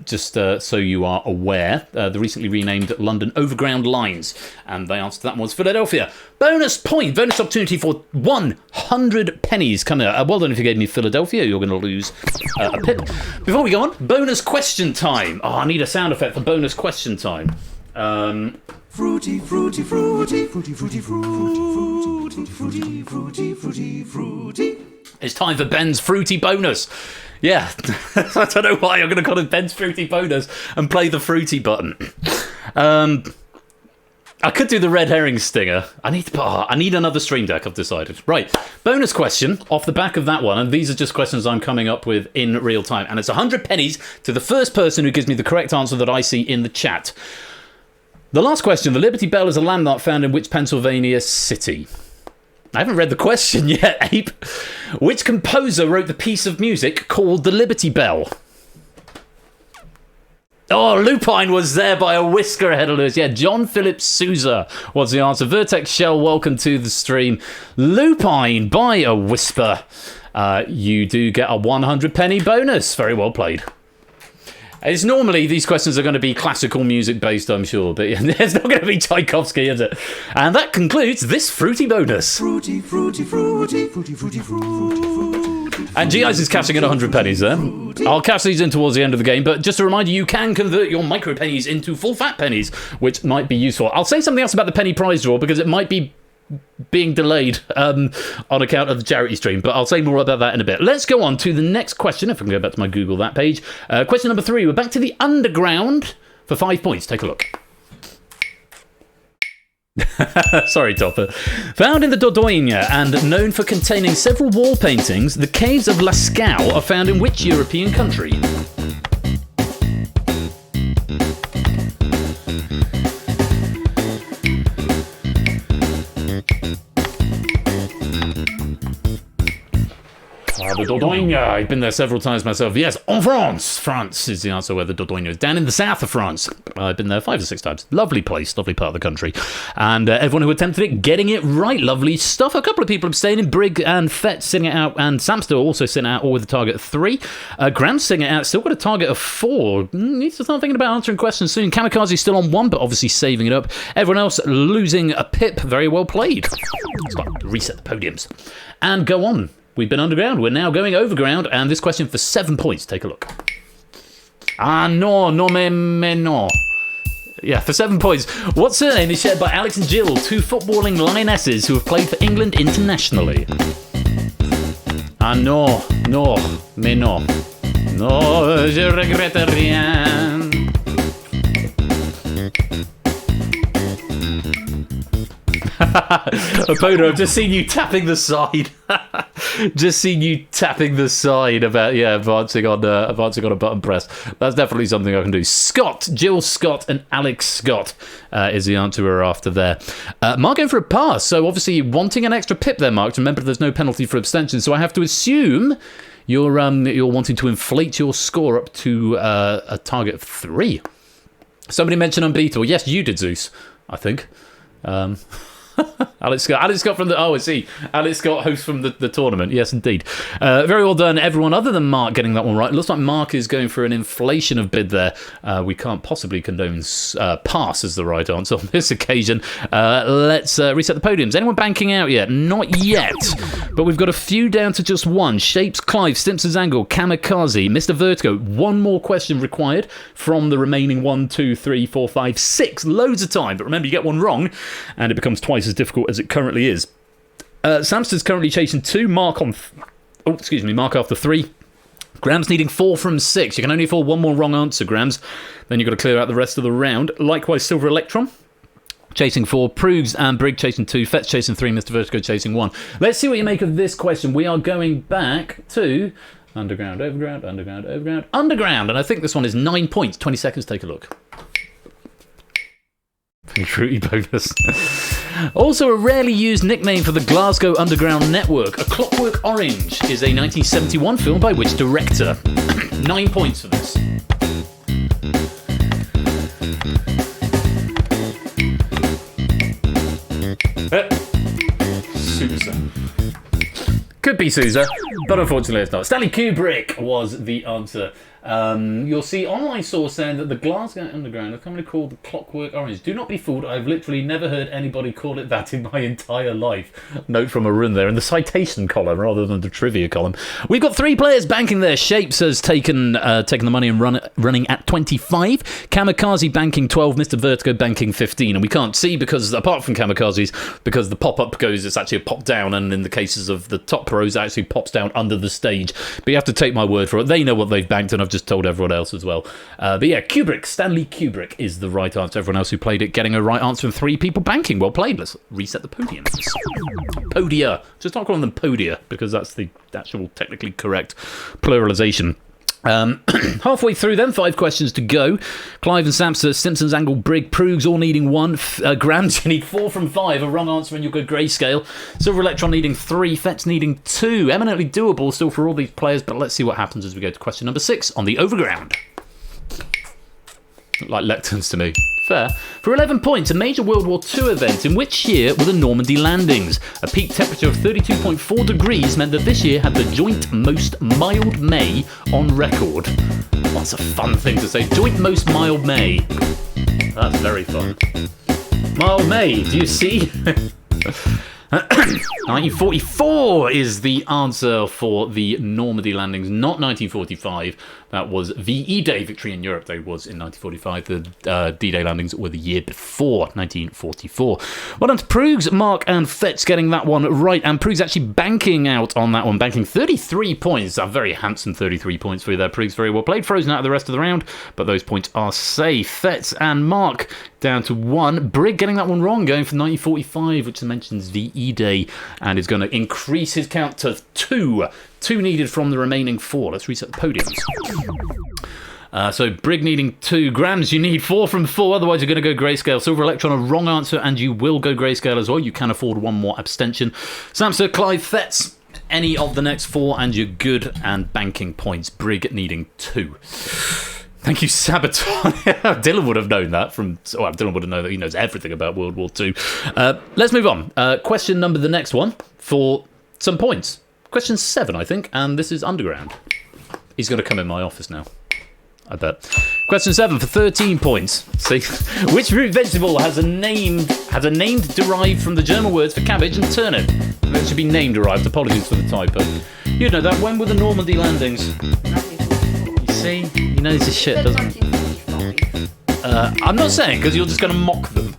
Just so you are aware, the recently renamed London Overground lines. And the answer to that one was Philadelphia. Bonus point, bonus opportunity for 100 pennies coming out. Well done if you gave me Philadelphia. You're going to lose a pip. Before we go on, bonus question time. Oh, I need a sound effect for bonus question time. Fruity, fruity, fruity, fruity, fruity, fruity, fruity, fruity, fruity, fruity, fruity. It's time for Ben's fruity bonus. Yeah, I don't know why I'm going to call it Ben's fruity bonus and play the fruity button. I could do the red herring stinger. I need another stream deck, I've decided. Right, bonus question off the back of that one, and these are just questions I'm coming up with in real time, and it's 100 pennies to the first person who gives me the correct answer that I see in the chat. The last question. The Liberty Bell is a landmark found in which Pennsylvania city? I haven't read the question yet, Ape. Which composer wrote the piece of music called The Liberty Bell? Oh, Lupine was there by a whisker ahead of Lewis. Yeah, John Philip Sousa was the answer. Vertex Shell, welcome to the stream. Lupine by a whisper. You do get a 100 penny bonus. Very well played. It's normally these questions are going to be classical music based, I'm sure, but it's not going to be Tchaikovsky, is it? And that concludes this fruity bonus. Fruity, fruity, fruity, fruity, fruity, fruity. And G-Ice is cashing in 100 pennies there. I'll cash these in towards the end of the game, but just a reminder, you can convert your micro pennies into full fat pennies, which might be useful. I'll say something else about the penny prize draw because it might be being delayed on account of the charity stream, but I'll say more about that in a bit. Let's go on to the next question, if I can go back to my Google that page. Question number 3, we're back to the underground for 5 points. Take a look. Sorry, Topper. Found in the Dordogne and known for containing several wall paintings, the caves of Lascaux are found in which European country? The Dordogne. I've been there several times myself. Yes, en France. France is the answer where the Dordogne is. Down in the south of France. I've been there 5 or 6 times. Lovely place, lovely part of the country. And everyone who attempted it, getting it right. Lovely stuff. A couple of people abstaining. Brig and Fett sitting it out, and Samster also sitting it out, all with a target of 3. Graham's sitting it out, still got a target of 4. Needs to start thinking about answering questions soon. Kamikaze's still on 1, but obviously saving it up. Everyone else losing a pip. Very well played. Start to reset the podiums. And go on. We've been underground, we're now going overground, and this question for 7 points. Take a look. No, no. Yeah, for 7 points. What surname is shared by Alex and Jill, 2 footballing lionesses who have played for England internationally? No, mais non. No, je regrette rien. Opono, I've just seen you tapping the side. Just seen you tapping the side about advancing on a button press. That's definitely something I can do. Scott, Jill Scott, and Alex Scott is the answer we're after there. Mark going for a pass, so obviously wanting an extra pip there, Mark. Remember, there's no penalty for abstention, so I have to assume you're wanting to inflate your score up to a target of 3. Somebody mentioned unbeatable. Yes, you did, Zeus. I think. Alex Scott from the... Oh, I see. Alex Scott, host from the tournament. Yes, indeed. Very well done, everyone other than Mark getting that one right. It looks like Mark is going for an inflation of bid there. We can't possibly condone pass as the right answer on this occasion. Let's reset the podiums. Anyone banking out yet? Not yet. But we've got a few down to just 1. Shapes, Clive, Stimpson's Angle, Kamikaze, Mr. Vertigo. 1 more question required from the remaining 1, 2, 3, 4, 5, 6. Loads of time. But remember, you get one wrong, and it becomes twice as difficult as it currently is. Samster's currently chasing 2. Mark after 3. Graham's needing 4 from 6. You can only afford 1 more wrong answer, Grams. Then you've got to clear out the rest of the round. Likewise, Silver Electron chasing 4. Prugs and Brig chasing 2. Fet's chasing 3. Mr. Vertigo chasing 1. Let's see what you make of this question. We are going back to underground, overground, underground, overground, underground. And I think this one is 9 points. 20 seconds, take a look. Fruity bonus. Also a rarely used nickname for the Glasgow Underground Network. A Clockwork Orange is a 1971 film by which director? 9 points for this. Sousa. Could be Sousa, but unfortunately it's not. Stanley Kubrick was the answer. You'll see online source saying that the Glasgow Underground are commonly called the Clockwork Orange. Do not be fooled, I've literally never heard anybody call it that in my entire life. Note from Arun there in the citation column rather than the trivia column. We've got 3 players banking there. Shapes has taken the money and running at 25. Kamikaze banking 12. Mr. Vertigo banking 15. And we can't see because, apart from Kamikaze's, because the pop-up goes, it's actually a pop-down, and in the cases of the top pros, it actually pops down under the stage. But you have to take my word for it. They know what they've banked, and I've just told everyone else as well. But yeah, Kubrick, Stanley Kubrick is the right answer. Everyone else who played it getting a right answer, and 3 people banking. Well played. Let's reset the podiums. Podia. Just not calling them podia because that's the actual technically correct pluralization. Halfway through then, 5 questions to go. Clive and Samsa, Simpsons, Angle, Brig, Proogs all needing 1. Grams, you need 4 from 5. A wrong answer and you'll go grayscale. Silver Electron needing 3. Fets needing 2. Eminently doable still for all these players, but let's see what happens as we go to question number 6 on the overground. Look like lecterns to me. Fair. For 11 points, a major World War II event. In which year were the Normandy landings? A peak temperature of 32.4 degrees meant that this year had the joint most mild May on record. That's a fun thing to say. Joint most mild May. That's very fun. Mild May, do you see? 1944 is the answer for the Normandy landings, not 1945. That was VE Day, Victory in Europe Day was in 1945. The D-Day landings were the year before, 1944. Well done to Proogs, Mark and Fetz getting that one right. And Proogs actually banking out on that one, banking 33 points. A very handsome 33 points for you there, Proogs. Very well played. Frozen out of the rest of the round, but those points are safe. Fetz and Mark down to 1. Brig getting that one wrong, going for 1945, which mentions VE Day, and is going to increase his count to 2. 2 needed from the remaining 4. Let's reset the podiums. So Brig needing 2. Grams, you need 4 from 4, otherwise you're going to go grayscale. Silver Electron, a wrong answer, and you will go grayscale as well. You can afford 1 more abstention. Samsa, Clive, Fetz, any of the next 4, and you're good and banking points. Brig needing 2. Thank you, Sabaton. Dylan would have known that from... Well, Dylan would have known that he knows everything about World War II. Let's move on. Question number, the next one, for some points. Question 7, I think, and this is Underground. He's going to come in my office now, I bet. Question 7 for 13 points. See, which root vegetable has a name derived from the German words for cabbage and turnip? It should be name derived. Apologies for the typo. You know that. When were the Normandy landings? You see, he knows his shit, doesn't he? I'm not saying because you're just going to mock them.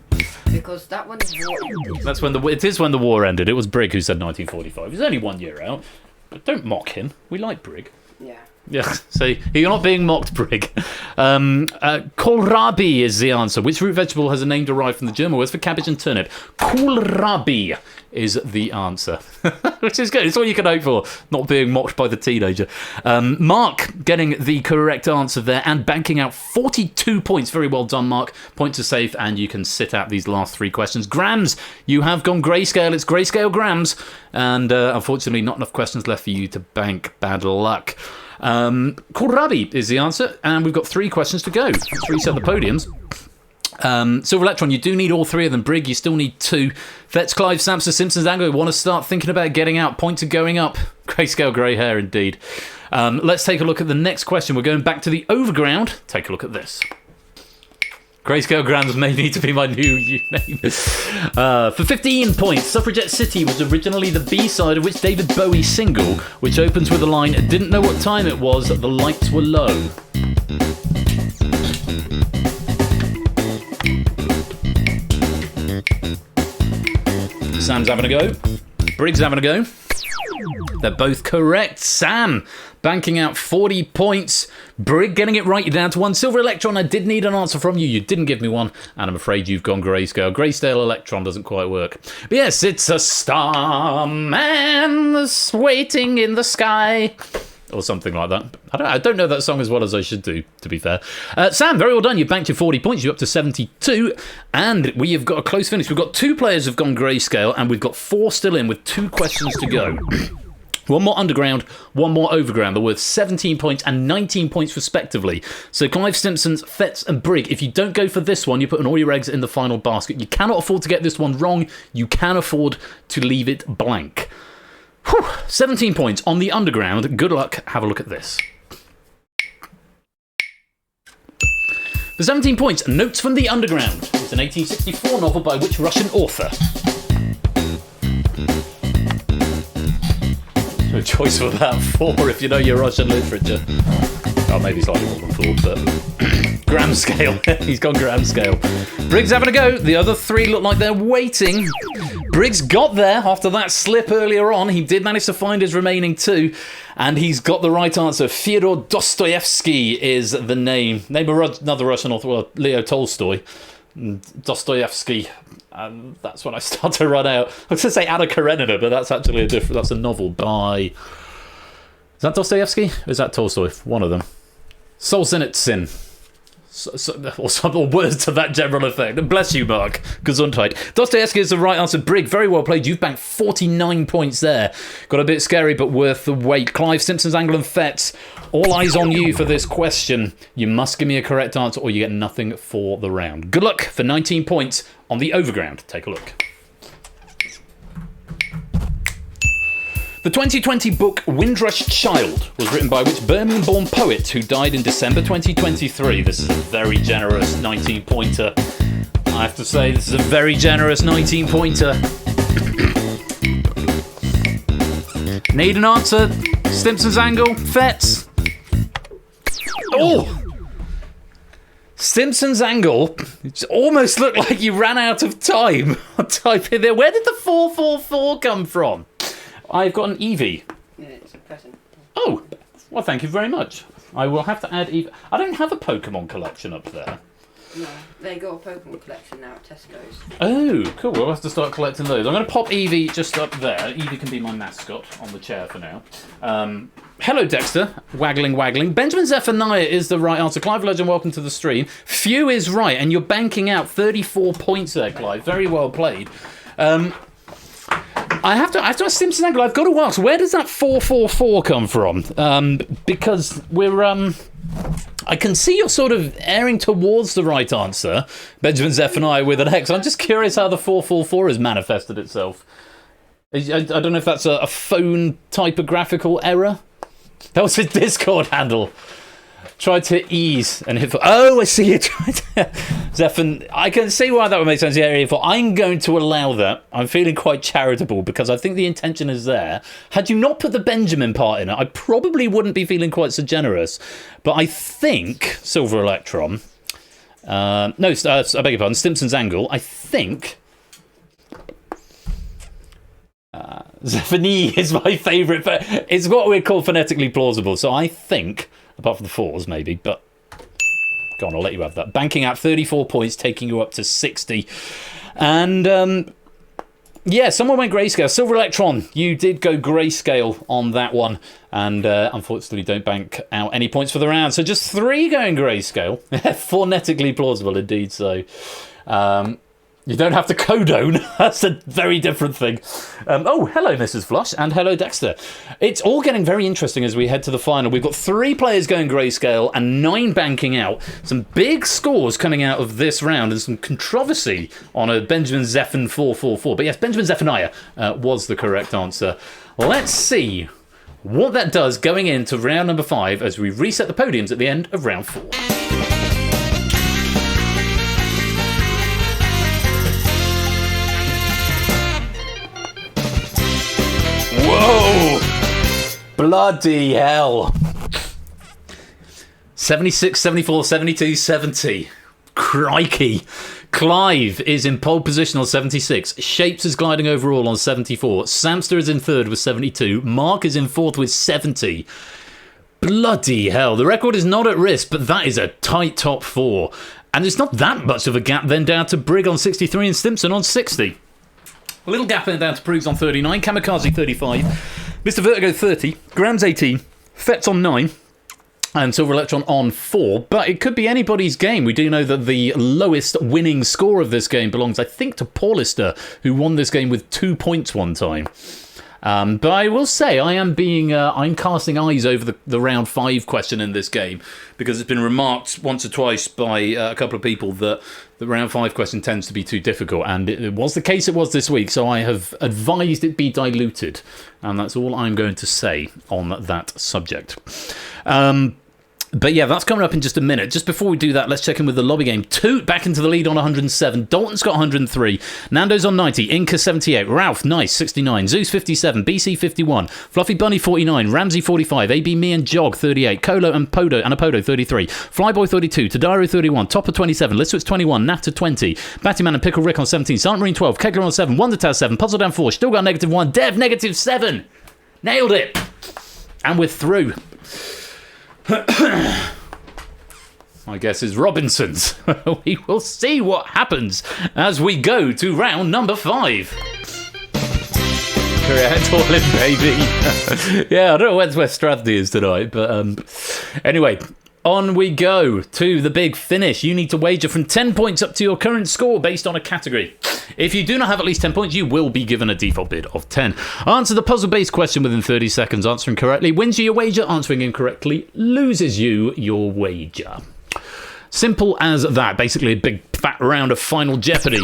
Because that one is war ended. That's when it is when the war ended. It was Brig who said 1945. He's only 1 year out, but don't mock him. We like Brig. Yeah. Yeah, see, you're not being mocked, Brig. Kohlrabi is the answer. Which root vegetable has a name derived from the German words for cabbage and turnip? Kohlrabi is the answer. Which is good. It's all you can hope for, not being mocked by the teenager. Mark getting the correct answer there and banking out 42 points. Very well done, Mark. Points are safe and you can sit out these last 3 questions. Grams, you have gone grayscale. It's grayscale Grams. And unfortunately, not enough questions left for you to bank. Bad luck. Kohlrabi is the answer, and we've got 3 questions to go. Let's reset the podiums. Silver Electron, you do need all 3 of them. Brig, you still need 2. Fetz, Clive, Samsa, Simpsons, Ango want to start thinking about getting out. Points are going up. Grayscale grey hair, indeed. Let's take a look at the next question. We're going back to the overground. Take a look at this. Grayscale Grams may need to be my new name. For 15 points, Suffragette City was originally the B-side of which David Bowie single, which opens with the line, "Didn't know what time it was, the lights were low." Sam's having a go. Briggs having a go. They're both correct. Sam banking out 40 points. Brig getting it right. You're down to 1. Silver Electron, I did need an answer from you. You didn't give me one. And I'm afraid you've gone grayscale. Grayscale Electron doesn't quite work. But yes, it's a starman that's waiting in the sky. Or something like that. I don't know that song as well as I should do, to be fair. Sam, very well done. You've banked your 40 points. You're up to 72. And we have got a close finish. We've got 2 players who've gone grayscale, and we've got 4 still in with 2 questions to go. 1 more underground, 1 more overground. They're worth 17 points and 19 points respectively. So Clive, Simpsons, Fetz and Brig, if you don't go for this one, you're putting all your eggs in the final basket. You cannot afford to get this one wrong. You can afford to leave it blank. 17 points on the underground. Good luck. Have a look at this. For 17 points, Notes from the Underground. It's an 1864 novel by which Russian author? No choice for that. 4 if you know your Russian literature. Oh, maybe slightly more than 4, but gram scale. He's gone gram scale. Briggs having a go. The other 3 look like they're waiting. Briggs got there after that slip earlier on. He did manage to find his remaining 2, and he's got the right answer. Fyodor Dostoevsky is the name. Name of another Russian author, well, Leo Tolstoy. Dostoevsky. And that's when I start to run out. I was going to say Anna Karenina, but that's actually that's a novel by Is that Dostoevsky? Or is that Tolstoy? One of them. Solzhenitsyn. Or some words to that general effect. Bless you, Mark. Gesundheit. Dostoevsky is the right answer. Brig, very well played. You've banked 49 points there. Got a bit scary, but worth the wait. Clive, Simpsons, Angle and Fetz. All eyes on you for this question. You must give me a correct answer or you get nothing for the round. Good luck for 19 points on the overground. Take a look. The 2020 book Windrush Child was written by which Birmingham-born poet who died in December 2023? This is a very generous 19-pointer. I have to say, this is a very generous 19-pointer. Need an answer? Stimpson's Angle? Fetz? Oh! Stimpson's Angle. It almost looked like you ran out of time. I'll type in there. Where did the 444 come from? I've got an Eevee. Yeah, it's a present. Oh, well, thank you very much. I will have to add Eevee. I don't have a Pokemon collection up there. No, they got a Pokemon collection now at Tesco's. Oh, cool. We'll have to start collecting those. I'm going to pop Eevee just up there. Eevee can be my mascot on the chair for now. Hello, Dexter. Waggling. Benjamin Zephaniah is the right answer. Clive Legend, welcome to the stream. Few is right, and you're banking out 34 points there, Clive. Very well played. I have to ask Simpson Angle, I've got to ask, where does that 444 come from? Because we're, I can see you're sort of erring towards the right answer, Benjamin Zephaniah with an X. I'm just curious how the 444 has manifested itself. I don't know if that's a phone typographical error. That was his Discord handle. Tried to ease and hit for. Oh, I see you tried to. Zephan, I can see why that would make sense. Yeah, I'm going to allow that. I'm feeling quite charitable because I think the intention is there. Had you not put the Benjamin part in it, I probably wouldn't be feeling quite so generous. But I think Silver Electron. I beg your pardon. Stimpson's Angle. I think. Zephany is my favourite, but it's what we call phonetically plausible. So I think. Apart from the fours, maybe, but go on, I'll let you have that. Banking out 34 points, taking you up to 60. And, yeah, someone went grayscale. Silver Electron, you did go grayscale on that one. And, unfortunately, don't bank out any points for the round. So just 3 going grayscale. Phonetically plausible, indeed, so... you don't have to codone. That's a very different thing. Oh, hello, Mrs. Flush, and hello, Dexter. It's all getting very interesting as we head to the final. We've got 3 players going grayscale and 9 banking out. Some big scores coming out of this round and some controversy on a Benjamin Zephan 444. But yes, Benjamin Zephaniah was the correct answer. Let's see what that does going into round number 5 as we reset the podiums at the end of round 4. Whoa! Bloody hell. 76, 74, 72, 70. Crikey. Clive is in pole position on 76. Shapes is gliding overall on 74. Samster is in third with 72. Mark is in fourth with 70. Bloody hell. The record is not at risk, but that is a tight top 4. And it's not that much of a gap then down to Brig on 63 and Stimpson on 60. A little gap in down to Proogs on 39, Kamikaze 35, Mr. Vertigo 30, Grams 18, Fetz on 9, and Silver Electron on 4. But it could be anybody's game. We do know that the lowest winning score of this game belongs, I think, to Paulister, who won this game with 2 points one time. But I will say I'm casting eyes over the round 5 question in this game because it's been remarked once or twice by a couple of people that the round 5 question tends to be too difficult, and it was the case it was this week, so I have advised it be diluted, and that's all I'm going to say on that subject. But yeah, that's coming up in just a minute. Just before we do that, let's check in with the lobby game. Toot back into the lead on 107. Dalton's got 103. Nando's on 90. Inca 78. Ralph, nice, 69. Zeus 57. BC 51. Fluffy Bunny 49. Ramsey 45. AB Me and Jog 38. Colo and Apodo 33. Flyboy 32. Tadaru 31. Topper 27. Listwitz 21. Nafta 20. Battyman and Pickle Rick on 17. Silent Marine 12. Kegler on 7. Wonder Taz 7. Puzzle Down 4. Still got -1. Dev -7. Nailed it. And we're through. My guess is Robinson's. We will see what happens as we go to round number 5. Correct, all in, baby. Yeah, I don't know where Strathdy is tonight, but anyway, on we go to the big finish. You need to wager from 10 points up to your current score based on a category. If you do not have at least 10 points, you will be given a default bid of 10. Answer the puzzle-based question within 30 seconds. Answering correctly wins you your wager. Answering incorrectly loses you your wager. Simple as that. Basically a big fat round of Final Jeopardy.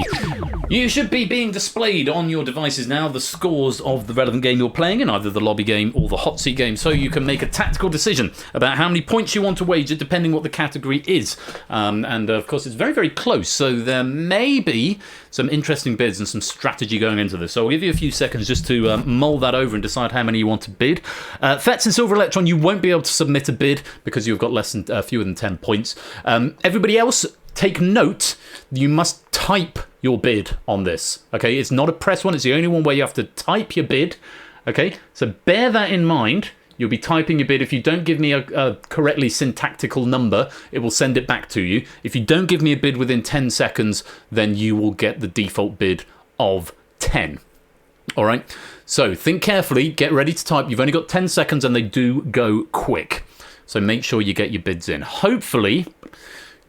You should be being displayed on your devices now the scores of the relevant game you're playing in, either the lobby game or the hot seat game, so you can make a tactical decision about how many points you want to wager depending what the category is. And of course it's very, very close, so there may be some interesting bids and some strategy going into this. So I'll give you a few seconds just to mull that over and decide how many you want to bid. Fets and Silver Electron, you won't be able to submit a bid because you've got fewer than 10 points. Everybody else, take note, you must type your bid on this. Okay, it's not a press one, it's the only one where you have to type your bid. Okay, so bear that in mind. You'll be typing your bid. If you don't give me a correctly syntactical number, it will send it back to you. If you don't give me a bid within 10 seconds, then you will get the default bid of 10. All right, so think carefully, get ready to type. You've only got 10 seconds and they do go quick. So make sure you get your bids in. Hopefully,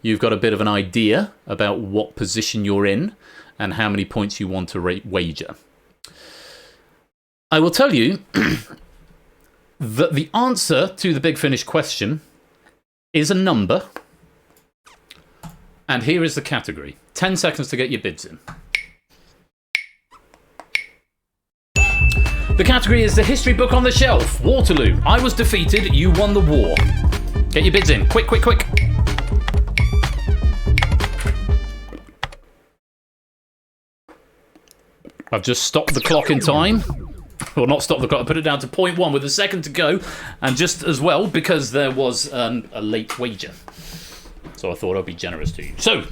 you've got a bit of an idea about what position you're in and how many points you want to wager. I will tell you that the answer to the big finish question is a number. And here is the category. 10 seconds to get your bids in. The category is the history book on the shelf. Waterloo. I was defeated, you won the war. Get your bids in. Quick, quick, quick. I've just stopped the clock in time. Well, not stop the clock, I put it down to 0.1 with a second to go. And just as well, because there was a late wager. So I thought I'd be generous to you. So,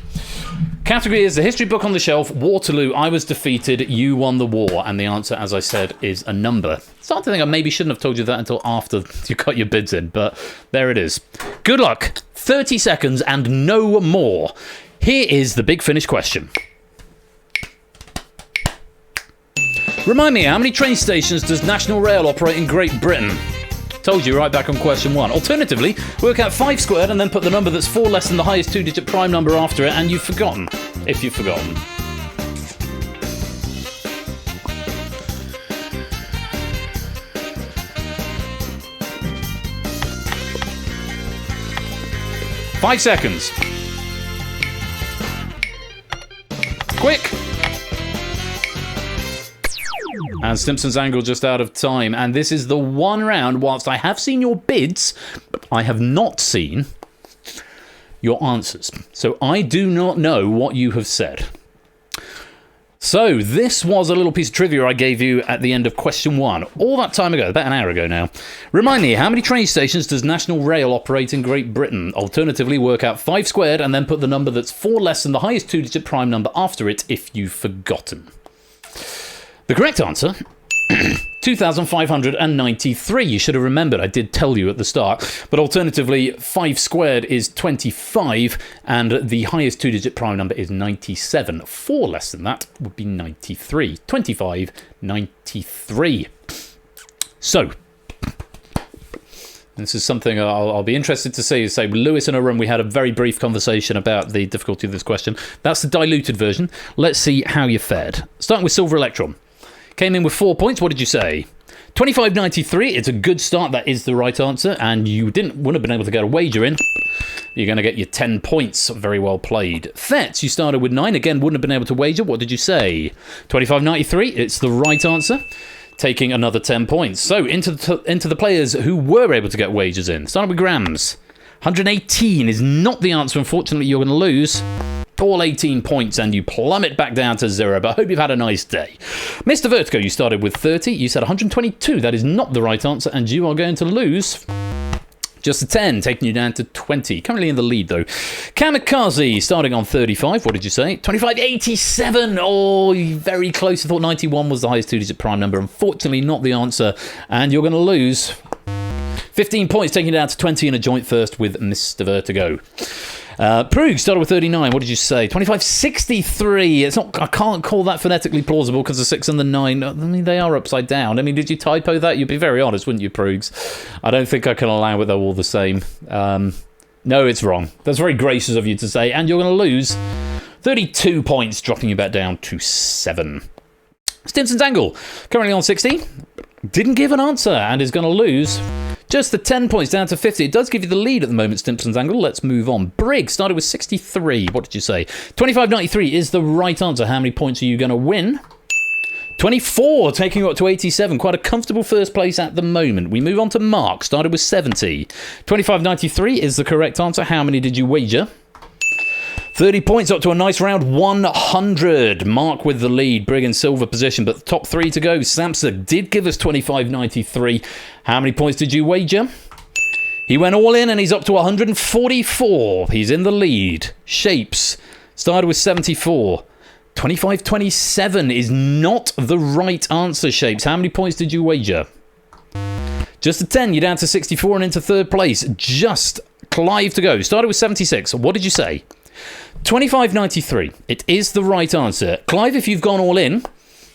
category is the history book on the shelf. Waterloo, I was defeated, you won the war. And the answer, as I said, is a number. Starting to think I maybe shouldn't have told you that until after you got your bids in. But there it is. Good luck. 30 seconds and no more. Here is the big finish question. Remind me, how many train stations does National Rail operate in Great Britain? Told you right back on question 1. Alternatively, work out 5 squared and then put the number that's 4 less than the highest 2-digit prime number after it, and you've forgotten. If you've forgotten. Five seconds. Quick! And Simpson's Angle just out of time. And this is the one round, whilst I have seen your bids, I have not seen your answers. So I do not know what you have said. So this was a little piece of trivia I gave you at the end of question 1. All that time ago, about an hour ago now. Remind me, how many train stations does National Rail operate in Great Britain? Alternatively, work out 5 squared and then put the number that's 4 less than the highest 2-digit prime number after it if you've forgotten. The correct answer, 2,593. You should have remembered, I did tell you at the start. But alternatively, 5 squared is 25, and the highest 2-digit prime number is 97. 4 less than that would be 93. 25, 93. So, this is something I'll be interested to see. Say, with Lewis in a room, we had a very brief conversation about the difficulty of this question. That's the diluted version. Let's see how you fared. Starting with Silver Electron. Came in with 4 points. What did you say? 25.93. It's a good start. That is the right answer. And you wouldn't have been able to get a wager in. You're going to get your 10 points. Very well played. Fets, you started with 9. Again, wouldn't have been able to wager. What did you say? 25.93. It's the right answer. Taking another 10 points. So, into the players who were able to get wagers in. Starting with Grams. 118 is not the answer. Unfortunately, you're going to lose all 18 points and you plummet back down to 0, but I hope you've had a nice day. Mr. Vertigo, you started with 30. You said 122. That is not the right answer, and you are going to lose just a 10, taking you down to 20. Currently in the lead, though. Kamikaze, starting on 35. What did you say? 25.87. Oh, very close. I thought 91 was the highest 2-digit prime number. Unfortunately, not the answer, and you're going to lose 15 points, taking you down to 20 in a joint first with Mr. Vertigo. Prug started with 39. What did you say? 2563. It's not. I can't call that phonetically plausible because the 6 and the 9. I mean, they are upside down. I mean, did you typo that? You'd be very honest, wouldn't you, Prugs? I don't think I can allow it though. All the same. No, it's wrong. That's very gracious of you to say, and you're going to lose 32 points, dropping you back down to 7. Stimson's Angle, currently on 60, didn't give an answer and is going to lose just the 10 points down to 50. It does give you the lead at the moment, Stimson's Angle. Let's move on. Brig started with 63. What did you say? 25.93 is the right answer. How many points are you going to win? 24, taking you up to 87. Quite a comfortable first place at the moment. We move on to Mark, started with 70. 25.93 is the correct answer. How many did you wager? 30 points up to a nice round 100. Mark with the lead, Brig in silver position, but the top 3 to go. Samsa did give us 25.93. How many points did you wager? He went all in and he's up to 144. He's in the lead. Shapes started with 74. 25.27 is not the right answer, Shapes. How many points did you wager? Just a 10. You're down to 64 and into third place. Just Clive to go. Started with 76. What did you say? 25.93. It is the right answer. Clive, if you've gone all in,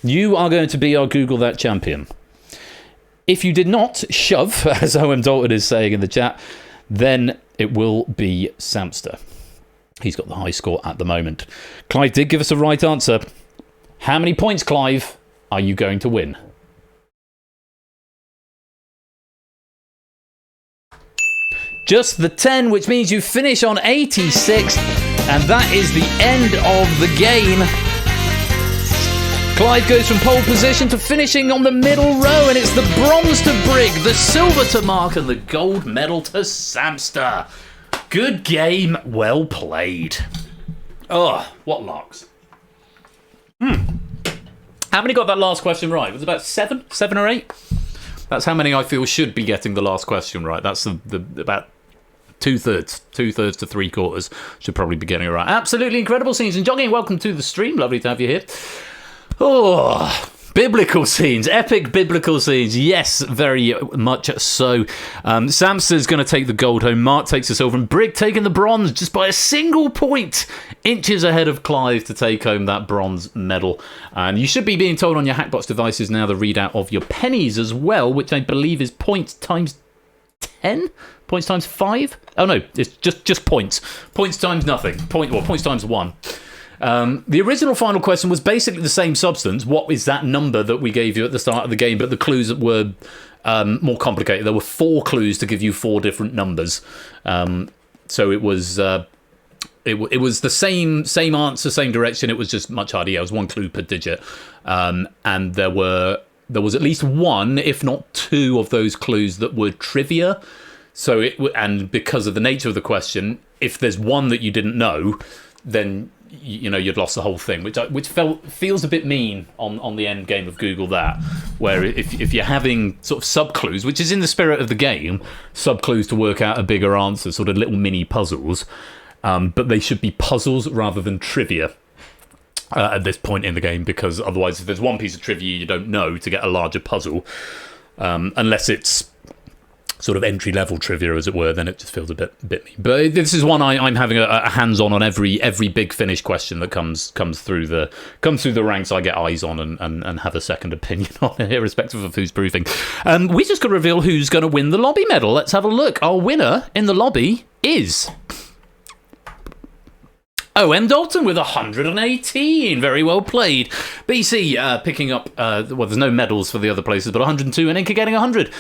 you are going to be our Google That champion. If you did not shove, as OM Dalton is saying in the chat, then it will be Samster. He's got the high score at the moment. Clive did give us a right answer. How many points, Clive, are you going to win? Just the 10, which means you finish on 86, and that is the end of the game. Clive goes from pole position to finishing on the middle row, and it's the bronze to Brig, the silver to Mark, and the gold medal to Samster. Good game, well played. Oh, what larks. How many got that last question right? Was it about 7 or 8? That's how many I feel should be getting the last question right. That's the about 2/3 to 3/4 should probably be getting it right. Absolutely incredible scenes. And Jogging, welcome to the stream. Lovely to have you here. Oh, biblical scenes, epic biblical scenes. Yes, very much so. Samster's going to take the gold home. Mark takes the silver, and Brig taking the bronze just by a single point, inches ahead of Clive to take home that bronze medal. And you should be being told on your Hackbox devices now the readout of your pennies as well, which I believe is points times 10. Points times 5? Oh no, it's just points. Points times nothing. Points times 1. The original final question was basically the same substance. What is that number that we gave you at the start of the game? But the clues were more complicated. There were 4 clues to give you 4 different numbers. So it was it was the same answer, same direction. It was just much harder. Yeah, it was 1 clue per digit, and there was at least 1, if not 2, of those clues that were trivia. So and because of the nature of the question, if there's one that you didn't know, then you'd lost the whole thing, which feels a bit mean on the end game of Google That, where if you're having sort of sub clues, which is in the spirit of the game, sub clues to work out a bigger answer, sort of little mini puzzles, but they should be puzzles rather than trivia at this point in the game, because otherwise, if there's one piece of trivia you don't know to get a larger puzzle, unless it's sort of entry-level trivia, as it were, then it just feels a bit mean. But this is one I'm having a hands-on every Big Finish question that comes through the ranks. I get eyes on and have a second opinion on it, irrespective of who's proofing. We just got to reveal who's going to win the lobby medal. Let's have a look. Our winner in the lobby is OM Dalton with 118. Very well played. BC picking up, there's no medals for the other places, but 102, and Inca getting 100.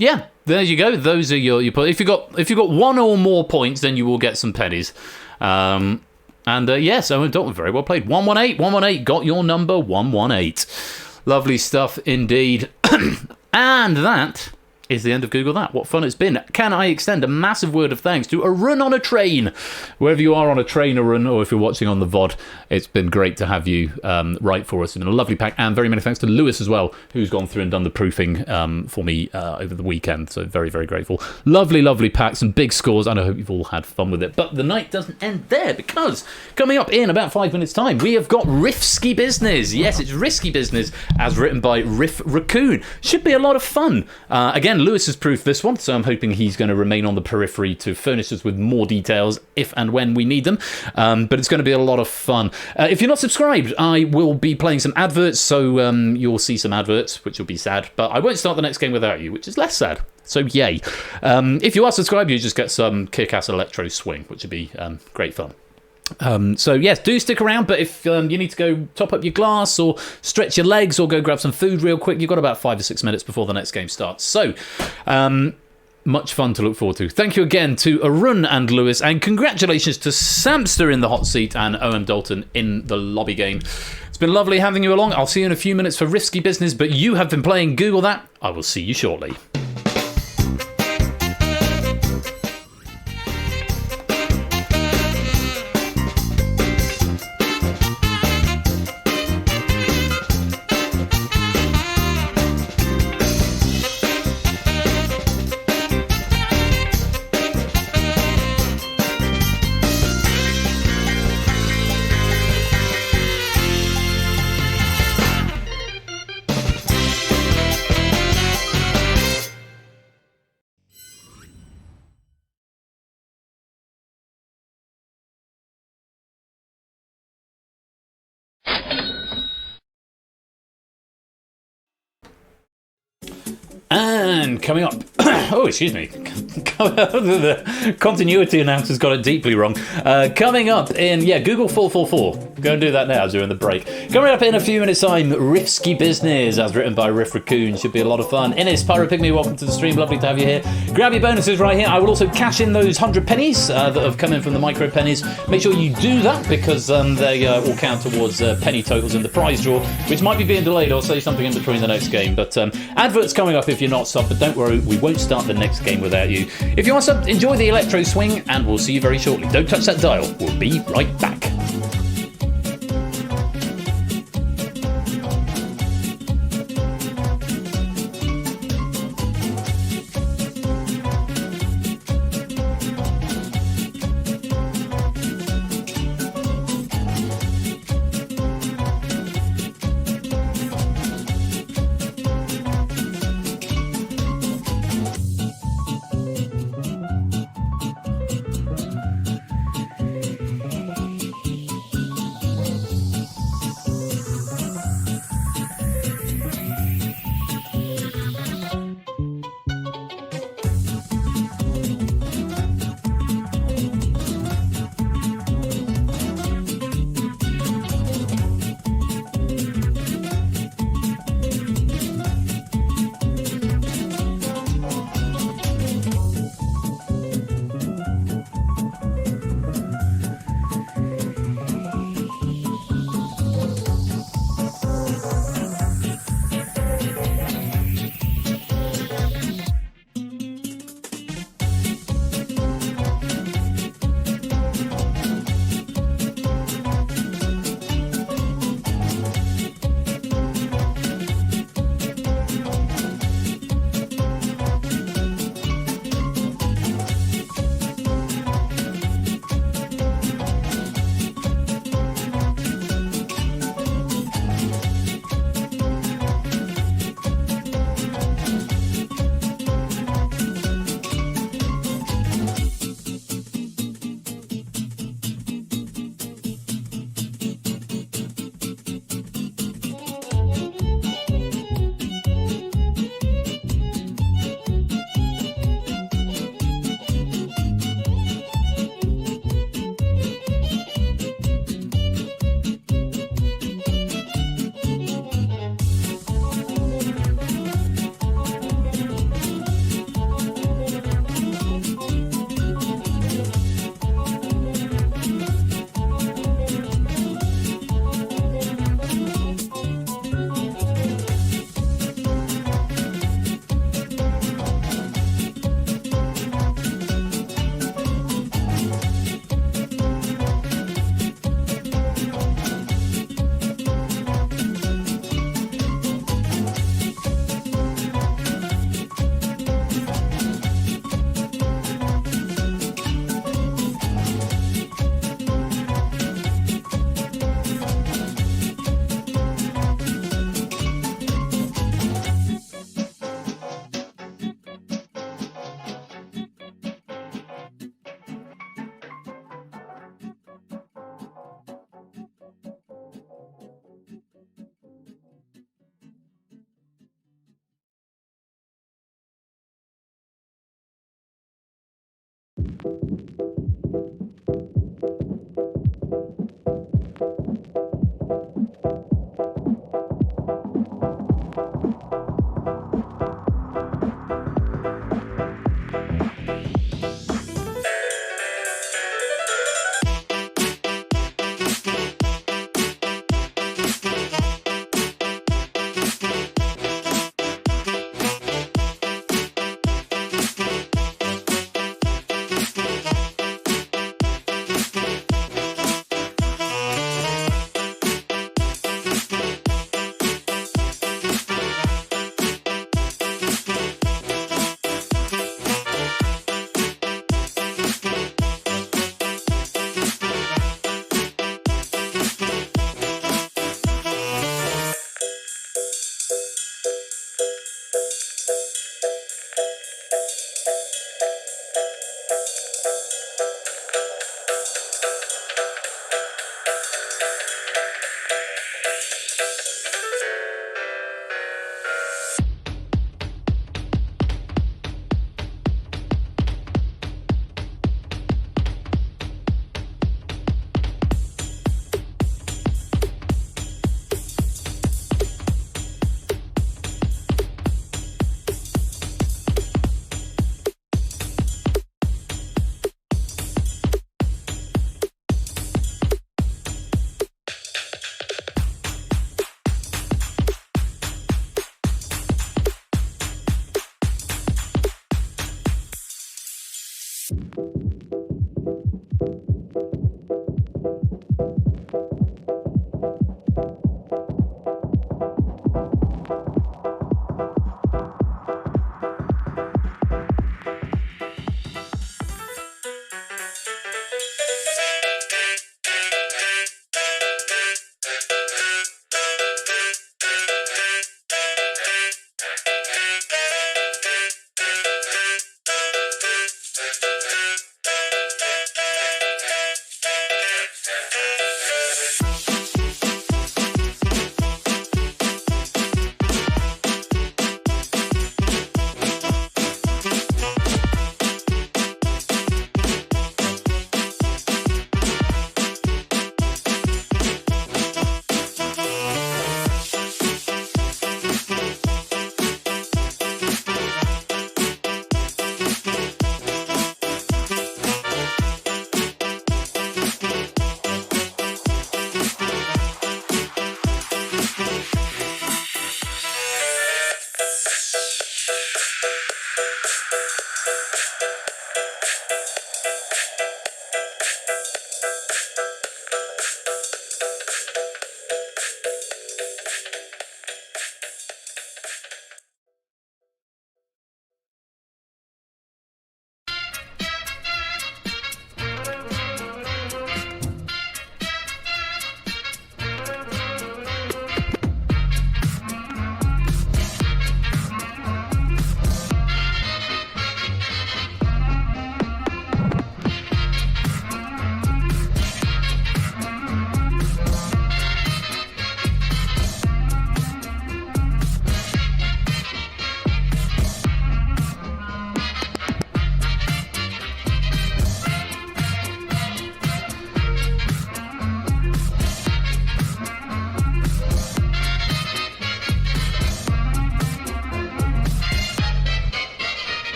Yeah, there you go. Those are your if you got 1 or more points, then you will get some pennies. Yes, OM Dalton, very well played. 118, got your number, 118. Lovely stuff indeed. And that is the end of Google That. What fun it's been. Can I extend a massive word of thanks to Arun on a train? Wherever you are on a train, Arun, or if you're watching on the VOD, it's been great to have you write for us. It's been a lovely pack, and very many thanks to Lewis as well, who's gone through and done the proofing for me over the weekend. So very, very grateful. Lovely, lovely pack, some big scores, and I hope you've all had fun with it. But the night doesn't end there, because coming up in about 5 minutes' time, we have got Risky Business. Yes, it's Risky Business, as written by Riff Raccoon. Should be a lot of fun. Again, again, Lewis has proofed this one, so I'm hoping he's going to remain on the periphery to furnish us with more details if and when we need them. But it's going to be a lot of fun. If you're not subscribed, I will be playing some adverts, so you'll see some adverts, which will be sad. But I won't start the next game without you, which is less sad. So yay. If you are subscribed, you just get some kick-ass electro swing, which would be great fun. So yes, do stick around, but if you need to go top up your glass or stretch your legs or go grab some food real quick, you've got about 5 to 6 minutes before the next game starts. So much fun to look forward to. Thank you again to Arun and Lewis, and congratulations to Samster in the hot seat and OM Dalton in the lobby game. It's been lovely having you along. I'll see you in a few minutes for Risky Business, but you have been playing Google That. I will see you shortly. And coming up, oh, excuse me, the continuity announcer's got it deeply wrong. Coming up in, Google 444. Go and do that now during the break. Coming up in a few minutes' time, Risky Business, as written by Riff Raccoon. Should be a lot of fun. Innes, Pyro Pygmy, welcome to the stream. Lovely to have you here. Grab your bonuses right here. I will also cash in those 100 pennies that have come in from the micro pennies. Make sure you do that because they all count towards penny totals in the prize draw, which might be being delayed. I'll say something in between the next game. But adverts coming up if you're not subbed, but don't worry, we won't start the next game without you. If you are subbed, enjoy the electro swing, and we'll see you very shortly. Don't touch that dial. We'll be right back.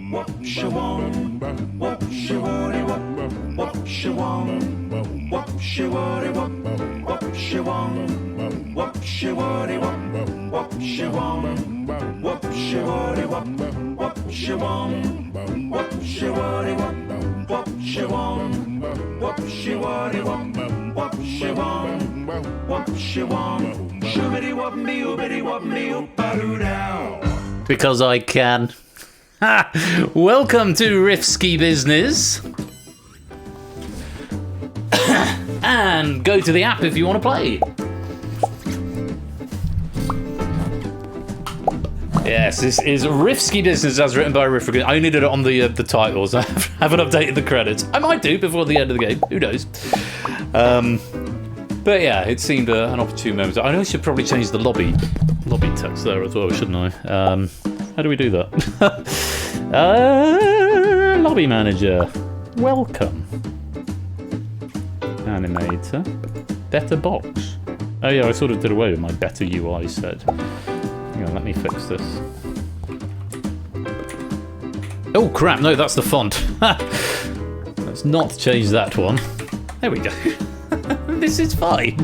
What she want? What she want? What she want? What she want? What she want? What she want? What she want? What she want? What she want? What she want? What she want? What she want? What she want? What she want? Shoo-bitty-wop-me-oo-bitty-wop-me-oo-ba-doo-dow. Because I can. Welcome to Rifsky Business. And go to the app if you want to play. Yes, this is Rifsky Business as written by Riff. I only did it on the titles. I haven't updated the credits. I might do before the end of the game. Who knows? But yeah, it seemed an opportune moment. I know I should probably change the lobby text there as well, shouldn't I? How do we do that? Lobby manager. Welcome. Animator. Better box. Oh yeah, I sort of did away with my better UI set. Hang on, let me fix this. Oh crap, no, that's the font. Let's not change that one. There we go. This is fine.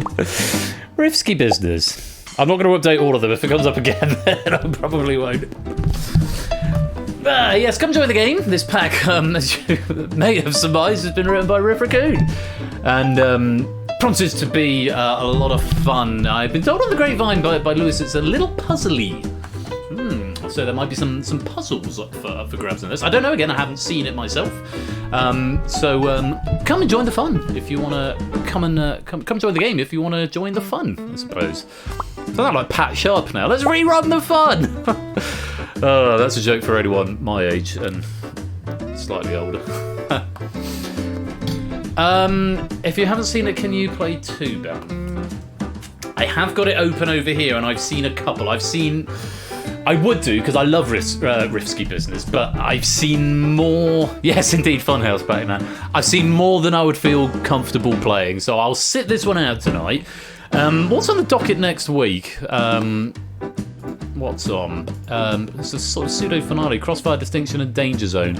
Rifsky Business. I'm not going to update all of them. If it comes up again, then I probably won't. Yes, come join the game. This pack, as you may have surmised, has been written by Riff Raccoon. And promises to be a lot of fun. I've been told on the grapevine by Lewis it's a little puzzly. So there might be some puzzles up for grabs in this. I don't know, again, I haven't seen it myself. So come and join the fun if you want to come join the game if you want to join the fun, I suppose. I sound like Pat Sharp now. Let's rerun the fun! Oh, that's a joke for anyone my age and slightly older. If you haven't seen it, can you play 2, Ben? I have got it open over here and I've seen a couple. I would do, because I love Rifsky Business, but I've seen more... Yes, indeed, Funhouse Batman. I've seen more than I would feel comfortable playing, so I'll sit this one out tonight. What's on the docket next week? What's on? It's a sort of pseudo-finale, Crossfire, Distinction and Danger Zone.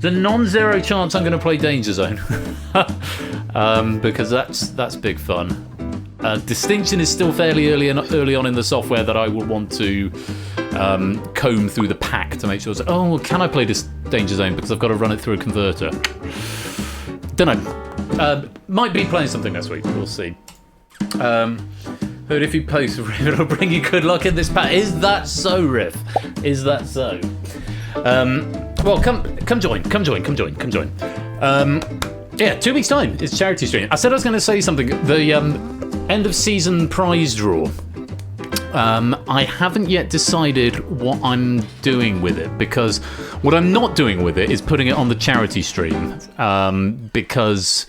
The non-zero chance I'm going to play Danger Zone. Because that's big fun. Distinction is still fairly early on in the software that I will want to comb through the pack to make sure. Oh, can I play this Danger Zone because I've got to run it through a converter? Don't know. Might be playing something next week. We'll see. But if you post, it'll bring you good luck in this pack. Is that so, Riff? Is that so? Well, come join. Yeah, 2 weeks' time is charity stream. I said I was going to say something. The end of season prize draw. I haven't yet decided what I'm doing with it, because what I'm not doing with it is putting it on the charity stream, because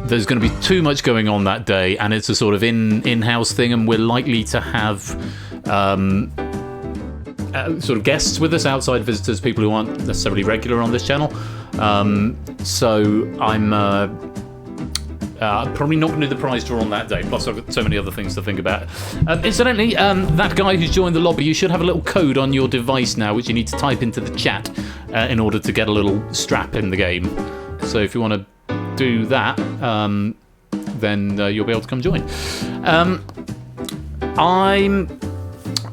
there's going to be too much going on that day, and it's a sort of in-house thing, and we're likely to have sort of guests with us, outside visitors, people who aren't necessarily regular on this channel. So I'm probably not going to do the prize draw on that day, plus I've got so many other things to think about. Incidentally, that guy who's joined the lobby, you should have a little code on your device now, which you need to type into the chat in order to get a little strap in the game. So if you want to do that, then you'll be able to come join.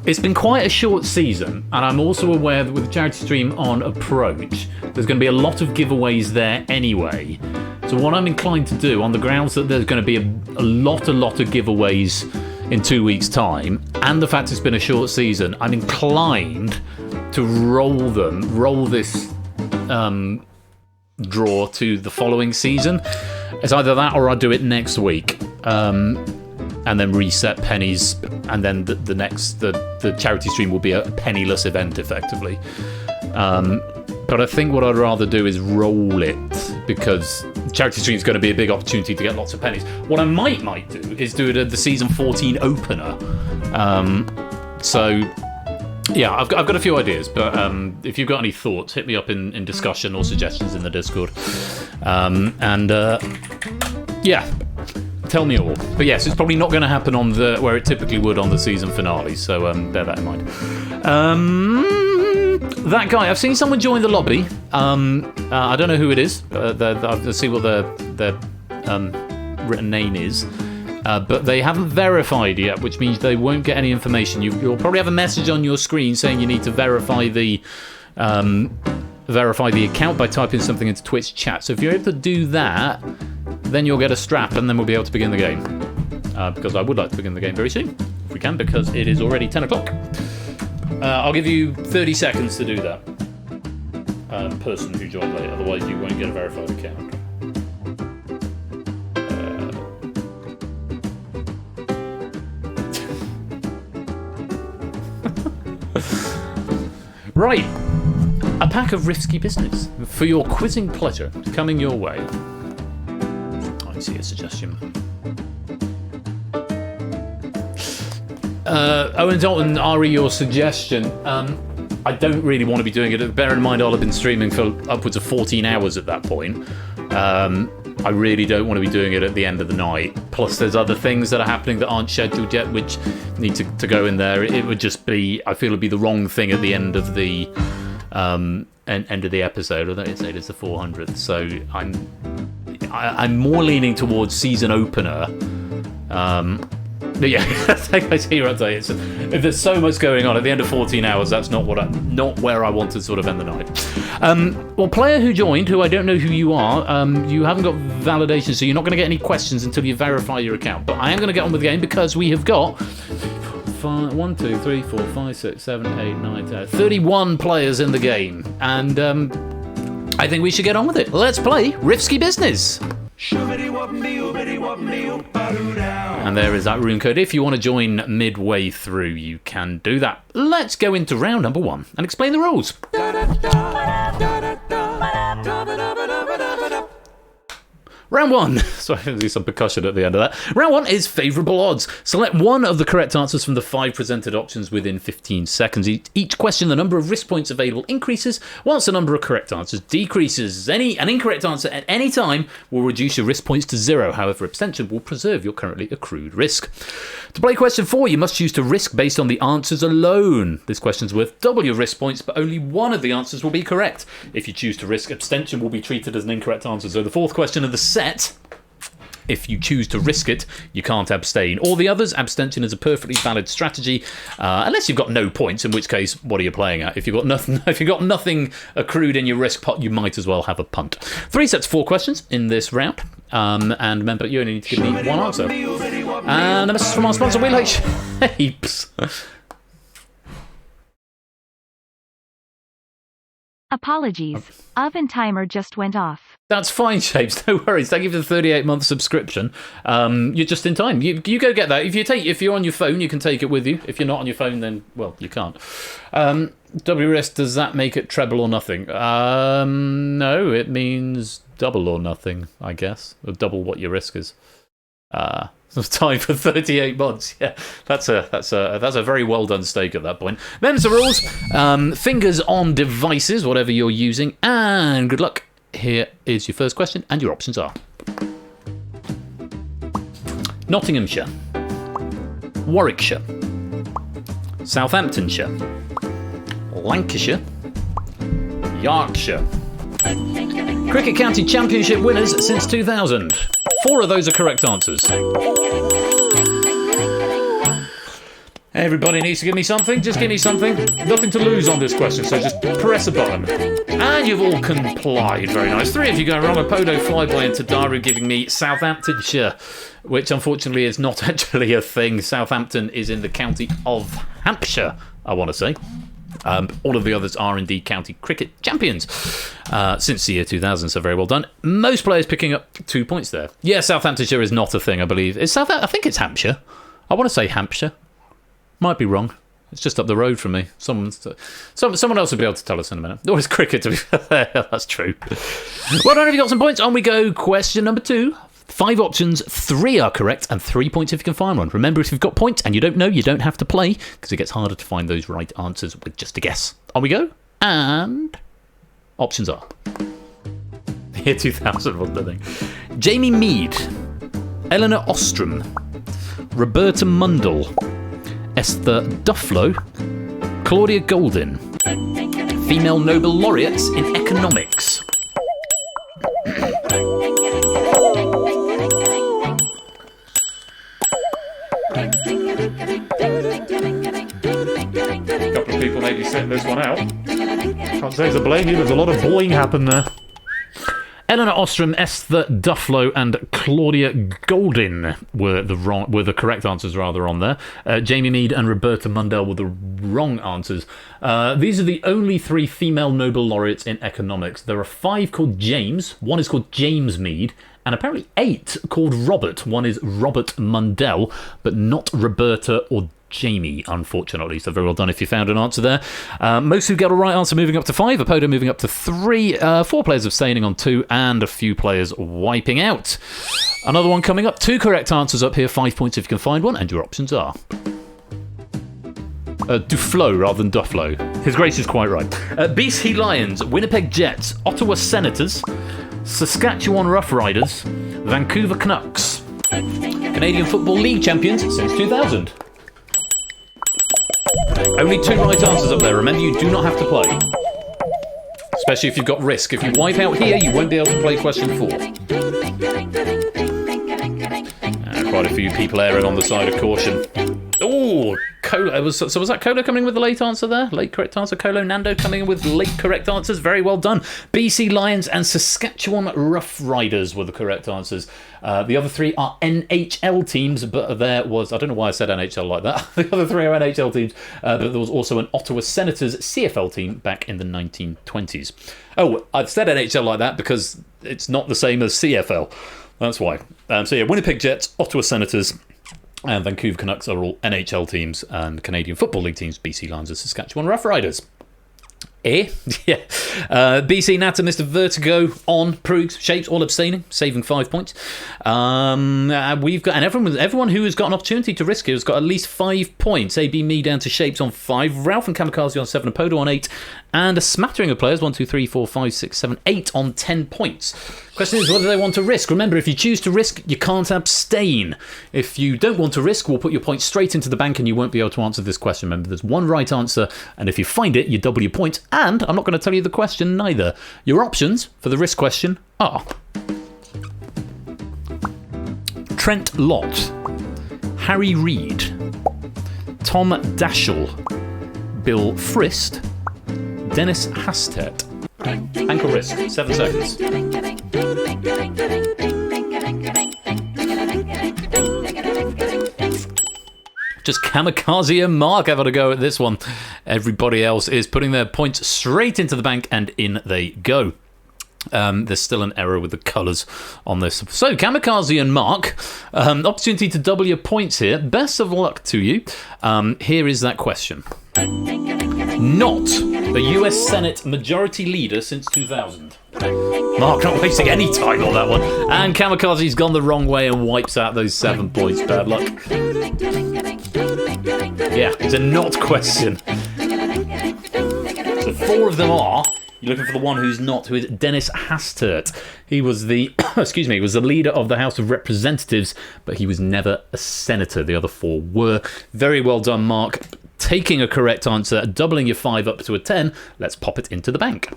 It's been quite a short season, and I'm also aware that with the charity stream on approach, there's going to be a lot of giveaways there anyway. So what I'm inclined to do, on the grounds that there's going to be a lot of giveaways in 2 weeks' time, and the fact it's been a short season, I'm inclined to roll this draw to the following season. It's either that or I'll do it next week. And then reset pennies, and then the charity stream will be a penniless event, effectively. But I think what I'd rather do is roll it, because the charity stream is going to be a big opportunity to get lots of pennies. What I might do is do it at the season 14 opener. So yeah, I've got a few ideas, but if you've got any thoughts, hit me up in discussion or suggestions in the Discord. Yeah. Tell me all. But yes, it's probably not going to happen on where it typically would on the season finale, so bear that in mind. That guy, I've seen someone join the lobby. I don't know who it is. I'll see what their written name is. But they haven't verified yet, which means they won't get any information. You'll probably have a message on your screen saying you need to verify the account by typing something into Twitch chat. So if you're able to do that, then you'll get a strap, and then we'll be able to begin the game. Because I would like to begin the game very soon, if we can, because it is already 10 o'clock. I'll give you 30 seconds to do that. person who joined late, otherwise you won't get a verified account. Right, a pack of risky business for your quizzing pleasure coming your way. I see a suggestion. Owen Dalton, Ari, your suggestion. I don't really want to be doing it. Bear in mind, I'll have been streaming for upwards of 14 hours at that point. I really don't want to be doing it at the end of the night. Plus, there's other things that are happening that aren't scheduled yet, which need to go in there. It would just be, I feel, it'd be the wrong thing at the end of the end of the episode. Although it's the 400th, so I'm more leaning towards season opener. But yeah, I see what I'm saying. If there's so much going on at the end of 14 hours, that's not where I want to sort of end the night. Well, player who joined, who I don't know who you are, you haven't got validation, so you're not going to get any questions until you verify your account. But I am going to get on with the game because we have got 1, 2, 3, 4, 5, 6, 7, 8, 9, 10, 31 players in the game, and I think we should get on with it. Let's play Risky Business. And there is that room code. If you want to join midway through, you can do that. Let's go into round number 1 and explain the rules. Round 1. Sorry, I'll do some percussion at the end of that. Round 1 is favourable odds. Select one of the correct answers from the 5 presented options within 15 seconds. Each question, the number of risk points available increases, whilst the number of correct answers decreases. An incorrect answer at any time will reduce your risk points to 0. However, abstention will preserve your currently accrued risk. To play question 4, you must choose to risk based on the answers alone. This question's worth double your risk points, but only one of the answers will be correct. If you choose to risk, abstention will be treated as an incorrect answer. So the 4th question of the set, if you choose to risk it, you can't abstain. All the others, abstention is a perfectly valid strategy, unless you've got no points, in which case, what are you playing at? If you've got nothing accrued in your risk pot, you might as well have a punt. 3 sets, 4 questions in this round. And remember, you only need to give me one answer. And a message from our sponsor, Wheel H. Heaps. Apologies. Oven timer just went off. That's fine, Shapes. No worries. Thank you for the 38-month subscription. You're just in time. You go get that. If you're on your phone, you can take it with you. If you're not on your phone, then well, you can't. WRS, does that make it treble or nothing? No, it means double or nothing, I guess. Or double what your risk is. Time for 38 months. Yeah, that's a very well done stake at that point. Them's the rules. Fingers on devices, whatever you're using, and good luck. Here is your first question, and your options are Nottinghamshire, Warwickshire, Southamptonshire, Lancashire, Yorkshire. Cricket County Championship winners since 2000. 4 of those are correct answers. Everybody needs to give me something. Just give me something. Nothing to lose on this question, so just press a button. And you've all complied. Very nice. 3 of you going wrong. A Podo Flyboy and Tadaru giving me Southamptonshire, which unfortunately is not actually a thing. Southampton is in the county of Hampshire, I want to say. All of the others are indeed county cricket champions since the year 2000, so very well done. Most players picking up 2 points there. Yeah, Southamptonshire is not a thing, I believe. I think it's Hampshire. I want to say Hampshire. Might be wrong. It's just up the road from me. Someone else will be able to tell us in a minute. Oh, it's cricket, to be fair. That's true. Well done, if you got some points. On we go. Question number 2. 5 options, 3 are correct, and 3 points if you can find one. Remember, if you've got points and you don't know, you don't have to play, because it gets harder to find those right answers with just a guess. On we go, and options are year 2000 was the thing. Jamie Mead, Eleanor Ostrom, Roberta Mundell, Esther Dufflo, Claudia Goldin. Female Nobel laureates in economics. A couple of people maybe setting this one out. Can't say it's a blame you, there's a lot of boing happened there. Eleanor Ostrom, Esther Dufflo, and Claudia Goldin were the correct answers rather on there. Jamie Mead and Roberta Mundell were the wrong answers. These are the only 3 female Nobel laureates in economics. There are 5 called James. One is called James Mead. And apparently 8 called Robert. One is Robert Mundell, but not Roberta or Jamie, unfortunately. So very well done if you found an answer there. Most who got a right answer moving up to 5. Apodo moving up to 3. 4 players abstaining on 2, and a few players wiping out. Another one coming up. 2 correct answers up here. 5 points if you can find one, and your options are... Duflo rather than Dufflo. His Grace is quite right. BC Lions, Winnipeg Jets, Ottawa Senators, Saskatchewan Roughriders, Vancouver Canucks. Canadian Football League champions since 2000. Only 2 right answers up there. Remember, you do not have to play. Especially if you've got risk. If you wipe out here, you won't be able to play question 4. Quite a few people erring on the side of caution. Oh, Colo. Was that Colo coming in with the late answer there? Late correct answer. Colo Nando coming in with late correct answers. Very well done. BC Lions and Saskatchewan Roughriders were the correct answers. The other 3 are NHL teams, but there was... I don't know why I said NHL like that. The other 3 are NHL teams, but there was also an Ottawa Senators CFL team back in the 1920s. Oh, I've said NHL like that because it's not the same as CFL. That's why. So yeah, Winnipeg Jets, Ottawa Senators, and Vancouver Canucks are all NHL teams, and Canadian Football League teams, BC Lions and Saskatchewan Roughriders. Yeah. BC Natter, Mr. Vertigo, on, Proogs, Shapes, all abstaining, saving 5 points. We've got, and everyone who has got an opportunity to risk it has got at least 5 points. AB Me down to Shapes on 5, Ralph and Kamikaze on 7, Apodo on 8, and a smattering of players, 1, 2, 3, 4, 5, 6, 7, 8 on 10 points. Question is whether they want to risk. Remember, if you choose to risk, you can't abstain. If you don't want to risk, we'll put your points straight into the bank and you won't be able to answer this question. Remember, there's 1 right answer, and if you find it, you double your point. And I'm not going to tell you the question neither. Your options for the risk question are Trent Lott, Harry Reid, Tom Daschle, Bill Frist, Dennis Hastert. Ankle risk, 7 seconds. Just Kamikaze and Mark having a go at this one. Everybody else is putting their points straight into the bank, and in they go. There's still an error with the colours on this. So, Kamikaze and Mark, opportunity to double your points here. Best of luck to you. Here is that question. Not a US Senate Majority Leader since 2000. Mark not wasting any time on that one. And Kamikaze's gone the wrong way and wipes out those 7 points. Bad luck. Yeah, it's a not question. So 4 of them are... You're looking for the one who's not, who is Dennis Hastert. He was the, he was the leader of the House of Representatives, but he was never a senator. The other 4 were. Very well done, Mark. Taking a correct answer, doubling your 5 up to a 10. Let's pop it into the bank.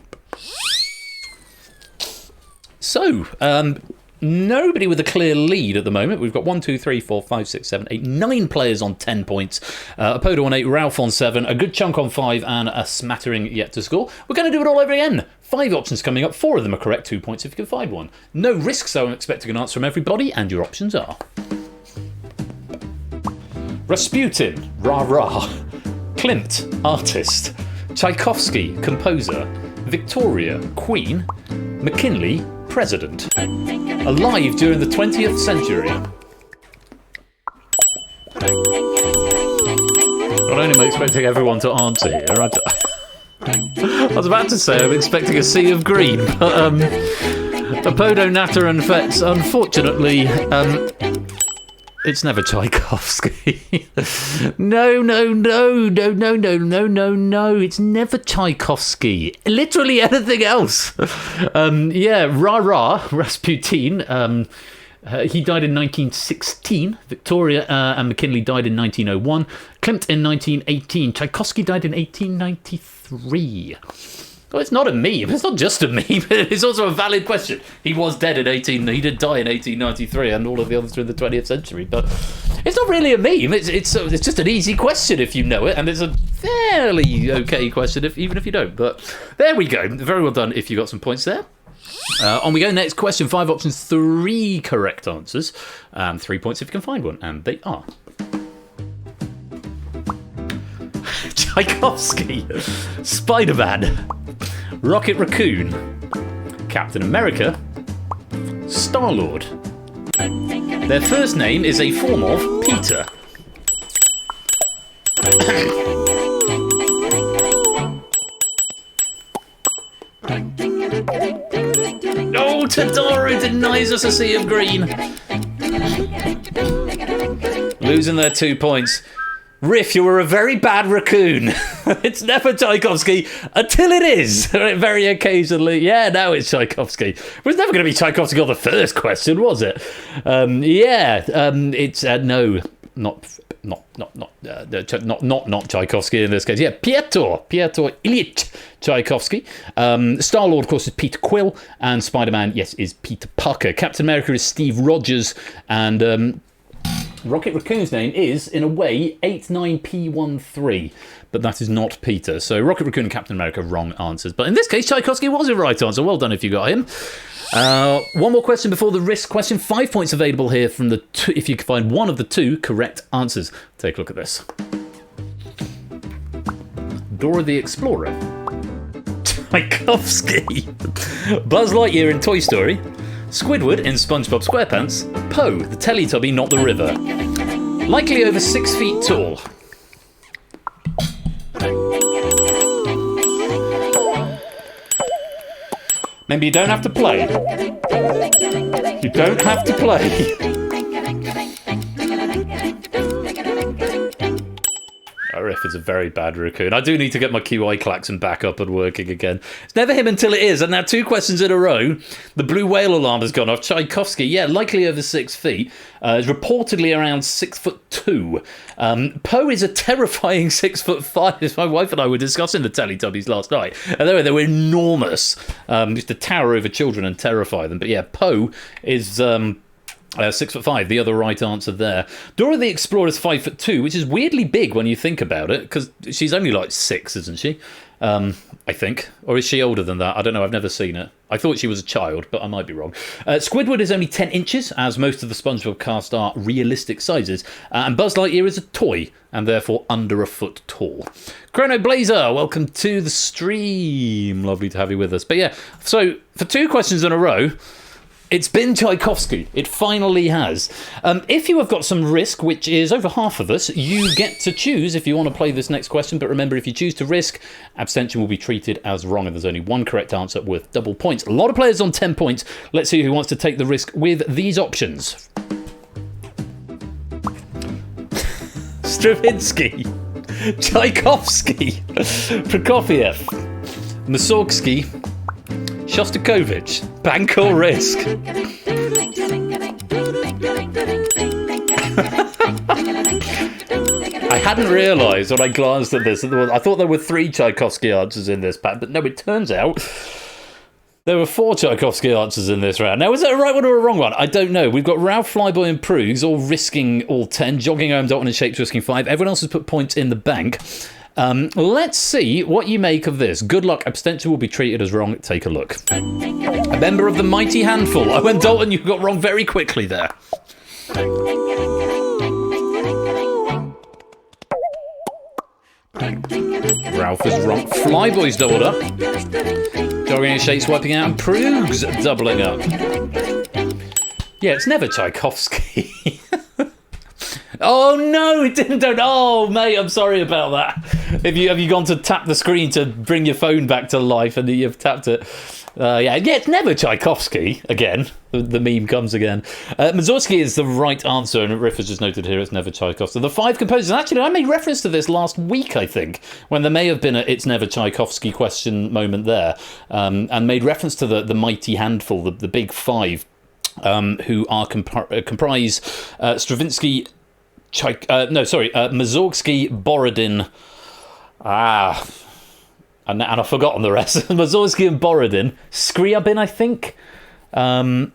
So, nobody with a clear lead at the moment. We've got 1, 2, 3, 4, 5, 6, 7, 8, 9 players on 10 points. Apodo on 8, Ralph on 7, a good chunk on 5, and a smattering yet to score. We're going to do it all over again. 5 options coming up. 4 of them are correct. 2 points if you can find one. No risks, so I'm expecting an answer from everybody, and your options are Rasputin, rah-rah. Klimt, artist. Tchaikovsky, composer. Victoria, Queen. McKinley, President. Alive during the 20th century. Not only am I expecting everyone to answer here, I was about to say I'm expecting a sea of green, but Apodo, Natter and Fetz, unfortunately, it's never Tchaikovsky. No, it's never Tchaikovsky. Literally anything else. Rah-rah, Rasputin. He died in 1916. Victoria and McKinley died in 1901. Klimt in 1918. Tchaikovsky died in 1893. Well, it's not a meme. It's not just a meme. It's also a valid question. He was dead He did die in 1893, and all of the others were in the 20th century. But it's not really a meme. It's just an easy question if you know it, and it's a fairly okay question even if you don't. But there we go. Very well done if you got some points there. On we go. Next question. 5 options, 3 correct answers. 3 points if you can find one. And they are. Tchaikovsky, Spider-Man, Rocket Raccoon, Captain America, Star-Lord. Their first name is a form of Peter. Oh, Tadaro denies us a sea of green. Losing their 2 points. Riff, you were a very bad raccoon. It's never Tchaikovsky until it is. Very occasionally. Yeah, now it's Tchaikovsky. It was never going to be Tchaikovsky on the first question, was it? It's no, not Tchaikovsky in this case. Yeah, Piotr Ilyich Tchaikovsky. Star-Lord, of course, is Peter Quill, and Spider-Man, yes, is Peter Parker. Captain America is Steve Rogers, and Rocket Raccoon's name is, in a way, 89P13, but that is not Peter. So Rocket Raccoon and Captain America, wrong answers. But in this case, Tchaikovsky was the right answer. Well done if you got him. One more question before the risk question. 5 points available here from the two, if you can find one of the 2 correct answers. Take a look at this. Dora the Explorer, Tchaikovsky, Buzz Lightyear in Toy Story, Squidward in SpongeBob SquarePants, Poe, the Teletubby, not the river. Likely over 6 feet tall. Maybe you don't have to play. You don't have to play. Riff is a very bad raccoon. I do need to get my QI klaxon back up and working again. It's never him until it is, and now 2 questions in a row. The blue whale alarm has gone off. Tchaikovsky, yeah, likely over 6 feet. Is reportedly around 6'2". Poe is a terrifying 6'5", as my wife and I were discussing the Teletubbies last night. And they were enormous. Used to tower over children and terrify them. But yeah, Poe is 6'5", the other right answer there. Dora the Explorer is 5'2", which is weirdly big when you think about it, because she's only like 6, isn't she? I think. Or is she older than that? I don't know, I've never seen it. I thought she was a child, but I might be wrong. Squidward is only 10 inches, as most of the SpongeBob cast are realistic sizes. And Buzz Lightyear is a toy, and therefore under a foot tall. Chrono Blazer, welcome to the stream. Lovely to have you with us. But yeah, so for 2 questions in a row, it's been Tchaikovsky. It finally has. If you have got some risk, which is over half of us, you get to choose if you want to play this next question. But remember, if you choose to risk, abstention will be treated as wrong, and there's only 1 correct answer worth double points. A lot of players on 10 points. Let's see who wants to take the risk with these options. Stravinsky, Tchaikovsky, Prokofiev, Mussorgsky, Shostakovich, bank or risk? I hadn't realised when I glanced at this. I thought there were 3 Tchaikovsky answers in this pack, but no, it turns out there were 4 Tchaikovsky answers in this round. Now, is that a right one or a wrong one? I don't know. We've got Ralph, Flyboy and Proogs all risking all 10, Jogging Home, Dalton and Shapes risking 5. Everyone else has put points in the bank. Let's see what you make of this. Good luck. Abstention will be treated as wrong. Take a look. A member of the mighty handful. Oh, and Dalton, you got wrong very quickly there. Ralph is wrong. Flyboy's doubled up. Jogging and Shakes wiping out, and Proogs doubling up. Yeah, it's never Tchaikovsky. Oh no, it didn't. Oh mate, I'm sorry about that. Have you gone to tap the screen to bring your phone back to life and you've tapped it? Yeah, it's never Tchaikovsky. Again, the meme comes again. Mussorgsky is the right answer, and Riff has just noted here it's never Tchaikovsky. The 5 composers. Actually, I made reference to this last week, I think, when there may have been a "It's never Tchaikovsky" question moment there, and made reference to the mighty handful, the big 5, who are comprise Stravinsky. Mussorgsky, Borodin, and I've forgotten the rest. Mussorgsky and Borodin, Scriabin, I think. That's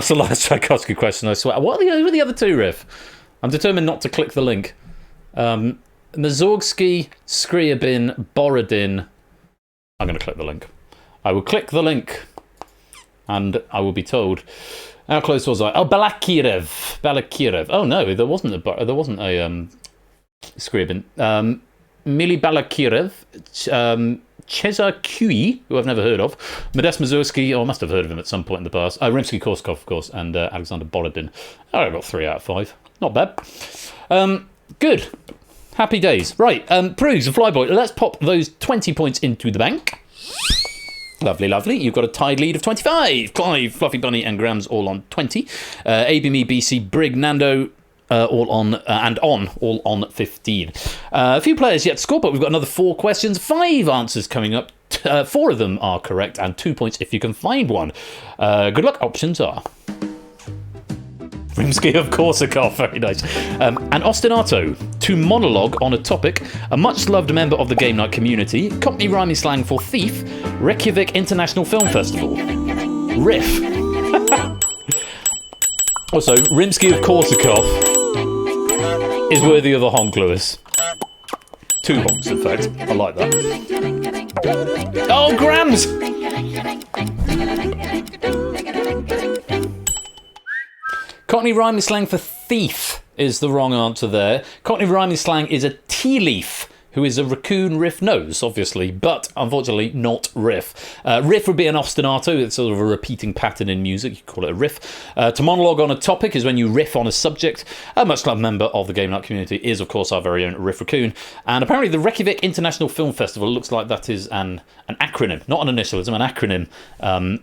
the last Tchaikovsky question, I swear. Who are the other 2, Riff? I'm determined not to click the link. Mussorgsky, Scriabin, Borodin. I'm going to click the link. I will click the link, and I will be told. How close was I? Oh, Balakirev. Oh no, there wasn't a Scriabin. Mili Balakirev, Cezar Cui, who I've never heard of, Modest Mazurski, I must have heard of him at some point in the past, Rimsky-Korsakov, of course, and Alexander Borodin. Oh, I got 3 out of 5. Not bad. Good. Happy days. Right, Prues and Flyboy, let's pop those 20 points into the bank. Lovely, lovely. You've got a tied lead of 25. Clive, Fluffy Bunny, and Grams all on 20. ABME, BC, Brig, Nando, all on 15. A few players yet to score, but we've got another 4 questions, 5 answers coming up. 4 of them are correct, and 2 points if you can find one. Good luck. Options are Rimsky of Korsakov, very nice. And ostinato, to monologue on a topic, a much-loved member of the game night community, Cockney rhyming slang for thief, Reykjavik International Film Festival. Riff. Also, Rimsky of Korsakov is worthy of a honk, Lewis. 2 honks, in fact. I like that. Oh, Grams! Cockney rhyming slang for thief is the wrong answer there. Cockney rhyming slang is a tea leaf, who is a raccoon riff nose, obviously, but unfortunately not riff. Riff would be an ostinato. It's sort of a repeating pattern in music. You call it a riff. To monologue on a topic is when you riff on a subject. A much loved member of the game night community is, of course, our very own Riff Raccoon. And apparently the Reykjavik International Film Festival looks like that is an acronym, not an initialism, an acronym,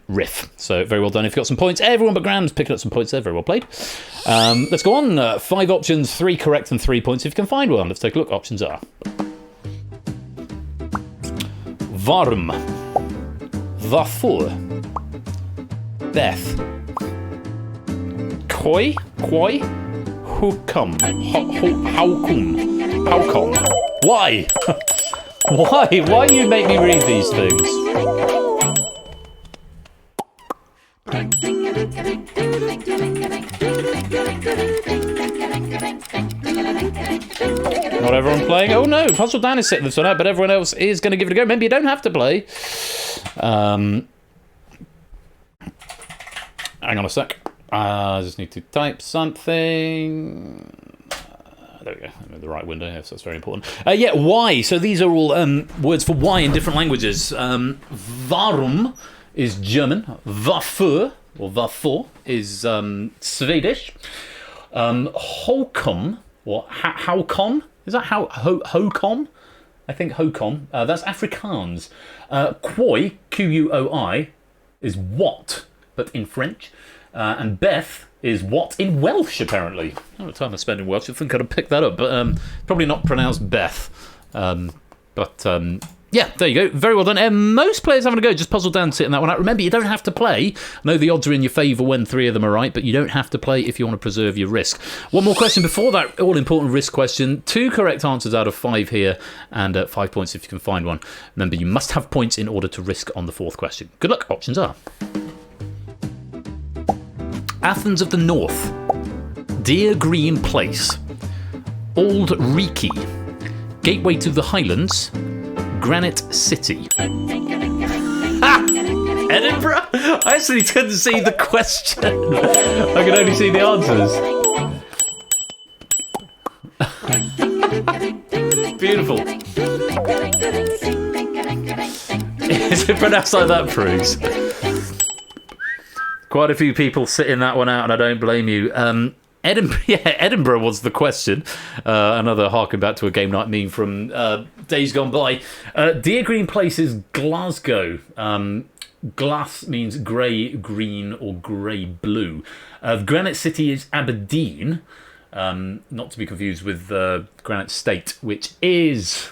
riff. So very well done. If you've got some points, everyone but Graham's picking up some points there. Very well played. Let's go on. 5 options, 3 correct and 3 points if you can find one. Let's take a look. Options are Varm, Varför, Beth, Koi, Hukum, Haukum. Why? Why you make me read these things? Not everyone playing. Oh no, Puzzle Dan is sitting this one out, but everyone else is going to give it a go. Maybe you don't have to play. Hang on a sec. I just need to type something. There we go. I'm in the right window here, so that's very important. Yeah, why? So these are all words for why in different languages. Varum is German. Varför, or varför, is Swedish. Hokom, or haukom, is that hokom? I think hokom. That's Afrikaans. Quoi, Q-U-O-I, is what, but in French. And Beth is what in Welsh, apparently. Oh, the time I spent in Welsh, I think I'd have picked that up, but probably not pronounced Beth. Yeah, there you go. Very well done. Most players having a go. Just Puzzle Dan sitting that one out. Remember, you don't have to play. I know the odds are in your favour when 3 of them are right, but you don't have to play if you want to preserve your risk. One more question before that all-important risk question. 2 correct answers out of 5 here, and 5 points if you can find one. Remember, you must have points in order to risk on the 4th question. Good luck. Options are Athens of the North, Deer Green Place, Old Reekie, Gateway to the Highlands, Granite City. Edinburgh? I actually couldn't see the question. I could only see the answers. Beautiful. Is it pronounced like that, Prues? Quite a few people sitting that one out, and I don't blame you. Edinburgh was the question. Another harken back to a game night meme from days gone by. Deer Green Place is Glasgow. Glass means grey, green, or grey blue. Granite City is Aberdeen. Not to be confused with Granite State, which is...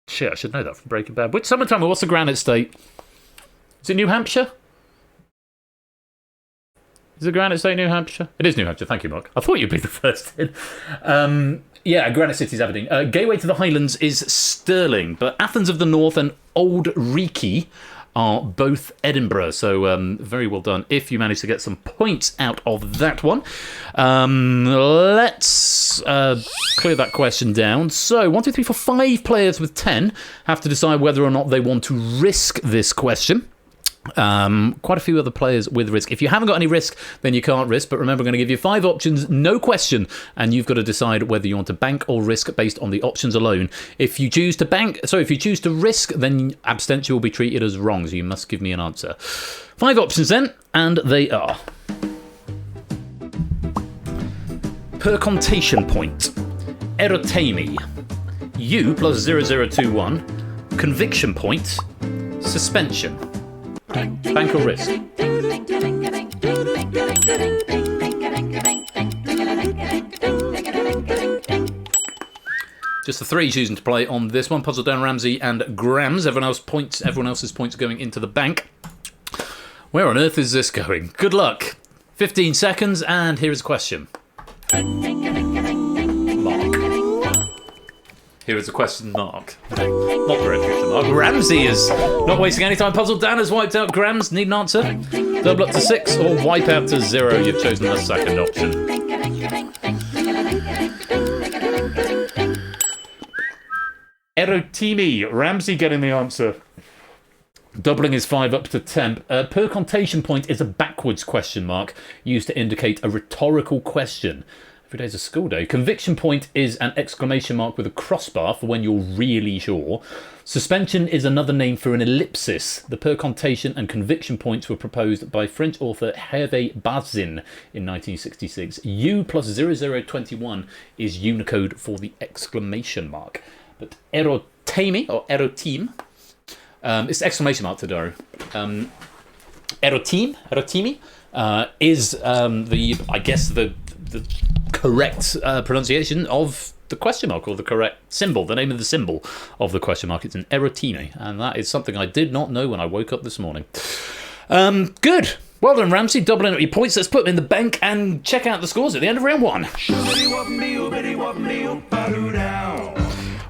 Shit, I should know that from Breaking Bad. Which summertime? What's the Granite State? Is it New Hampshire? Is it Granite State, New Hampshire? It is New Hampshire. Thank you, Mark. I thought you'd be the first in. Yeah, Granite City's Aberdeen. Gateway to the Highlands is Stirling, but Athens of the North and Old Reekie are both Edinburgh. So very well done if you manage to get some points out of that one. Let's clear that question down. So 1, 2, 3, 4, 5 players with 10 have to decide whether or not they want to risk this question. Quite a few other players with risk. If you haven't got any risk, then you can't risk. But remember, I'm going to give you 5 options, no question, and you've got to decide whether you want to bank or risk based on the options alone. If you choose to risk, then abstention will be treated as wrong. So you must give me an answer. 5 options then, and they are: percontation point, erotemi, U plus 0021, conviction point, suspension. Bank or risk? Just the 3 choosing to play on this one. Puzzle down Ramsey and Grams. Everyone else's points going into the bank. Where on earth is this going? Good luck. 15 seconds, and here is a question. Mark. Here is a question mark. Not very question mark. Ramsey is not wasting any time. Puzzle Dan has wiped out Grams. Need an answer? Double up to 6 or wipe out to 0. You've chosen the second option. Erotimi. Ramsey getting the answer. Doubling his 5 up to 10. Percontation point is a backwards question mark used to indicate a rhetorical question. Every day's a school day. Conviction point is an exclamation mark with a crossbar for when you're really sure. Suspension is another name for an ellipsis. The percontation and conviction points were proposed by French author Hervé Bazin in 1966. U plus 0021 is Unicode for the exclamation mark. But erotemi, or erotime, it's the exclamation mark to Daru. Erotimi is the correct pronunciation of the question mark, or the correct symbol, the name of the symbol of the question mark. It's an erotime, and that is something I did not know when I woke up this morning. Good. Well done, Ramsey, doubling up your points. Let's put them in the bank and check out the scores at the end of round 1.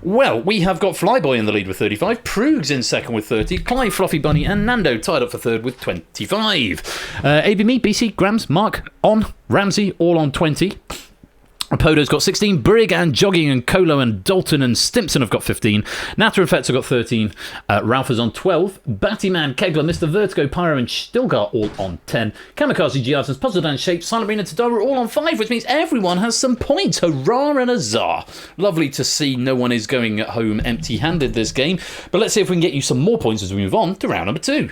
Well, we have got Flyboy in the lead with 35, Proogs in second with 30, Clive, Fluffy Bunny and Nando tied up for third with 25. AB Me, BC, Grams, Mark on, Ramsey all on 20. Podo's got 16, Brig and Jogging and Colo and Dalton and Stimpson have got 15, Natter and Fetz have got 13, Ralph is on 12, Battyman, Kegler, Mr. Vertigo, Pyro and Stilgar all on 10, Kamikaze, Giarsons, Puzzle Dan, Shape, Silent Marina, Tadara all on 5, which means everyone has some points. Hurrah and huzzah. Lovely to see no one is going home empty-handed this game, but let's see if we can get you some more points as we move on to round number 2.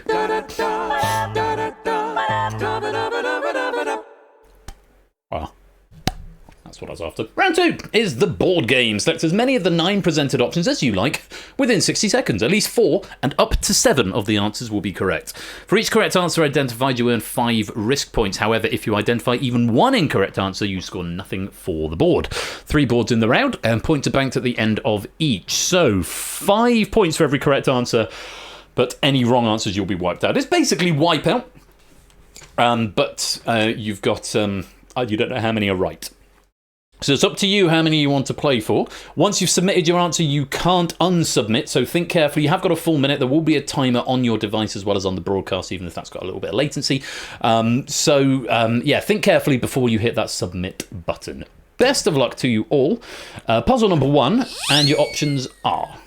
Wow. That's what I was after. Round 2 is the board game. Select as many of the 9 presented options as you like within 60 seconds. At least 4 and up to 7 of the answers will be correct. For each correct answer identified, you earn 5 risk points. However, if you identify even 1 incorrect answer, you score nothing for the board. 3 boards in the round and points are banked at the end of each. So 5 points for every correct answer, but any wrong answers you'll be wiped out. It's basically wipeout, but you've got you don't know how many are right. So it's up to you how many you want to play for. Once you've submitted your answer, you can't unsubmit, so think carefully. You have got a full minute. There will be a timer on your device as well as on the broadcast, even if that's got a little bit of latency. Think carefully before you hit that submit button. Best of luck to you all. Puzzle number 1, and your options are...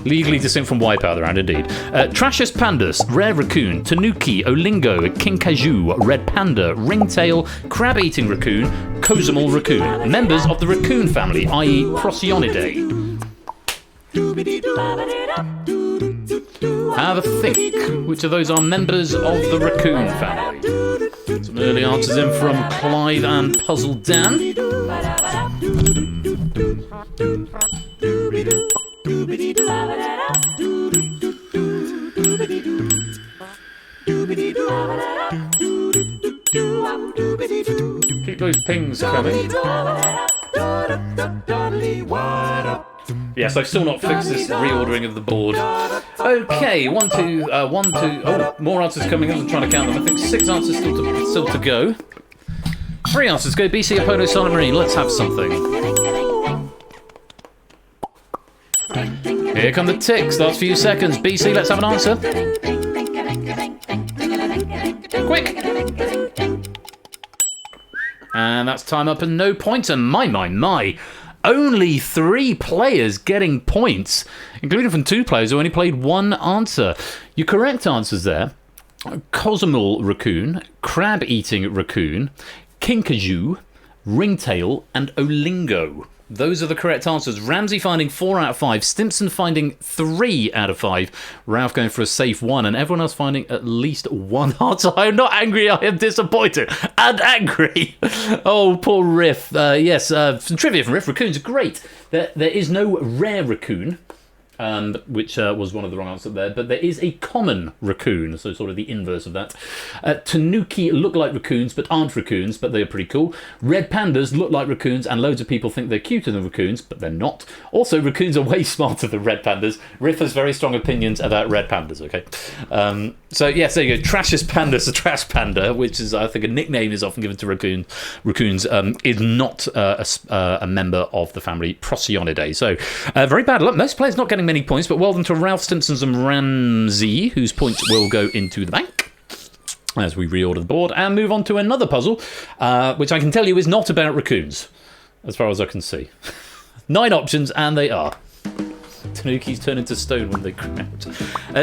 legally distinct from Wipeout round, indeed. Trashus Pandus, Rare Raccoon, Tanuki, Olingo, Kinkajou, Red Panda, Ringtail, Crab-Eating Raccoon, Cozimal Raccoon. Members of the raccoon family, i.e. Procyon. Have a think. Which of those are members of the raccoon family? Some early answers in from Clive and Puzzle Dan. Keep those pings coming. Yes, I've still not fixed this reordering of the board. Okay, 1, 2, 1, 2. Oh, more answers coming in. I'm trying to count them. I think 6 answers still to go. 3 answers go. BC, Apollo, Silent Marine. Let's have something. Here come the ticks. Last few seconds. BC, let's have an answer. Quick. And that's time up and no points. And my. Only 3 players getting points, including from 2 players who only played 1 answer. Your correct answers there: Cosmal raccoon, crab-eating raccoon, kinkajou, ringtail, and olingo. Those are the correct answers. Ramsey finding 4 out of 5, Stimpson finding 3 out of 5, Ralph going for a safe 1, and everyone else finding at least 1 answer. I am not angry, I am disappointed and angry. Oh, poor Riff. Yes, some trivia from Riff. Raccoons are great. There is no rare raccoon, which was one of the wrong answers there, but there is a common raccoon, so sort of the inverse of that. Tanuki look like raccoons, but aren't raccoons, but they're pretty cool. Red pandas look like raccoons, and loads of people think they're cuter than raccoons, but they're not. Also, raccoons are way smarter than red pandas. Riff has very strong opinions about red pandas, okay? So, yes, there you go. Trashest panda's a trash panda, which is, I think, a nickname is often given to raccoons, is not a member of the family Procyon. So, very bad luck. Most players not getting many points, but well done to Ralph, Stimpsons and Ramsey, whose points will go into the bank as we reorder the board and move on to another puzzle, which I can tell you is not about raccoons, as far as I can see. 9 options, and they are. Tanukis turn into stone when they crouch.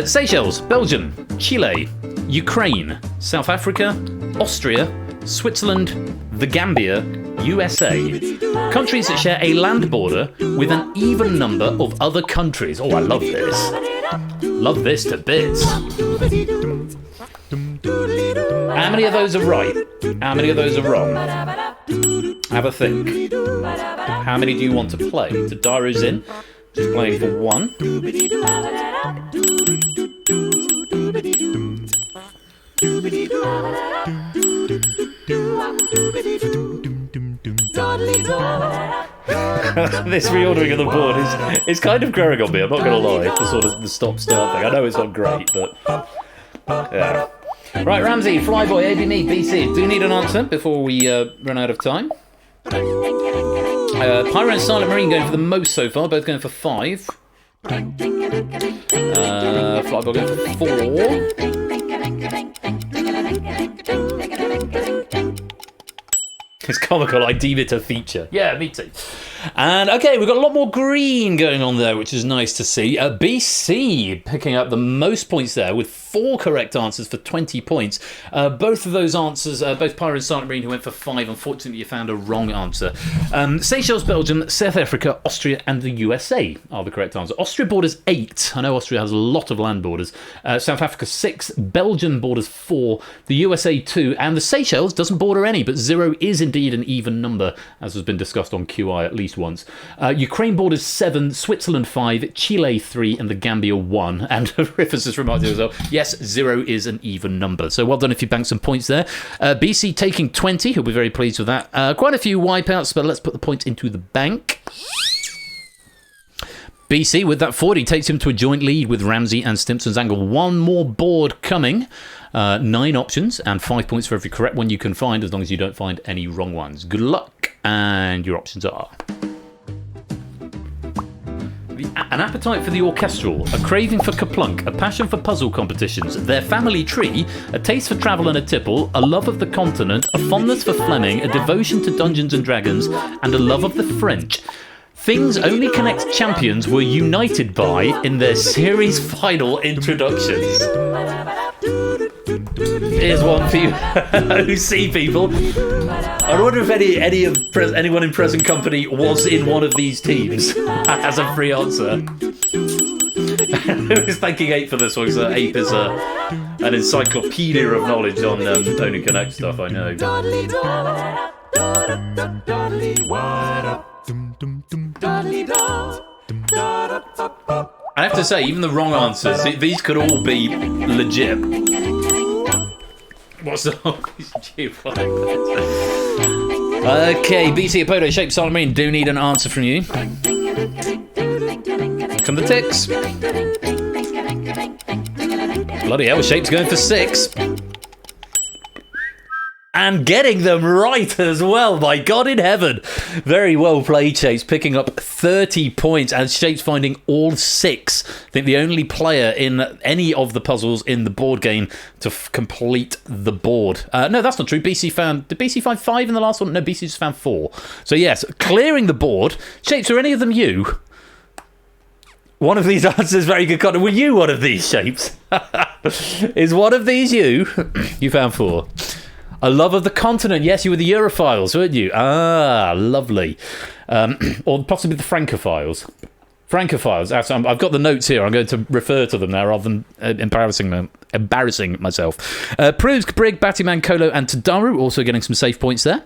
Seychelles, Belgium, Chile, Ukraine, South Africa, Austria, Switzerland, the Gambia, USA. Countries that share a land border with an even number of other countries. Oh, I love this. Love this to bits. How many of those are right? How many of those are wrong? Have a think. How many do you want to play? Tadaru's in. Just playing for 1. This reordering of the board is kind of growing on me, I'm not going to lie. The sort of the stop-start thing. I know it's not great, but yeah. Right, Ramsey, Flyboy, AB Me, BC. Do you need an answer before we run out of time? Pyro and Silent Marine going for the most so far, both going for 5. Flyboy going for 4. It's comical, I deem it a feature. Yeah, me too. And okay, we've got a lot more green going on there, which is nice to see. BC picking up the most points there with 4 correct answers for 20 points. Both of those answers, both Pyro and Silent Marine, who went for 5, unfortunately you found a wrong answer. Seychelles, Belgium, South Africa, Austria and the USA are the correct answer. Austria borders 8. I know Austria has a lot of land borders. South Africa 6, Belgium borders 4, the USA 2, and the Seychelles doesn't border any, but 0 is indeed an even number, as has been discussed on QI at least once. Ukraine borders 7, Switzerland 5, Chile 3, and the Gambia 1. And Riff has just reminded you as well, yes, 0 is an even number. So well done if you banked some points there. BC taking 20, he'll be very pleased with that. Quite a few wipeouts, but let's put the points into the bank. BC with that 40 takes him to a joint lead with Ramsey and Stimpson's Angle. 1 more board coming. 9 options and 5 points for every correct one you can find, as long as you don't find any wrong ones. Good luck. And your options are: an appetite for the orchestral, a craving for Kaplunk, a passion for puzzle competitions, their family tree, a taste for travel and a tipple, a love of the continent, a fondness for Fleming, a devotion to Dungeons and Dragons, and a love of the French. Things only Connect champions were united by in their series final introductions. Here's one for you OC people. I wonder if anyone in present company was in one of these teams as a free answer. Who's thanking Ape for this one? Because Ape is an encyclopedia of knowledge on Only Connect stuff, I know. I have to say, even the wrong answers, these could all be legit. What's the whole piece of Okay, BC Apodo, Shape, Silent Marine, do need an answer from you. Here come the ticks. Bloody hell, Shape's going for 6. And getting them right as well, my God in heaven. Very well played, Shapes, picking up 30 points, and Shapes finding all 6. I think the only player in any of the puzzles in the board game to complete the board. No, that's not true. BC found... Did BC find 5 in the last one? No, BC just found 4. So yes, clearing the board. Shapes, are any of them you? One of these answers very good, Connor. Were you one of these, Shapes? Is one of these you? You found 4. A love of the continent. Yes, you were the Europhiles, weren't you? Ah, lovely. Or possibly the Francophiles. Francophiles. I've got the notes here. I'm going to refer to them now rather than embarrassing myself. Prusk, Brig, Battyman, Kolo, and Tadaru also getting some safe points there.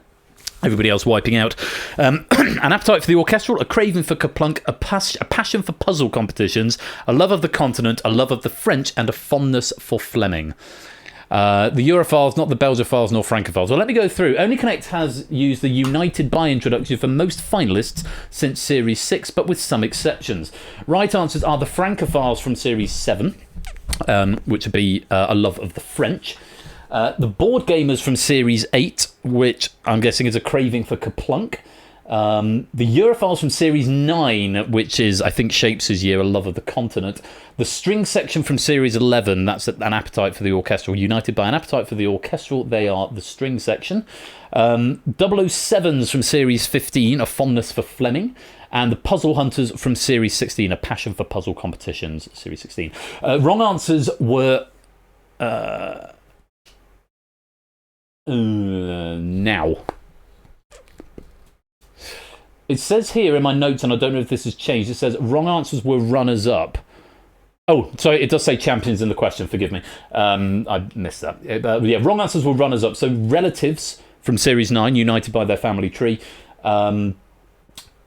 Everybody else wiping out. An appetite for the orchestral, a craving for Kaplunk, a passion for puzzle competitions, a love of the continent, a love of the French, and a fondness for Fleming. The Europhiles, not the Belgophiles nor Francophiles. Well, let me go through. Only Connect has used the United by introduction for most finalists since Series 6, but with some exceptions. Right answers are the Francophiles from Series 7, which would be a love of the French. The Board Gamers from Series 8, which I'm guessing is a craving for Kaplunk. The Europhiles from Series 9, which is, I think, Shapes' year, a love of the continent. The string section from Series 11, that's an appetite for the orchestral. United by an appetite for the orchestral, they are the string section. 007s from Series 15, a fondness for Fleming. And the Puzzle Hunters from Series 16, a passion for puzzle competitions, Series 16. Wrong answers were... now. It says here in my notes, and I don't know if this has changed, it says wrong answers were runners-up. Oh, sorry, it does say champions in the question, forgive me. I missed that. Yeah, wrong answers were runners-up. So relatives from Series 9, united by their family tree. The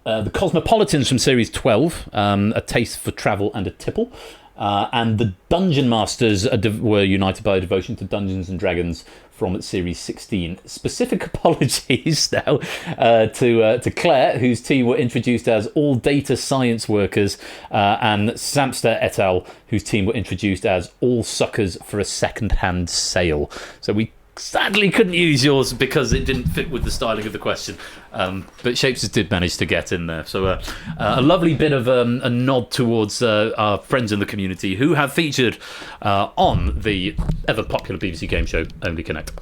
Cosmopolitans from Series 12, a taste for travel and a tipple. And the Dungeon Masters were united by a devotion to Dungeons and Dragons from Series 16. Specific apologies now to Claire, whose team were introduced as all data science workers, and Samster et al., whose team were introduced as all suckers for a second-hand sale. So we sadly couldn't use yours because it didn't fit with the styling of the question. But Shapes did manage to get in there. So a lovely bit of a nod towards our friends in the community who have featured on the ever-popular BBC game show, Only Connect.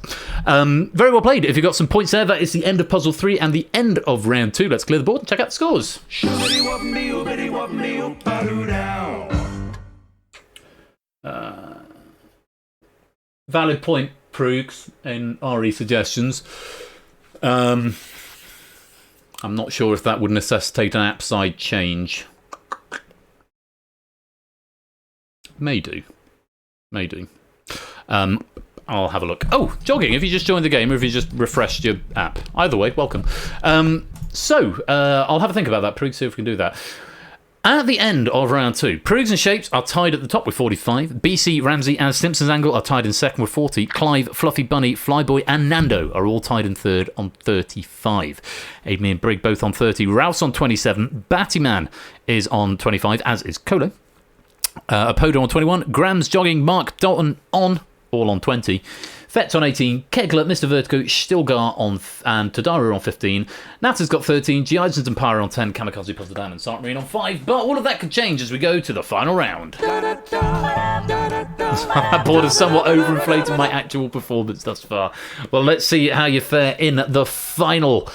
Very well played. If you got some points there, that is the end of Puzzle 3 and the end of Round 2. Let's clear the board and check out the scores. Valid point, Proogs, in RE suggestions. I'm not sure if that would necessitate an app side change. May do. I'll have a look. Oh, jogging, if you just joined the game or if you just refreshed your app. Either way, welcome. So, I'll have a think about that, Proogs, see if we can do that. At the end of round 2, Proogs and Shapes are tied at the top with 45. BC, Ramsey, and Simpsons Angle are tied in second with 40. Clive, Fluffy Bunny, Flyboy, and Nando are all tied in third on 35. Amy and Brig both on 30. Rouse on 27. Battyman is on 25, as is Kolo. Apodo on 21. Grams, Jogging, Mark, Dalton on, all on 20. Fetz on 18, Kegler, Mr. Vertigo, Stilgar on and Tadaru on 15. Natter's got 13, Giadsons and Pyre on 10, Kamikaze Puzzle Dan and Sart Marine on 5. But all of that could change as we go to the final round. That board has somewhat overinflated my actual performance thus far. Well, let's see how you fare in the final.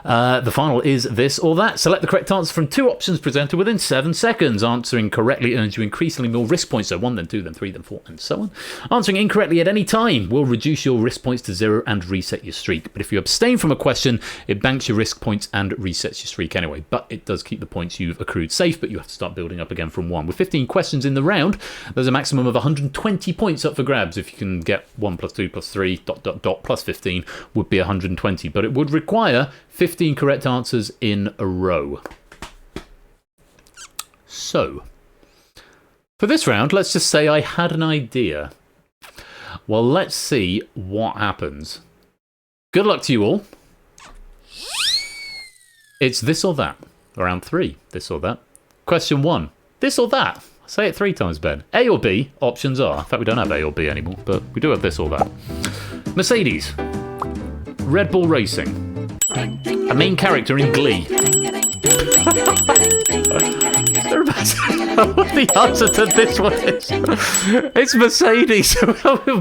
The final is this or that. Select the correct answer from 2 options presented within 7 seconds. Answering correctly earns you increasingly more risk points, so 1, then 2, then 3, then 4, and so on. Answering incorrectly at any time will reduce your risk points to 0 and reset your streak. But if you abstain from a question, it banks your risk points and resets your streak anyway. But it does keep the points you've accrued safe, but you have to start building up again from 1. With 15 questions in the round, there's a maximum of 120 points up for grabs. If you can get 1 plus 2 plus 3, ... plus 15 would be 120. But it would require 15 correct answers in a row. So, for this round, let's just say I had an idea. Well, let's see what happens. Good luck to you all. It's this or that. Round 3, this or that. Question 1, this or that. Say it 3 times, Ben. A or B, options are. In fact, we don't have A or B anymore, but we do have this or that. Mercedes. Red Bull Racing. A main character in Glee. What the answer to this one is? It's Mercedes.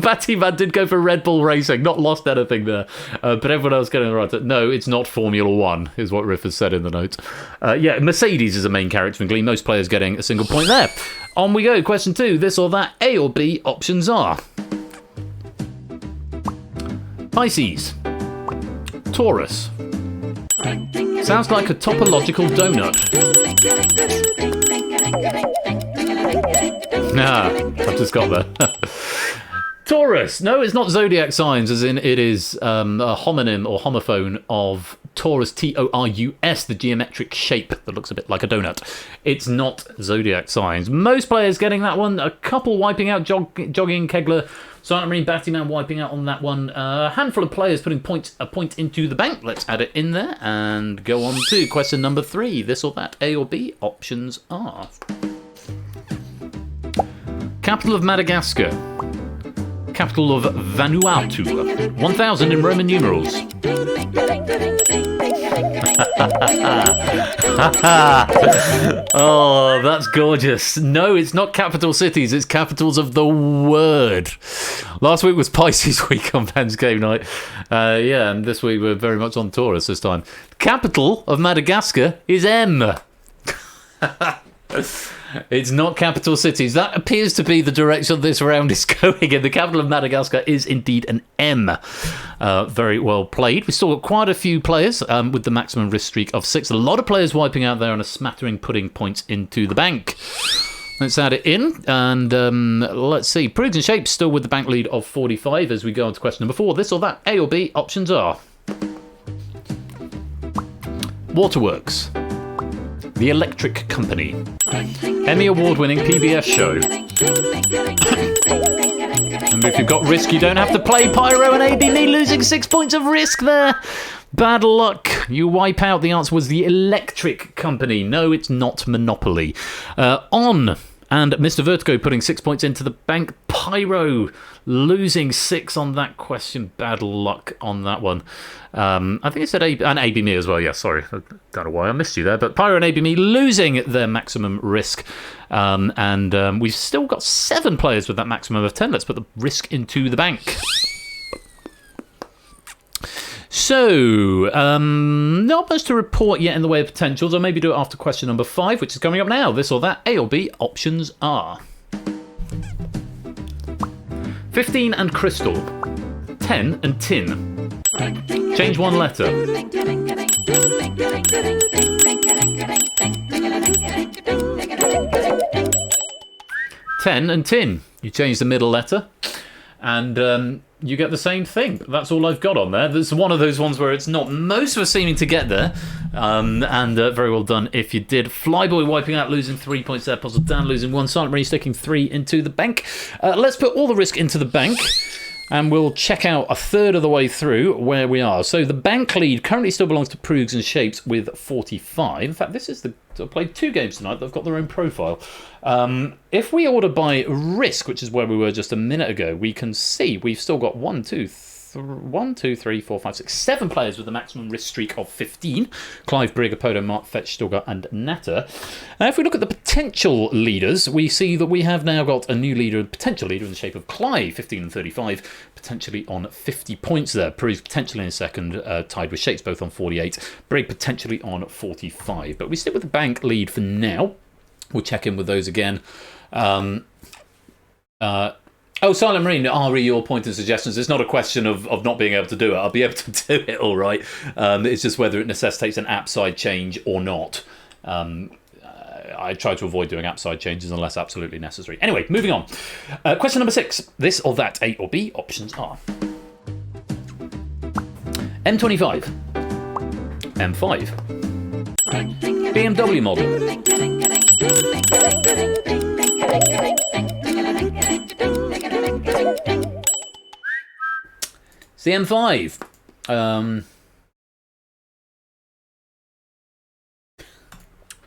Batty Man did go for Red Bull Racing, not lost anything there. But everyone else getting it right. No, it's not Formula One, is what Riff has said in the notes. Yeah, Mercedes is a main character in Glee. Most players getting a single point there. On we go. Question 2. This or that, A or B, options are Pisces. Taurus. Sounds like a topological donut. Nah, I've just got there. Taurus. No, it's not zodiac signs, as in it is a homonym or homophone of Taurus, Taurus, the geometric shape that looks a bit like a donut. It's not zodiac signs. Most players getting that one. A couple wiping out, jogging, Kegler, Silent Marine, Battyman wiping out on that one. A handful of players putting a point into the bank. Let's add it in there and go on to question number 3. This or that, A or B, options are capital of Madagascar. Capital of Vanuatu. 1000 in Roman numerals. Oh, that's gorgeous. No, it's not capital cities, it's capitals of the word. Last week was Pisces week on Ben's Game Night. Yeah, and this week we're very much on Taurus this time. Capital of Madagascar is M. It's not capital cities. That appears to be the direction this round is going in. The capital of Madagascar is indeed an M. Very well played. We've still got quite a few players with the maximum risk streak of 6. A lot of players wiping out there and a smattering putting points into the bank. Let's add it in and let's see. Prudes and Shapes still with the bank lead of 45 as we go on to question number 4. This or that, A or B, options are Waterworks. The Electric Company. Emmy Award-winning PBS show. And if you've got risk, you don't have to play. Pyro and ABB losing 6 points of risk there. Bad luck. You wipe out. The answer was The Electric Company. No, it's not Monopoly. On. And Mr. Vertigo putting 6 points into the bank. Pyro losing 6 on that question. Bad luck on that one. I think it said and AB Me as well. Yeah, sorry. I don't know why I missed you there. But Pyro and AB Me losing their maximum risk. And we've still got 7 players with that maximum of 10. Let's put the risk into the bank. So, not much to report yet in the way of potentials. I'll maybe do it after question number 5, which is coming up now. This or that, A or B, options are 15 and crystal, 10 and tin. Change one letter. 10 and tin. You change the middle letter. And you get the same thing. That's all I've got on there. There's one of those ones where it's not most of us seeming to get there. And very well done if you did. Flyboy wiping out, losing 3 points there. Puzzle Dan losing 1. Silent Marie sticking 3 into the bank. Let's put all the risk into the bank. And we'll check out a third of the way through where we are. So the bank lead currently still belongs to Prugs and Shapes with 45. In fact, this is I've played 2 games tonight. They've got their own profile. If we order by risk, which is where we were just a minute ago, we can see we've still got 7 players with the maximum risk streak of 15. Clive, Brigg, Apodo, Mark, Fetch, Stilgar and Natter. If we look at the potential leaders, we see that we have now got a new leader, potential leader in the shape of Clive, 15 and 35, potentially on 50 points there. Pru's potentially in second, tied with Shapes, both on 48. Brigg potentially on 45. But we stick with the bank lead for now. We'll check in with those again. Oh, Silent Marine, RE, your point and suggestions. It's not a question of not being able to do it. I'll be able to do it all right. It's just whether it necessitates an app side change or not. I try to avoid doing app side changes unless absolutely necessary. Anyway, moving on. Question number 6. This or that, A or B, options are M25, M5, BMW model, it's the M5.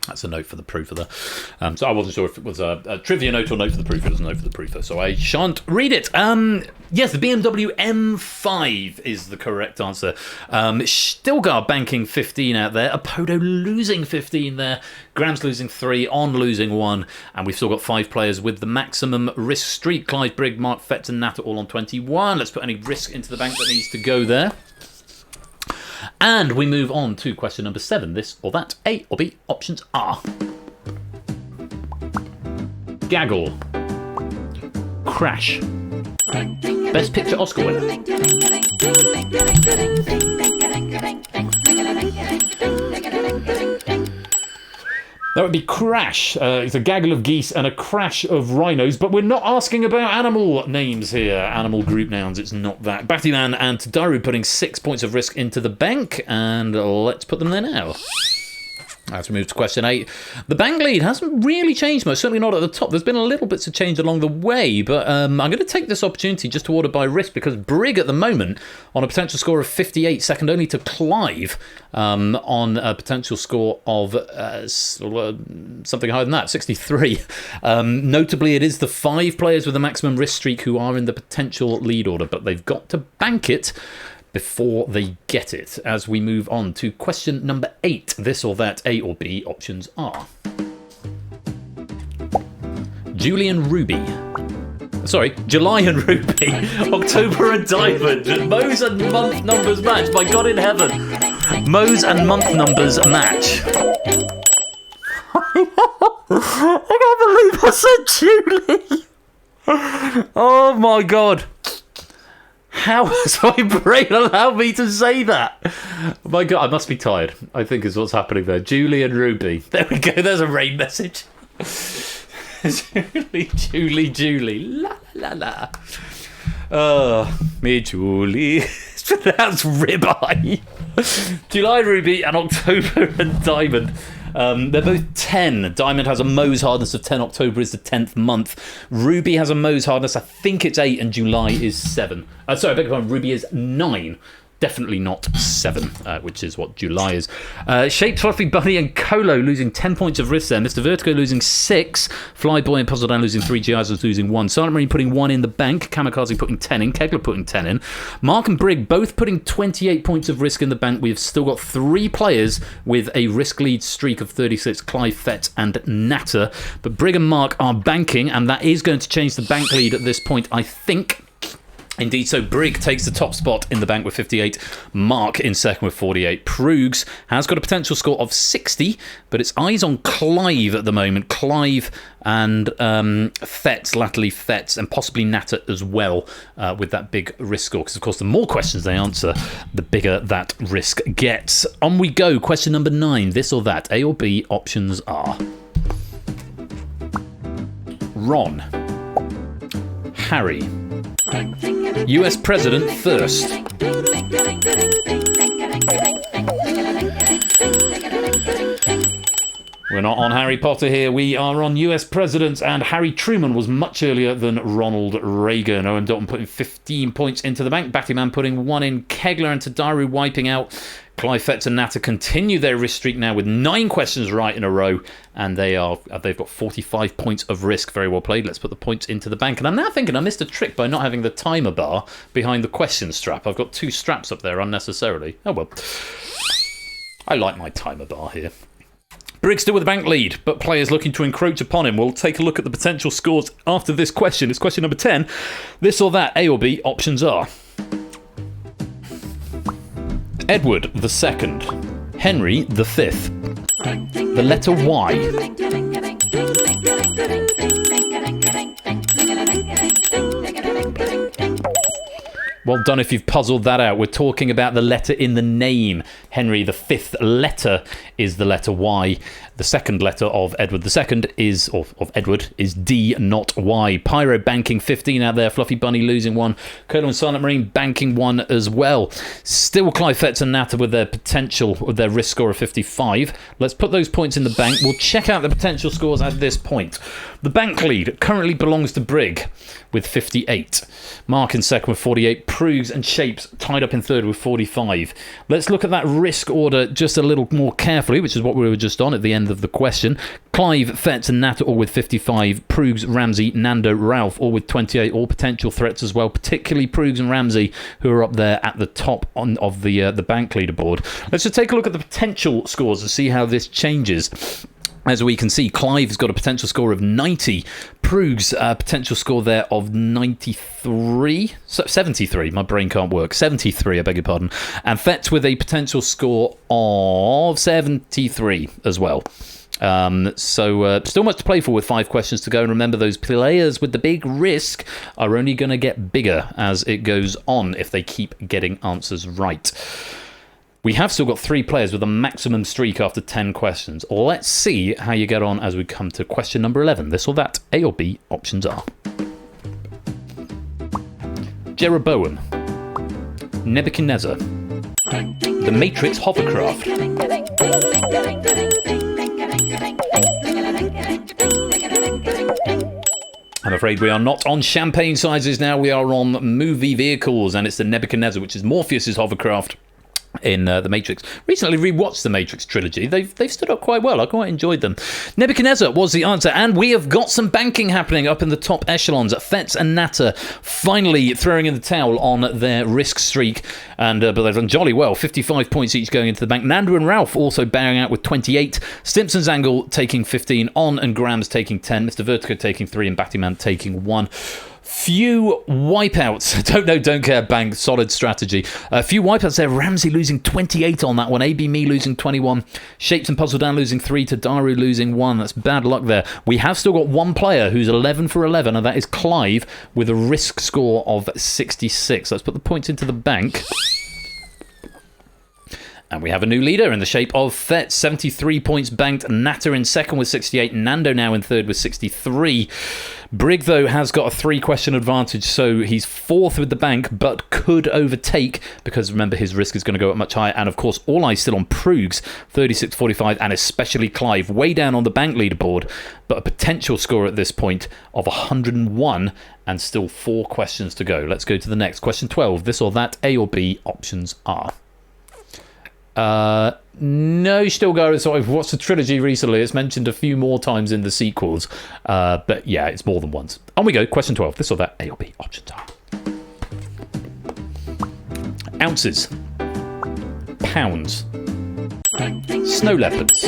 That's a note for the proofer there. So I wasn't sure if it was a trivia note or note for the proofer. It was a note for the proofer, so I shan't read it. Yes, the BMW M5 is the correct answer. Stilgar banking 15 out there. Apodo losing 15 there. Graham's losing 3, On losing 1. And we've still got 5 players with the maximum risk streak. Clive Brigg, Mark Fetz and Nat are all on 21. Let's put any risk into the bank that needs to go there. And we move on to question number 7. This or that, A or B, options are Gaggle, Crash, Best Picture Oscar winner, that would be Crash. It's a gaggle of geese and a crash of rhinos, but we're not asking about animal names here, animal group nouns, it's not that. Battyman and Tadaru putting 6 points of risk into the bank, and let's put them there now. As we move to question 8, the bank lead hasn't really changed much, certainly not at the top. There's been a little bits of change along the way, but I'm going to take this opportunity just to order by risk, because Brigg at the moment on a potential score of 58, second only to Clive on a potential score of something higher than that, 63. Notably, it is the 5 players with the maximum risk streak who are in the potential lead order, but they've got to bank it before they get it. As we move on to question number 8, this or that, A or B, options are July and Ruby, October and Diamond, Mo's and month numbers match, my God in heaven, Mo's and month numbers match. I can't believe I said Julie. Oh my God. How has my brain allowed me to say that? Oh my God, I must be tired, I think is what's happening there. Julie and Ruby. There we go, there's a rain message. Julie. La la la. Oh, me Julie. It's pronounced ribeye. July, Ruby, and October and Diamond. They're both 10. Diamond has a Mohs hardness of 10. October is the 10th month. Ruby has a Mohs hardness, I think it's 8, and July is 7. Sorry, I beg your pardon, Ruby is 9. Definitely not 7, which is what July is. Shaped, Fluffy Bunny and Colo losing 10 points of risk there. Mr. Vertigo losing 6. Flyboy and Puzzle Dan losing 3. Giazos losing 1. Silent Marine putting 1 in the bank. Kamikaze putting 10 in. Kegler putting 10 in. Mark and Brigg both putting 28 points of risk in the bank. We've still got 3 players with a risk lead streak of 36. Clive, Fett and Natter. But Brigg and Mark are banking, and that is going to change the bank lead at this point, I think. Indeed, so Brigg takes the top spot in the bank with 58, Mark in second with 48. Proogs has got a potential score of 60, but it's eyes on Clive at the moment. Clive and Fetz, latterly Fetz, and possibly Natter as well with that big risk score. Because, of course, the more questions they answer, the bigger that risk gets. On we go. Question number 9. This or that, A or B, options are Ron, Harry, US President first. We're not on Harry Potter here, we are on US presidents, and Harry Truman was much earlier than Ronald Reagan. Owen Dalton putting 15 points into the bank, Battyman putting 1 in, Kegler and Tadaru wiping out. Clive, Fetz and Natter continue their risk streak now with 9 questions right in a row, and they've got 45 points of risk. Very well played. Let's put the points into the bank. And I'm now thinking I missed a trick by not having the timer bar behind the question strap. I've got 2 straps up there unnecessarily. Oh well. I like my timer bar here. Briggs still with the bank lead, but players looking to encroach upon him. We'll take a look at the potential scores after this question. It's question number 10. This or that, A or B, options are Edward the Second, Henry the Fifth, the letter Y, well done if you've puzzled that out. We're talking about the letter in the name. Henry the Fifth letter is the letter Y. The second letter of Edward II is, or of Edward, is D, not Y. Pyro banking 15 out there. Fluffy Bunny losing 1. Colonel and Silent Marine banking 1 as well. Still Clive, Fetz and Natter with their potential, with their risk score of 55. Let's put those points in the bank. We'll check out the potential scores at this point. The bank lead currently belongs to Brigg with 58. Mark in second with 48. Proogs and Shapes tied up in third with 45. Let's look at that risk order just a little more carefully, which is what we were just on at the end of the question. Clive, Fetz and Nat all with 55. Proogs, Ramsey, Nando, Ralph all with 28. All potential threats as well, particularly Proogs and Ramsey, who are up there at the top of the bank leaderboard. Let's just take a look at the potential scores and see how this changes. As we can see, Clive's got a potential score of 90. Proogs, potential score there of 73. My brain can't work. 73, I beg your pardon. And Fetz with a potential score of 73 as well. So still much to play for with 5 questions to go. And remember, those players with the big risk are only going to get bigger as it goes on if they keep getting answers right. We have still got 3 players with a maximum streak after 10 questions. Let's see how you get on as we come to question number 11. This or that, A or B, options are. Jeroboam, Nebuchadnezzar, the Matrix hovercraft, I'm afraid we are not on champagne sizes now, we are on movie vehicles, and it's the Nebuchadnezzar, which is Morpheus's hovercraft in The Matrix. Recently rewatched the Matrix trilogy. They've stood up quite well. I quite enjoyed them. Nebuchadnezzar was the answer, and we have got some banking happening up in the top echelons. Fetz and Natter finally throwing in the towel on their risk streak, and but they've done jolly well. 55 points each going into the bank. Nando and Ralph also bowing out with 28. Stimpson's Angle taking 15. On and Grams taking 10. Mr. Vertigo taking 3, and Battyman taking 1. Few wipeouts. Don't know, don't care. Bang. Solid strategy. A few wipeouts there. Ramsey losing 28 on that one. AB Me losing 21. Shapes and Puzzle Dan losing 3 to Daru losing 1. That's bad luck there. We have still got one player who's 11 for 11, and that is Clive with a risk score of 66. Let's put the points into the bank. And we have a new leader in the shape of Fetz, 73 points banked. Natter in second with 68. Nando now in third with 63. Brig, though, has got a 3-question advantage, so he's fourth with the bank, but could overtake, because remember, his risk is going to go up much higher. And of course, all eyes still on Proogs, 36-45, and especially Clive, way down on the bank leaderboard, but a potential score at this point of 101, and still 4 questions to go. Let's go to the next. Question 12. This or that, A or B, options are. No, still going. So I've watched the trilogy recently. It's mentioned a few more times in the sequels. But yeah, it's more than once. On we go. Question 12. This or that, A or B, options are. Ounces. Pounds. Snow leopards.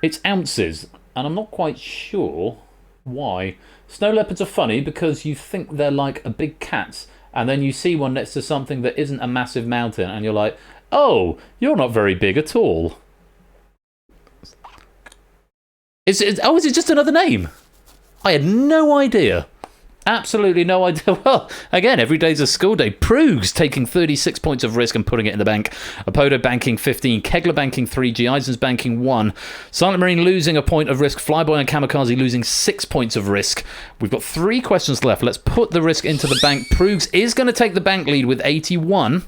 It's ounces, and I'm not quite sure why. Snow leopards are funny because you think they're like a big cat, and then you see one next to something that isn't a massive mountain, and you're like, oh, you're not very big at all. Is it just another name? I had no idea. Absolutely no idea. Well, again, every day's a school day. Proogs taking 36 points of risk and putting it in the bank. Apodo banking 15. Kegler banking 3. G. Eisens banking 1. Silent Marine losing a point of risk. Flyboy and Kamikaze losing 6 points of risk. We've got 3 questions left. Let's put the risk into the bank. Proogs is going to take the bank lead with 81.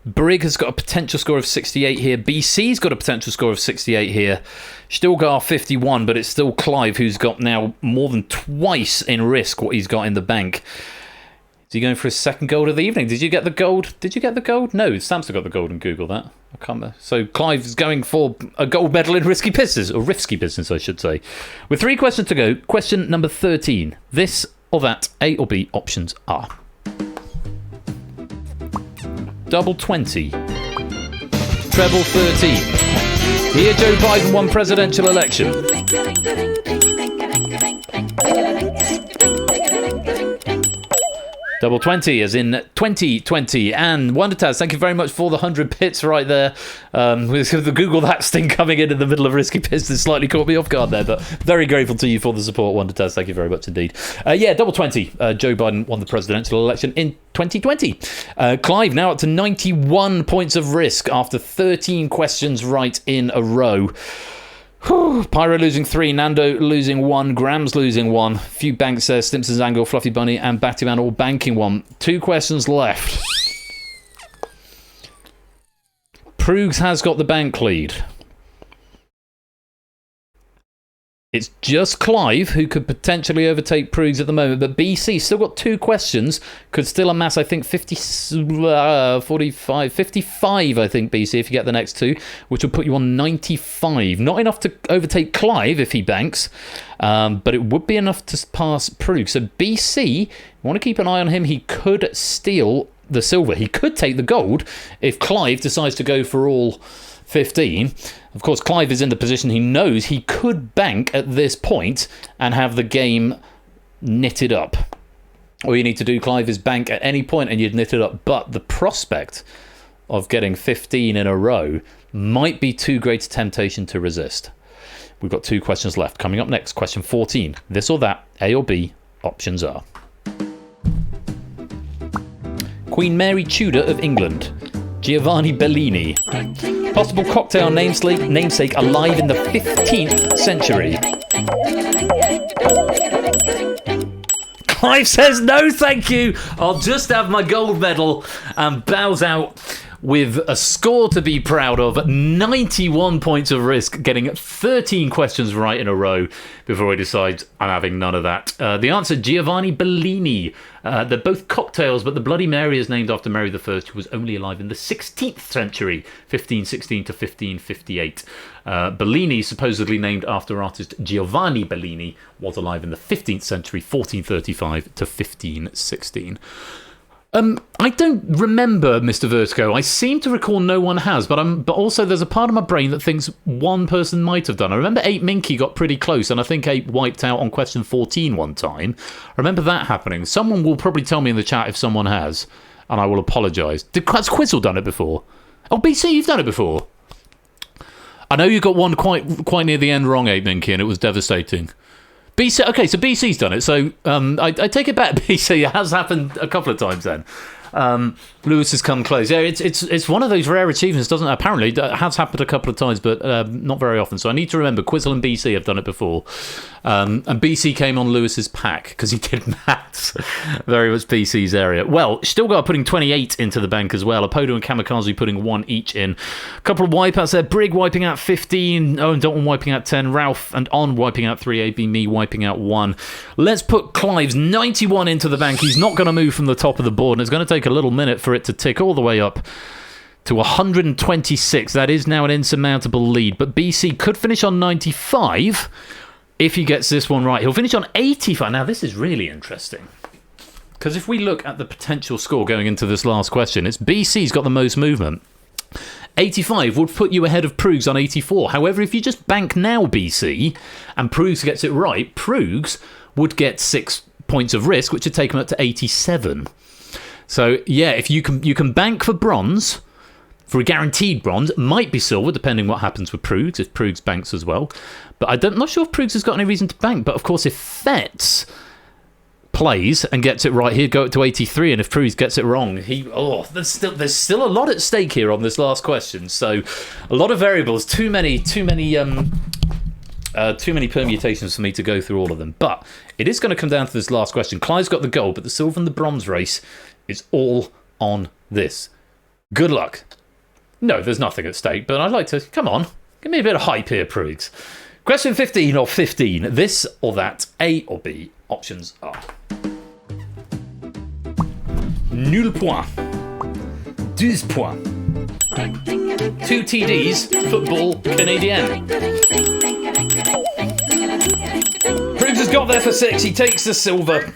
Brig has got a potential score of 68 here. BC's got a potential score of 68 here. Stilgar 51, but it's still Clive who's got now more than twice in risk what he's got in the bank. Is he going for his second gold of the evening? Did you get the gold? Did you get the gold? No, Sam still got the gold and Google that. I can't remember. So Clive's going for a gold medal in risky business, or risky business, I should say. With 3 questions to go, question number 13. This or that, A or B, options are. Double 20. Treble 13. Here Joe Biden won presidential election. Double 20 as in 2020. And Wondertaz, thank you very much for the 100 bits right there. With the Google that sting coming in the middle of risky business slightly caught me off guard there, but very grateful to you for the support, Wondertaz. Thank you very much indeed. Yeah, double 20. Joe Biden won the presidential election in 2020. Clive now up to 91 points of risk after 13 questions right in a row. Pyro losing 3, Nando losing 1, Grams losing 1, few banks there, Stimpson's Angle, Fluffy Bunny and Battyman all banking 1. 2 questions left. Proogs has got the bank lead. It's just Clive who could potentially overtake Pruggs at the moment, but BC still got 2 questions, could still amass, I think, 55, I think, BC, if you get the next 2, which will put you on 95. Not enough to overtake Clive if he banks, but it would be enough to pass Prugg. So BC, you want to keep an eye on him. He could steal the silver. He could take the gold if Clive decides to go for all 15. Of course, Clive is in the position he knows he could bank at this point and have the game knitted up. All you need to do, Clive, is bank at any point and you'd knit it up. But the prospect of getting 15 in a row might be too great a temptation to resist. We've got 2 questions left. Coming up next, question 14. This or that, A or B, options are. Queen Mary Tudor of England, Giovanni Bellini. Possible cocktail namesake alive in the 15th century. Clive says no thank you, I'll just have my gold medal, and bows out with a score to be proud of. 91 points of risk, getting 13 questions right in a row before he decides I'm having none of that. The answer, Giovanni Bellini. They're both cocktails, but the Bloody Mary is named after Mary I, who was only alive in the 16th century, 1516 to 1558. Bellini, supposedly named after artist Giovanni Bellini, was alive in the 15th century, 1435 to 1516. I don't remember Mr. Vertigo. I seem to recall no one has, but also there's a part of my brain that thinks one person might have done. I remember Ape Minky got pretty close, and I think Ape wiped out on question 14 one time. I remember that happening. Someone will probably tell me in the chat if someone has, and I will apologise. Has Quizzle done it before? Oh, BC, you've done it before. I know you got one quite near the end wrong, Ape Minky, and it was devastating. BC, okay, so BC's done it. So I take it back, BC. It has happened a couple of times then. Lewis has come close. Yeah, it's one of those rare achievements, doesn't it? Apparently, it has happened a couple of times, but not very often. So I need to remember, Quizzle and BC have done it before. And BC came on Lewis's pack because he did maths. Very much BC's area. Well, still putting 28 into the bank as well. Apodo and Kamikaze putting 1 each in. A couple of wipeouts there. Brig wiping out 15. Owen Dalton wiping out 10. Ralph and On wiping out 3. AB Me wiping out 1. Let's put Clive's 91 into the bank. He's not going to move from the top of the board, and it's going to take a little minute for it to tick all the way up to 126. That is now an insurmountable lead, but BC could finish on 95 if he gets this one right. He'll finish on 85. Now, this is really interesting, because if we look at the potential score going into this last question, it's BC's got the most movement. 85 would put you ahead of Pruggs on 84. However, if you just bank now, BC, and Pruggs gets it right, Pruggs would get 6 points of risk, which would take him up to 87. So, yeah, if you can bank for bronze, for a guaranteed bronze, it might be silver, depending what happens with Pruggs, if Pruggs banks as well. But I'm not sure if Pruggs has got any reason to bank. But, of course, if Fetz plays and gets it right, he'd go up to 83. And if Pruggs gets it wrong, there's still a lot at stake here on this last question. So, a lot of variables, too many permutations for me to go through all of them. But it is going to come down to this last question. Clive's got the gold, but the silver and the bronze race is all on this. Good luck. No, there's nothing at stake, but I'd like to... Come on, give me a bit of hype here, Pruggs. Question 15 or 15. This or that, A or B. Options are... Nul point. 12 points. 2 TDs, football, Canadien. Pruggs has got there for 6. He takes the silver.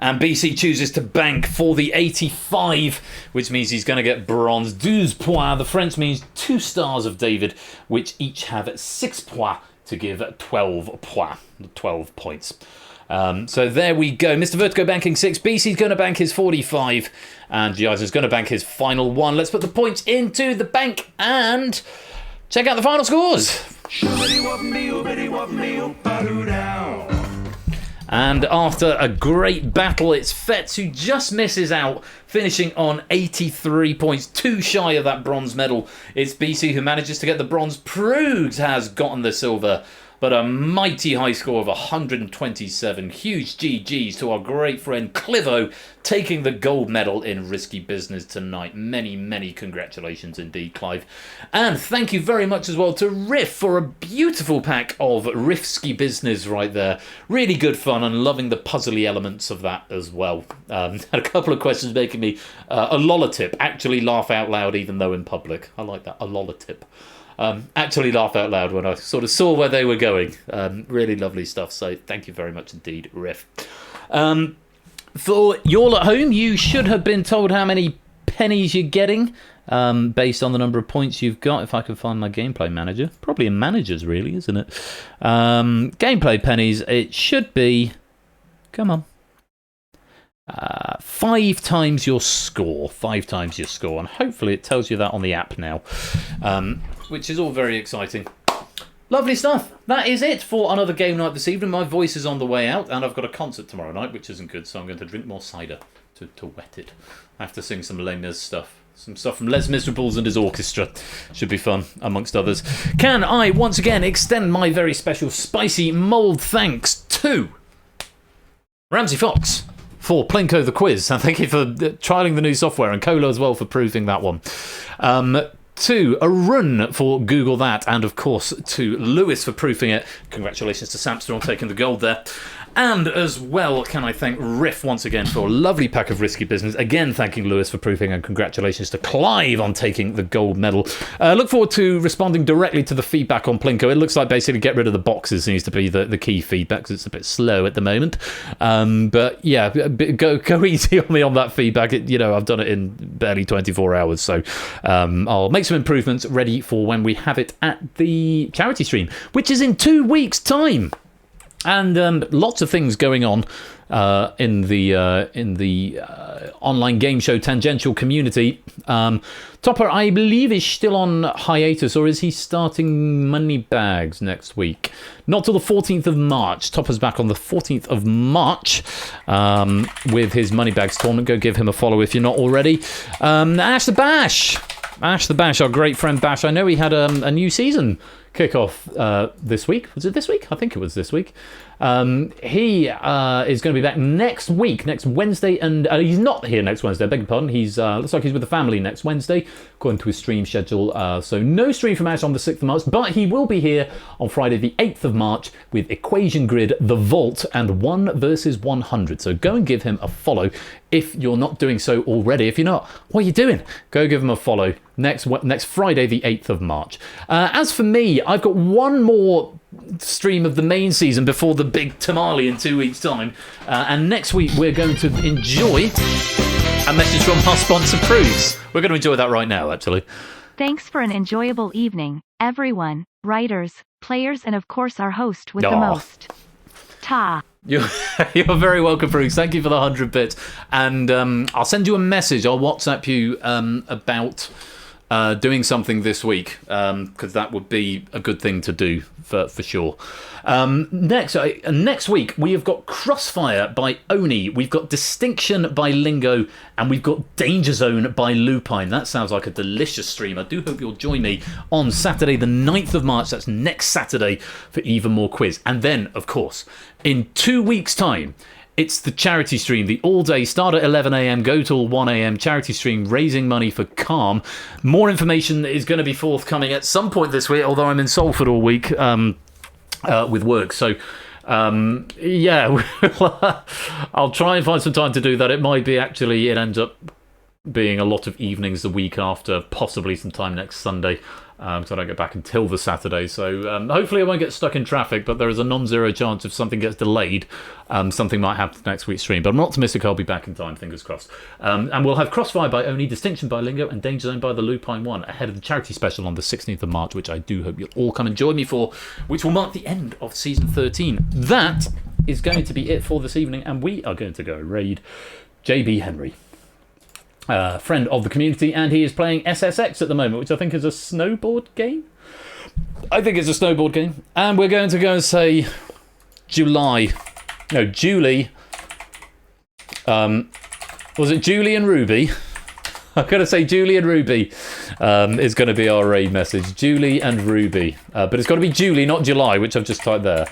And BC chooses to bank for the 85, which means he's going to get bronze. 12 points. The French means 2 stars of David, which each have 6 points to give 12 points. 12 points. So there we go. Mr. Vertigo banking 6. BC's going to bank his 45. And Gia's going to bank his final 1. Let's put the points into the bank and check out the final scores. And after a great battle, it's Fetz who just misses out, finishing on 83 points, 2 shy of that bronze medal. It's BC who manages to get the bronze. Pruggs has gotten the silver but a mighty high score of 127. Huge GGs to our great friend Clivo, taking the gold medal in Risky Business tonight. Many, many congratulations indeed, Clive. And thank you very much as well to Riff for a beautiful pack of Risky Business right there. Really good fun and loving the puzzly elements of that as well. Had a couple of questions making me a lolotip, actually laugh out loud even though in public. I like that, a lolotip. Actually laugh out loud when I sort of saw where they were going. Really lovely stuff, so thank you very much indeed, Riff. For y'all at home, you should have been told how many pennies you're getting based on the number of points you've got. If I can find my gameplay manager. Probably in managers, really, isn't it? Gameplay pennies, it should be... Come on. 5 times your score. 5 times your score. And hopefully it tells you that on the app now. Which is all very exciting. Lovely stuff. That is it for another game night this evening. My voice is on the way out, and I've got a concert tomorrow night, which isn't good, so I'm going to drink more cider to wet it. I have to sing some Les Mis stuff. Some stuff from Les Miserables and his orchestra. Should be fun, amongst others. Can I once again extend my very special spicy mould thanks to Ramsey Fox for Plinko the quiz, and thank you for trialling the new software, and Cola as well for proving that one. To Arun for Google That, and of course to Lewis for proofing it. Congratulations to Samster on taking the gold there. And as well, can I thank Riff once again for a lovely pack of Risky Business. Again, thanking Lewis for proofing, and congratulations to Clive on taking the gold medal. Look forward to responding directly to the feedback on Plinko. It looks like basically get rid of the boxes seems to be the key feedback, because it's a bit slow at the moment. But yeah, go easy on me on that feedback. I've done it in barely 24 hours, so I'll make some improvements ready for when we have it at the charity stream, which is in 2 weeks' time. And lots of things going on in the online game show tangential community. Topper, I believe, is still on hiatus, or is he starting Moneybags next week? Not till the 14th of March. Topper's back on the 14th of March with his Moneybags tournament. Go give him a follow if you're not already. Ash the Bash, our great friend Bash. I know he had a new season kick-off this week. Was it this week? I think it was this week. He is going to be back next Wednesday, and he's not here next Wednesday, I beg your pardon. He's looks like he's with the family next Wednesday, according to his stream schedule. So no stream from Ash on the 6th of March, but he will be here on Friday the 8th of March with Equation Grid, The Vault, and 1 versus 100. So go and give him a follow if you're not doing so already. If you're not, what are you doing? Go give him a follow next Friday the 8th of March. As for me, I've got one more stream of the main season before the big tamale in 2 weeks' time. And next week we're going to enjoy a message from our sponsor, Proofs. We're going to enjoy that right now, actually. Thanks for an enjoyable evening, everyone, writers, players, and of course our host with the most. Ta. You're very welcome, Bruce. Thank you for the 100 bits. And I'll send you a message. I'll WhatsApp you about doing something this week, because that would be a good thing to do for sure. Next week, we have got Crossfire by Oni, we've got Distinction by Lingo, and we've got Danger Zone by Lupine. That sounds like a delicious stream. I do hope you'll join me on Saturday the 9th of March. That's next Saturday for even more quiz. And then, of course, in 2 weeks' time, it's the charity stream, the all-day, start at 11 a.m, go till 1 a.m, charity stream, raising money for Calm. More information is going to be forthcoming at some point this week, although I'm in Salford all week with work. So, yeah, I'll try and find some time to do that. It might be it ends up being a lot of evenings the week after, possibly some time next Sunday. So I don't get back until the Saturday. So hopefully I won't get stuck in traffic, but there is a non-zero chance if something gets delayed, something might happen to next week's stream. But I'm optimistic I'll be back in time, fingers crossed. And we'll have Crossfire by Oni, Distinction by Lingo, and Danger Zone by the Lupine One ahead of the charity special on the 16th of March, which I do hope you'll all come and join me for, which will mark the end of Season 13. That is going to be it for this evening, and we are going to go raid JB Henry. Friend of the community, and he is playing SSX at the moment, which I think is a snowboard game. I think it's a snowboard game. And we're going to go and say Julie. Was it Julie and Ruby? I'm going to say Julie and Ruby is going to be our raid message. Julie and Ruby. But it's got to be Julie, not July, which I've just typed there.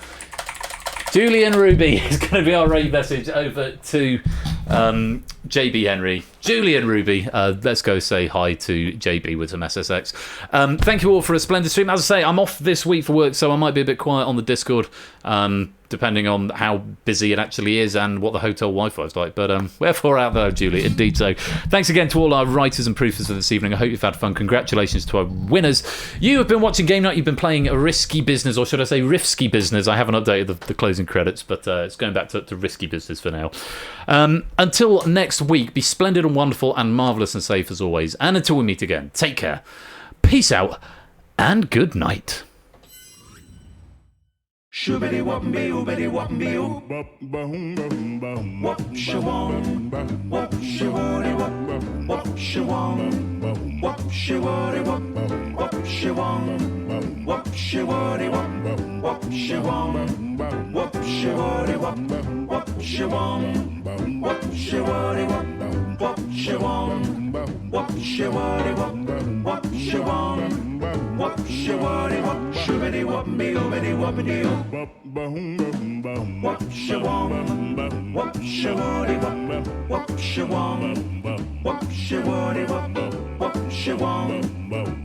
Julie and Ruby is going to be our raid message over to JB Henry. Julie and Ruby, let's go say hi to JB with some SSX. Thank you all for a splendid stream. As I say, I'm off this week for work, so I might be a bit quiet on the Discord, depending on how busy it actually is and what the hotel Wi-Fi is like. But wherefore out there, Julie, indeed so. Thanks again to all our writers and proofers for this evening. I hope you've had fun. Congratulations to our winners. You have been watching Game Night. You've been playing a Risky Business, or should I say Rifsky Business. I haven't updated the closing credits, but it's going back to Risky Business for now. Until next week, be splendid and wonderful and marvellous and safe as always. And until we meet again, take care. Peace out and good night. Shoobity whoopity whoopity whoopity whoop. Whoop shawam. Whoop shawari whoop. Whoop shawam. Whoop shawari whoop. Whoop shawam. Whoop shawari whoop. Whoop shawam. Whoop shawari whoop. Whoop shawam. Whoop shawari whoop. Whoop shawam. Whoop shawari whoop. Whoop shawam. Whoop shawari whoop. Shoobity whoopity whoopity whoopity whoop. Whoop shawam. Whoop shawari whoop. Whoop shawam. Whoop shawari whoop. Whoop shawam.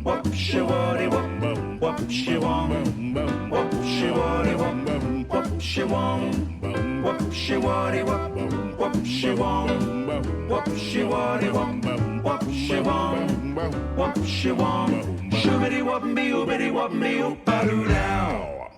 Whoop shawari whoop. Whoop shawam. Whoop shawari whoop. Whoop shawam. Whoop shawari whoop. Whoop shawam. Whoop shawari whoop. Whoop shawam. Whoop shawam. Shoobity whoopity whoopity whoopity whoop. Ba-doo now.